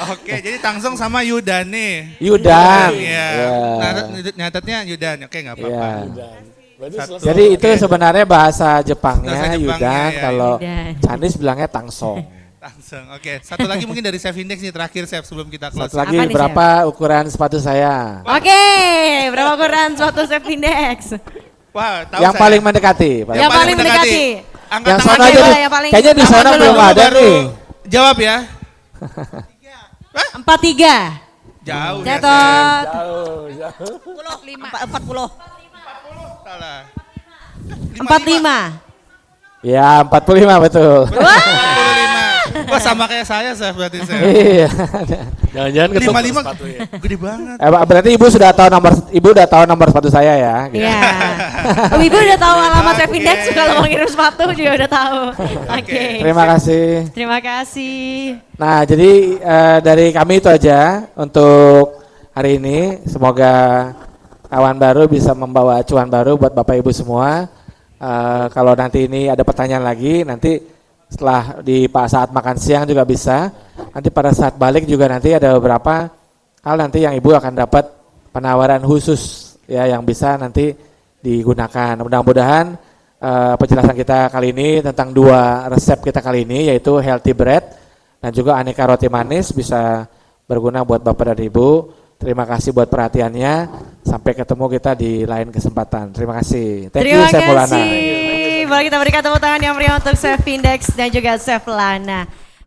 Oke, jadi Tangsung sama Yudan nih.
Yudan.
Iya.
Ya.
Nyatetnya Yudan. Oke, nggak apa-apa.
Ya. Jadi itu sebenarnya bahasa Jepangnya
Bahasa Jepangnya,
Yudan,
ya,
kalau
Yudan.
Chinese bilangnya Tangsong.
Tangsung. Oke, satu lagi mungkin dari Chef Index nih terakhir Chef sebelum kita close.
Satu lagi berapa ukuran sepatu saya?
Oke, berapa ukuran suatu Chef Index?
Wah, tahu
Yang
saya.
paling mendekati.
Yang paling mendekati.
Angkat
Yang
tangan
sana aja
dulu.
nih. Kayaknya di sana belum ada nih.
Jawab ya.
43.
Jauh ya,
Cetot.
Chef.
40.
Salah.
45.
Ya 45 betul.
Wah.
Wah sama kayak saya Chef berarti Chef.
Iya.
Jangan-jangan ketuk
55
sepatunya.
gede banget.
Berarti ibu udah tahu nomor sepatu saya ya. Gitu.
Iya. Ibu udah tahu alamat Chef Index kalau mau ngirim sepatu juga udah tahu. Oke.
Terima kasih.
Terima kasih.
Nah, jadi dari kami itu aja untuk hari ini. Semoga kawan baru bisa membawa acuan baru buat Bapak Ibu semua. Kalau nanti ini ada pertanyaan lagi, nanti setelah saat makan siang juga bisa. Nanti pada saat balik juga nanti ada beberapa hal nanti yang Ibu akan dapat penawaran khusus ya yang bisa nanti digunakan. Mudah-mudahan penjelasan kita kali ini tentang 2 resep kita kali ini yaitu healthy bread dan juga aneka roti manis bisa berguna buat Bapak dan Ibu. Terima kasih buat perhatiannya. Sampai ketemu kita di lain kesempatan. Terima kasih. Thank you, Chef Maulana.
Terima kasih. Boleh kita berikan tepuk tangan yang meriah untuk Chef Index dan juga Chef Lana.